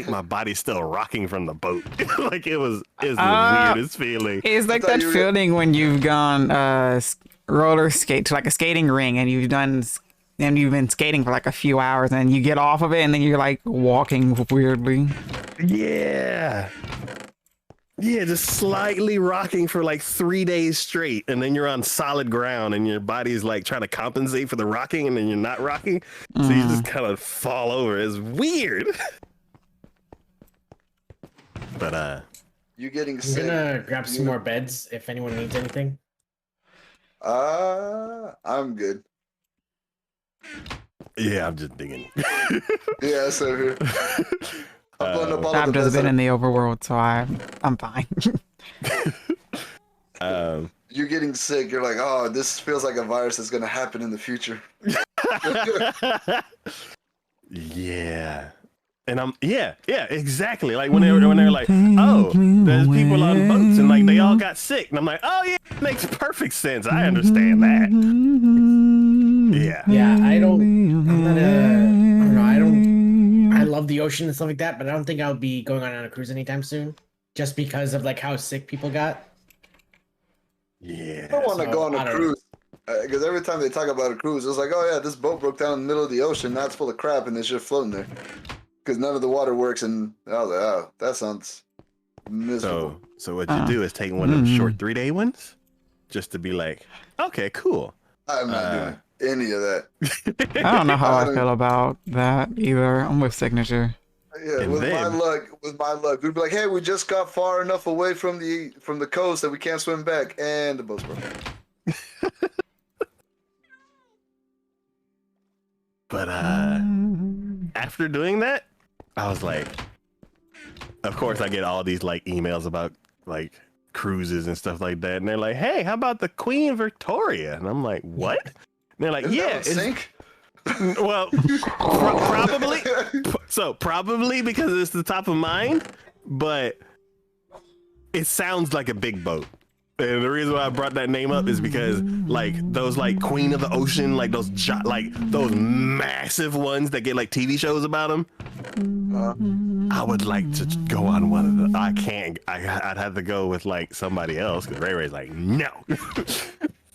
my body's still rocking from the boat. Like it's the weirdest feeling. It's like that feeling when you've gone roller skate to like a skating ring and you've been skating for like a few hours and you get off of it and then you're like walking weirdly. Yeah. Yeah, just slightly rocking for like 3 days straight, and then you're on solid ground, and your body's like trying to compensate for the rocking, and then you're not rocking, so you just kind of fall over. It's weird. But you getting I'm sick? gonna grab some more beds if anyone needs anything. I'm good. yeah, I'm just digging. Yeah, so here. I'm blowing up all of I've the just beds been up. in the overworld, so I'm fine. You're getting sick. You're like, oh, this feels like a virus that's gonna happen in the future. Yeah. And yeah, exactly. Like when they're like, oh, there's people on boats and like they all got sick, and I'm like, oh yeah, it makes perfect sense. I understand that. Yeah. Yeah, I don't know. I love the ocean and stuff like that, but I don't think I'll be going on a cruise anytime soon, just because of like how sick people got. Yeah. I don't want to go on I a don't cruise because every time they talk about a cruise, it's like, oh yeah, this boat broke down in the middle of the ocean. Now it's full of crap, and it's just floating there because none of the water works. And I was like, oh, that sounds miserable. So what you do is take one of them short 3-day ones, just to be like, okay, cool. I'm not doing any of that. I don't know how I feel about that either. I'm with Signature. Yeah, And with my then- luck, we'd be like, hey, we just got far enough away from the coast that we can't swim back, and the boat's broken. But after doing that, I was like, of course I get all these like emails about like cruises and stuff like that, and they're like, hey, how about the Queen Victoria? And I'm like, what? And they're like, Isn't yeah, that a sink? well, probably. So probably because it's the top of mind, but it sounds like a big boat. And the reason why I brought that name up is because like those like Queen of the Ocean, like those massive ones that get like TV shows about them. I would like to go on one of them. I can't. I'd have to go with like somebody else because Ray Ray's like no.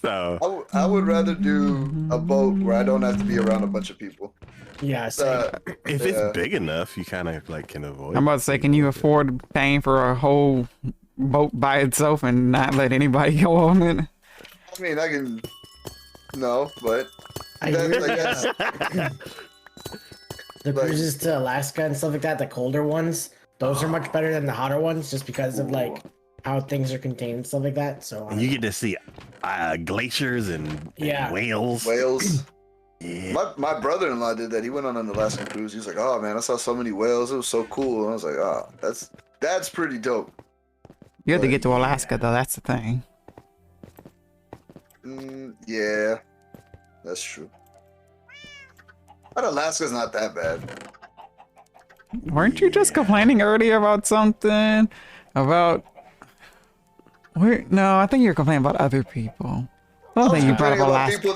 So I would rather do a boat where I don't have to be around a bunch of people. Yeah, same. if Yeah. it's big enough, you kind of like can avoid. I'm about to say, can you afford paying for a whole boat by itself and not let anybody go on it? I mean, I can. No, but I that's, really, I guess. the like- cruises to Alaska and stuff like that, the colder ones, those are much better than the hotter ones, just because of like how things are contained and stuff like that. So And you get to see glaciers and Yeah. whales. Whales. Yeah. My brother-in-law did that. He went on an Alaskan cruise. He was like, "Oh man, I saw so many whales. It was so cool." And I was like, "Oh, that's pretty dope." You have to get to Alaska though. That's the thing. Yeah, that's true. But Alaska's not that bad. Weren't you just complaining earlier about something? About no, I think you're complaining about other people. I don't think you brought up Alaska.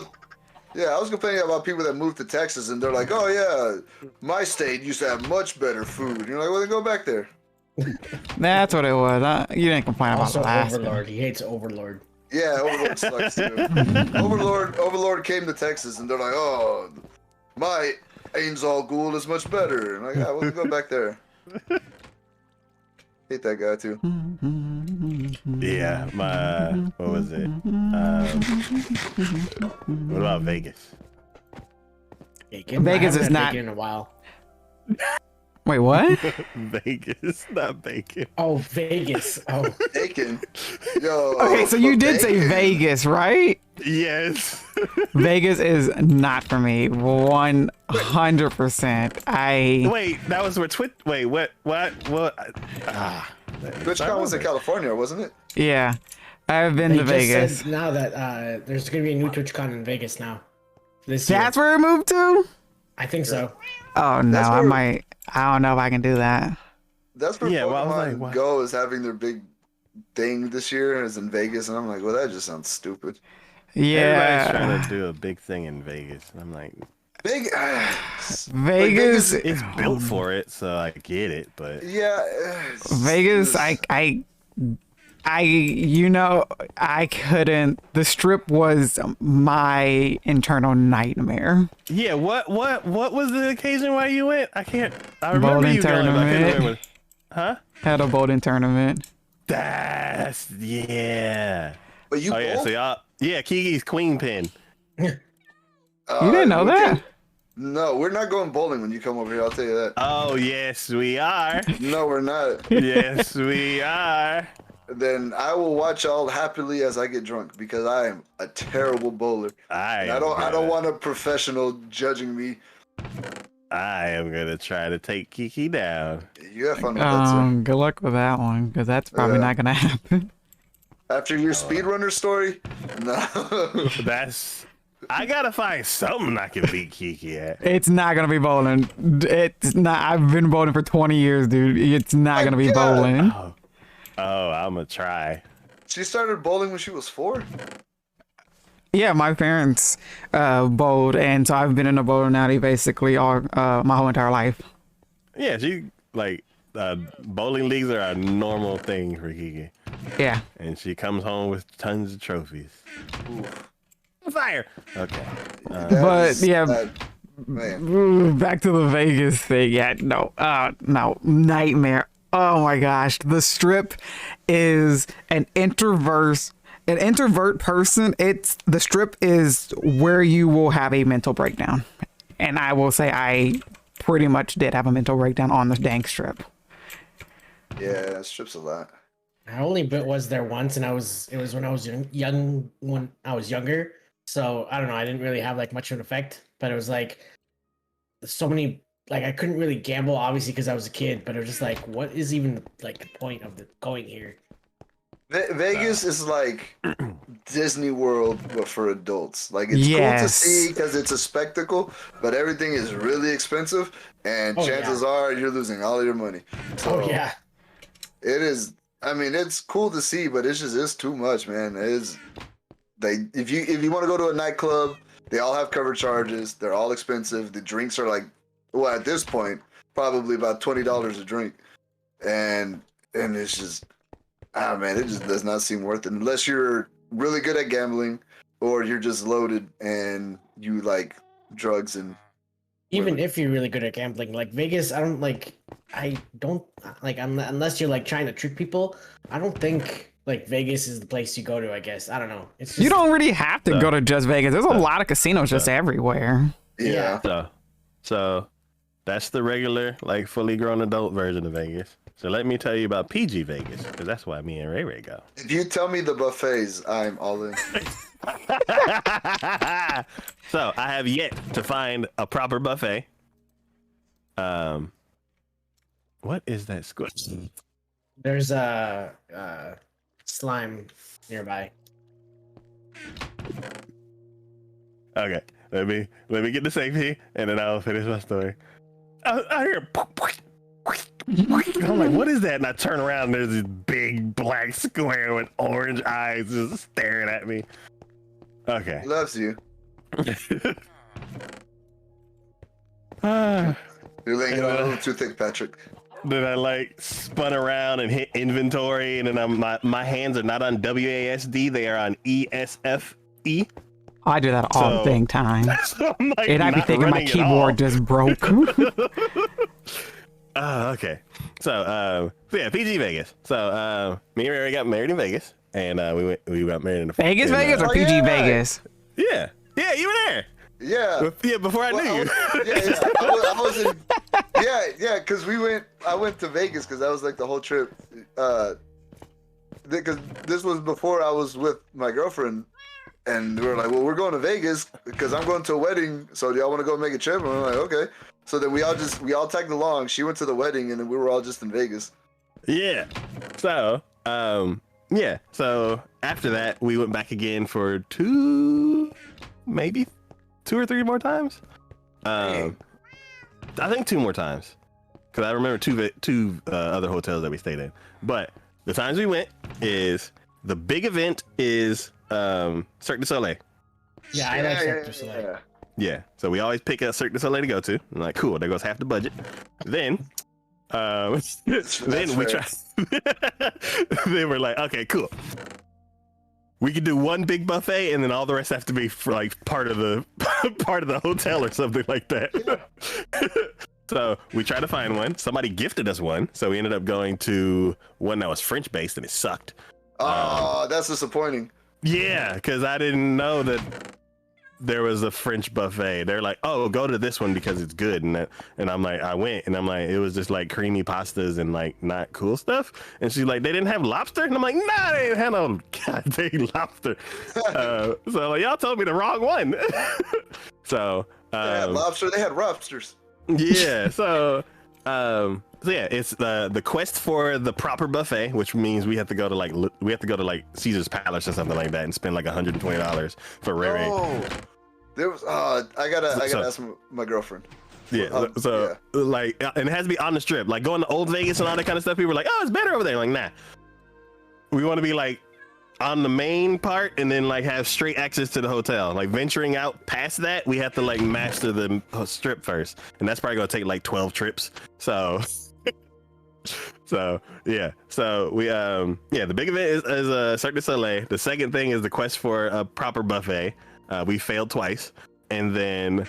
Yeah, I was complaining about people that moved to Texas and they're like, "Oh yeah, my state used to have much better food." And you're like, "Well, then go back there." That's what it was. You didn't complain about also Alaska. Overlord. He hates Overlord. Yeah, Overlord sucks too. Overlord came to Texas and they're like, "Oh, my Ainzal Ghoul is much better." And I'm like, "Yeah, we'll go back there." Hate that guy too. Yeah, what was it? What about Vegas? Bacon. Vegas I haven't is had not- bacon in a while. Wait, what? Vegas, not bacon. Oh, Vegas. Oh, Bacon. Yo. Okay, so you did say bacon. Vegas, right? Yes. Vegas is not for me. 100%. Wait, that was where Wait, what? TwitchCon was in California, wasn't it? Yeah. I've been to Vegas. Said now that there's gonna be a new TwitchCon in Vegas now. This year. That's where it moved to? I think so. Oh no, I don't know if I can do that. That's where Pokemon Go is having their big thing this year, is in Vegas, and I'm like, well, that just sounds stupid. Yeah. Everybody's trying to do a big thing in Vegas, and I'm like, Vegas it's built for it, so I get it, but yeah, Vegas, you know, I couldn't. The Strip was my internal nightmare. Yeah, what was the occasion why you went? I remember bowling you going, but I couldn't remember. Huh? Had a bowling tournament. That's yeah. But you so y'all, Kiki's queen pin. You didn't know that? No, we're not going bowling when you come over here. I'll tell you that. Oh yes, we are. No, we're not. Yes, we are. Then I will watch y'all happily as I get drunk, because I am a terrible bowler. I don't want a professional judging me. I am gonna try to take Kiki down. You have fun with that, sir. Good luck with that one, because that's probably not gonna happen. After your speedrunner story, no. I gotta find something I can beat Kiki at. It's not gonna be bowling. It's not. I've been bowling for 20 years, dude. It's not gonna be bowling. Oh, I'm gonna try. She started bowling when she was 4. Yeah, my parents bowled, and so I've been in a bowling alley basically all my whole entire life. Yeah, bowling leagues are a normal thing for Kiki. Yeah. And she comes home with tons of trophies. Ooh. Fire. Okay. Back to the Vegas thing. Yeah, no, nightmare. Oh my gosh, the Strip is an introvert person. The Strip is where you will have a mental breakdown, and I will say I pretty much did have a mental breakdown on the dang Strip. Yeah, Strip's a lot. I only was there once, and it was when I was young. When I was younger, so I don't know. I didn't really have like much of an effect, but it was like so many. Like I couldn't really gamble, obviously, because I was a kid. But it was just like, what is even like the point of going here? Vegas is like Disney World, but for adults. Like it's cool to see because it's a spectacle, but everything is really expensive, and chances are you're losing all your money. So it is. I mean, it's cool to see, but it's too much, man. If you want to go to a nightclub, they all have cover charges. They're all expensive. The drinks are like, well, at this point, probably about $20 a drink, and it's just, man, it just does not seem worth it unless you're really good at gambling or you're just loaded and you like drugs and. Even if you're really good at gambling, like Vegas, unless you're like trying to trick people, I don't think like Vegas is the place you go to. I guess I don't know. It's just, you don't really have to go to just Vegas. There's a lot of casinos just everywhere. Yeah. So that's the regular, like fully grown adult version of Vegas. So let me tell you about PG Vegas, because that's why me and Ray Ray go. If you tell me the buffets, I'm all in. So I have yet to find a proper buffet. What is that squish? There's a slime nearby. Okay, let me get the safety, and then I'll finish my story. I hear. I'm like, what is that? And I turn around, and there's this big black square with orange eyes just staring at me. Okay. He loves you. You're laying it on a little too thick, Patrick. Then I like spun around and hit inventory, and then my hands are not on WASD; they are on ESFE. I do that all the dang time. So like, and I'd be thinking my keyboard just broke. Okay. So yeah, PG Vegas. So me and Mary got married in Vegas, and we got married in Vegas or PG Vegas? Yeah, you were there. Yeah. Before I knew you. I was in. Because I went to Vegas because that was like the whole trip. Because this was before I was with my girlfriend, and we were like, well, we're going to Vegas because I'm going to a wedding. So do y'all want to go make a trip? And we're like, okay. So then we all tagged along. She went to the wedding, and then we were all just in Vegas. Yeah. So yeah. So after that, we went back again for maybe 2 or 3 more times. I think 2 more times, because I remember two other hotels that we stayed in. But the times we went is the big event is Cirque du Soleil. Yeah, I like Cirque du Soleil. Yeah, so we always pick a Cirque du Soleil to go to. I'm like, cool, there goes half the budget. Then, then we try. Then we're like, okay, cool. We could do one big buffet, and then all the rest have to be for like part of the hotel or something like that. So we tried to find one. Somebody gifted us one, so we ended up going to one that was French based, and it sucked. Oh, that's disappointing. Yeah, because I didn't know that there was a French buffet. They're like, oh, go to this one because it's good. And I'm like, I went, and I'm like, it was just like creamy pastas and like not cool stuff. And she's like, they didn't have lobster? And I'm like, nah, they didn't have no goddamn lobster. So like, y'all told me the wrong one. So they had lobster, they had lobsters. Yeah, so yeah, it's the quest for the proper buffet, which means we have to go to like Caesar's Palace or something like that and spend like $120 for Rere. Oh, there was I gotta ask my girlfriend. Yeah, like, and it has to be on the strip, like going to Old Vegas and all that kind of stuff. People were like, oh, it's better over there. Like, nah, we want to be like on the main part and then like have straight access to the hotel. Like venturing out past that, we have to like master the strip first, and that's probably gonna take like 12 trips. So yeah, so we the big event is Cirque du Soleil. The second thing is the quest for a proper buffet. We failed twice, and then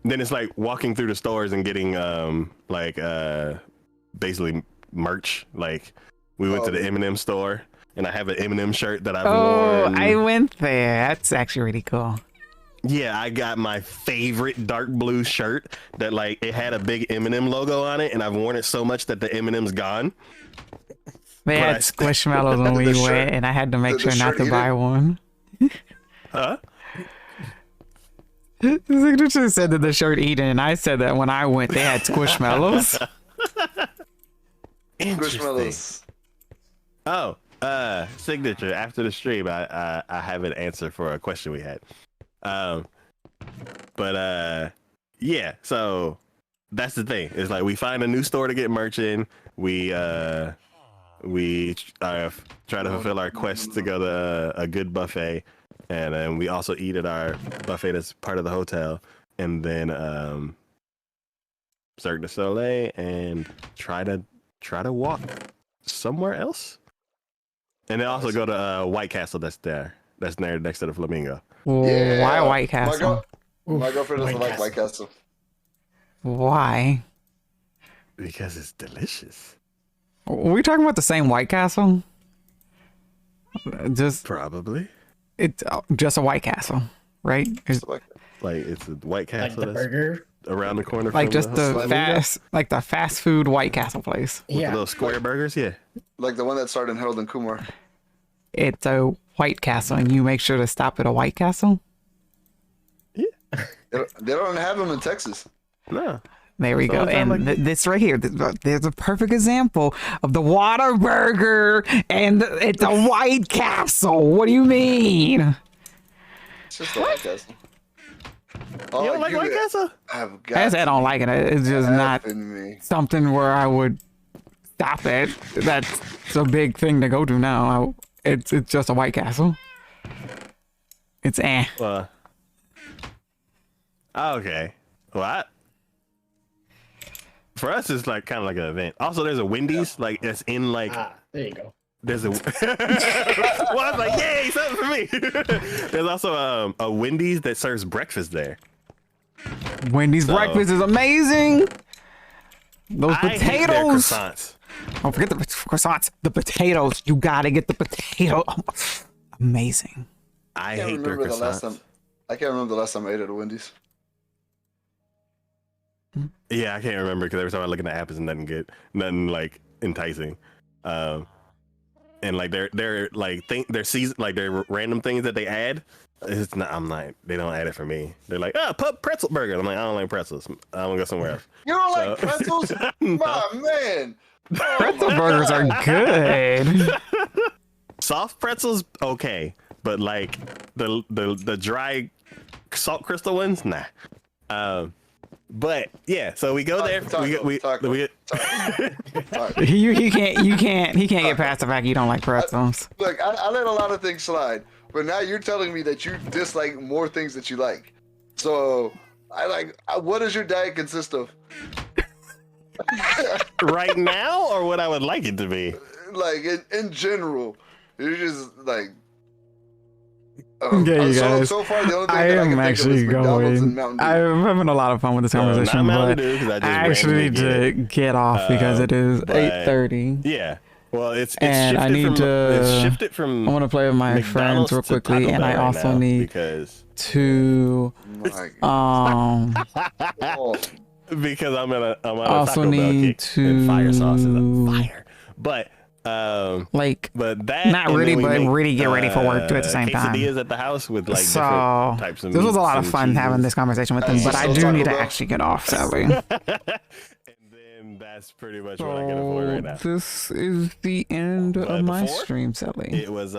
it's like walking through the stores and getting basically merch. Like we went to the M&M store, and I have an M&M shirt that I've worn. I went there. That's actually really cool. Yeah, I got my favorite dark blue shirt that like it had a big M&M logo on it, and I've worn it so much that the M&M's gone. They had Squishmallows when we went, and I had to make sure not to buy one. Huh? The signature said that the shirt eaten, and I said that when I went, they had Squishmallows. Squishmallows. Oh, signature. After the stream, I have an answer for a question we had. Yeah, so that's the thing. It's like we find a new store to get merch in. We try to fulfill our quest to go to a good buffet, and then we also eat at our buffet that's part of the hotel, and then Cirque du Soleil, and try to walk somewhere else, and then also go to White Castle that's there next to the Flamingo. Yeah. Why White Castle? My girlfriend doesn't like White Castle. Why? Because it's delicious. Are we talking about the same White Castle? Just Probably. it's just a White Castle, right? It's Like it's a White Like Castle the that's burger. around the corner. like from just the Flamingo? fast food White Castle place. With the Yeah. little square burgers, yeah. Like the one that starred in Harold and Kumar. It's a White Castle, and you make sure to stop at a White Castle. They don't have them in Texas. No. There we So go. it's not And like- this right here, there's a perfect example of the Whataburger, and it's a White Castle. What do you mean? It's just a White Castle. Oh, You don't like White Castle? I've I got said I don't like it. It's just not me. something where I would stop it. That's a big thing to go to now. It's just a White Castle. It's Okay. What? For us, it's like kind of like an event. Also, there's a Wendy's like it's in like There you go. there's a. Well, I was like, yay, something for me. There's also a Wendy's that serves breakfast there. Wendy's breakfast is amazing. Those I hate their potatoes. croissants. Don't forget the croissants. The potatoes. You gotta get the potato. Oh, amazing. I can't hate their remember the last croissants. time. I can't remember the last time I ate at a Wendy's. Yeah, I can't remember because every time I look at the app, it's nothing like enticing. And like they're like they're season like they're random things that they add. It's not. I'm not. They don't add it for me. They're like, pretzel burger. I'm like, I don't like pretzels. I'm gonna go somewhere else. You don't like pretzels? My man. Pretzel burgers are good. Soft pretzels, okay, but like the dry salt crystal ones, nah. But yeah, so we go there. He can't get past the fact you don't like pretzels. Look, I let a lot of things slide, but now you're telling me that you dislike more things that you like. So what does your diet consist of? Right now, or what I would like it to be? Like in general, you're just like. Okay, you guys. So far, the only thing I that I am can actually think of is McDonald's and going. Mountain Dew. I'm having a lot of fun with this conversation, Mountain but Dew, 'cause I actually need to get off because it is 8:30. Yeah. Well, it's and I need it's shifted from. I want to play with my McDonald's friends real to quickly, Taco and I Bell also right now need because to because I'm on a also Taco Bell need kick, and fire sauce is a fire. But like but that not really, but make, really get ready for work too at the same time. Quesadillas at the house with like So different types of this was a meats lot of and fun having cheeses. this conversation with them, but I do need to actually get off, sadly. And then that's pretty much what I can afford right now. This is the end of my before, stream, sadly. It was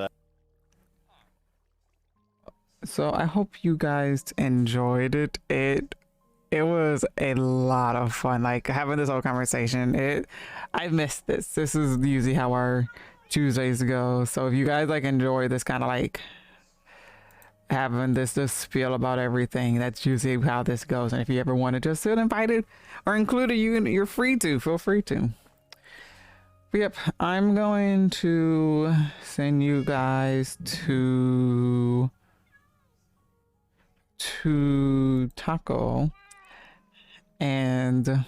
So I hope you guys enjoyed it. It was a lot of fun, like having this whole conversation. I missed this. This is usually how our Tuesdays go. So if you guys like enjoy this kind of like having this spiel about everything, that's usually how this goes. And if you ever want to just feel invited or included, you're free to. Feel free to. But yep, I'm going to send you guys to Taco, and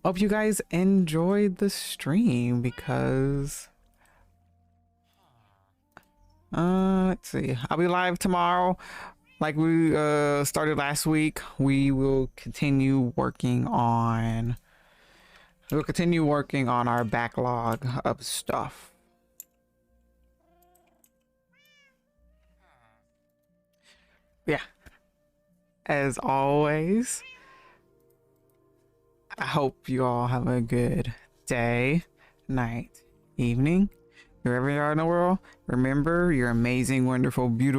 hope you guys enjoyed the stream because let's see, I'll be live tomorrow like we started last week. We'll continue working on our backlog of stuff. Yeah, as always, I hope you all have a good day, night, evening, wherever you are in the world. Remember, you're amazing, wonderful, beautiful.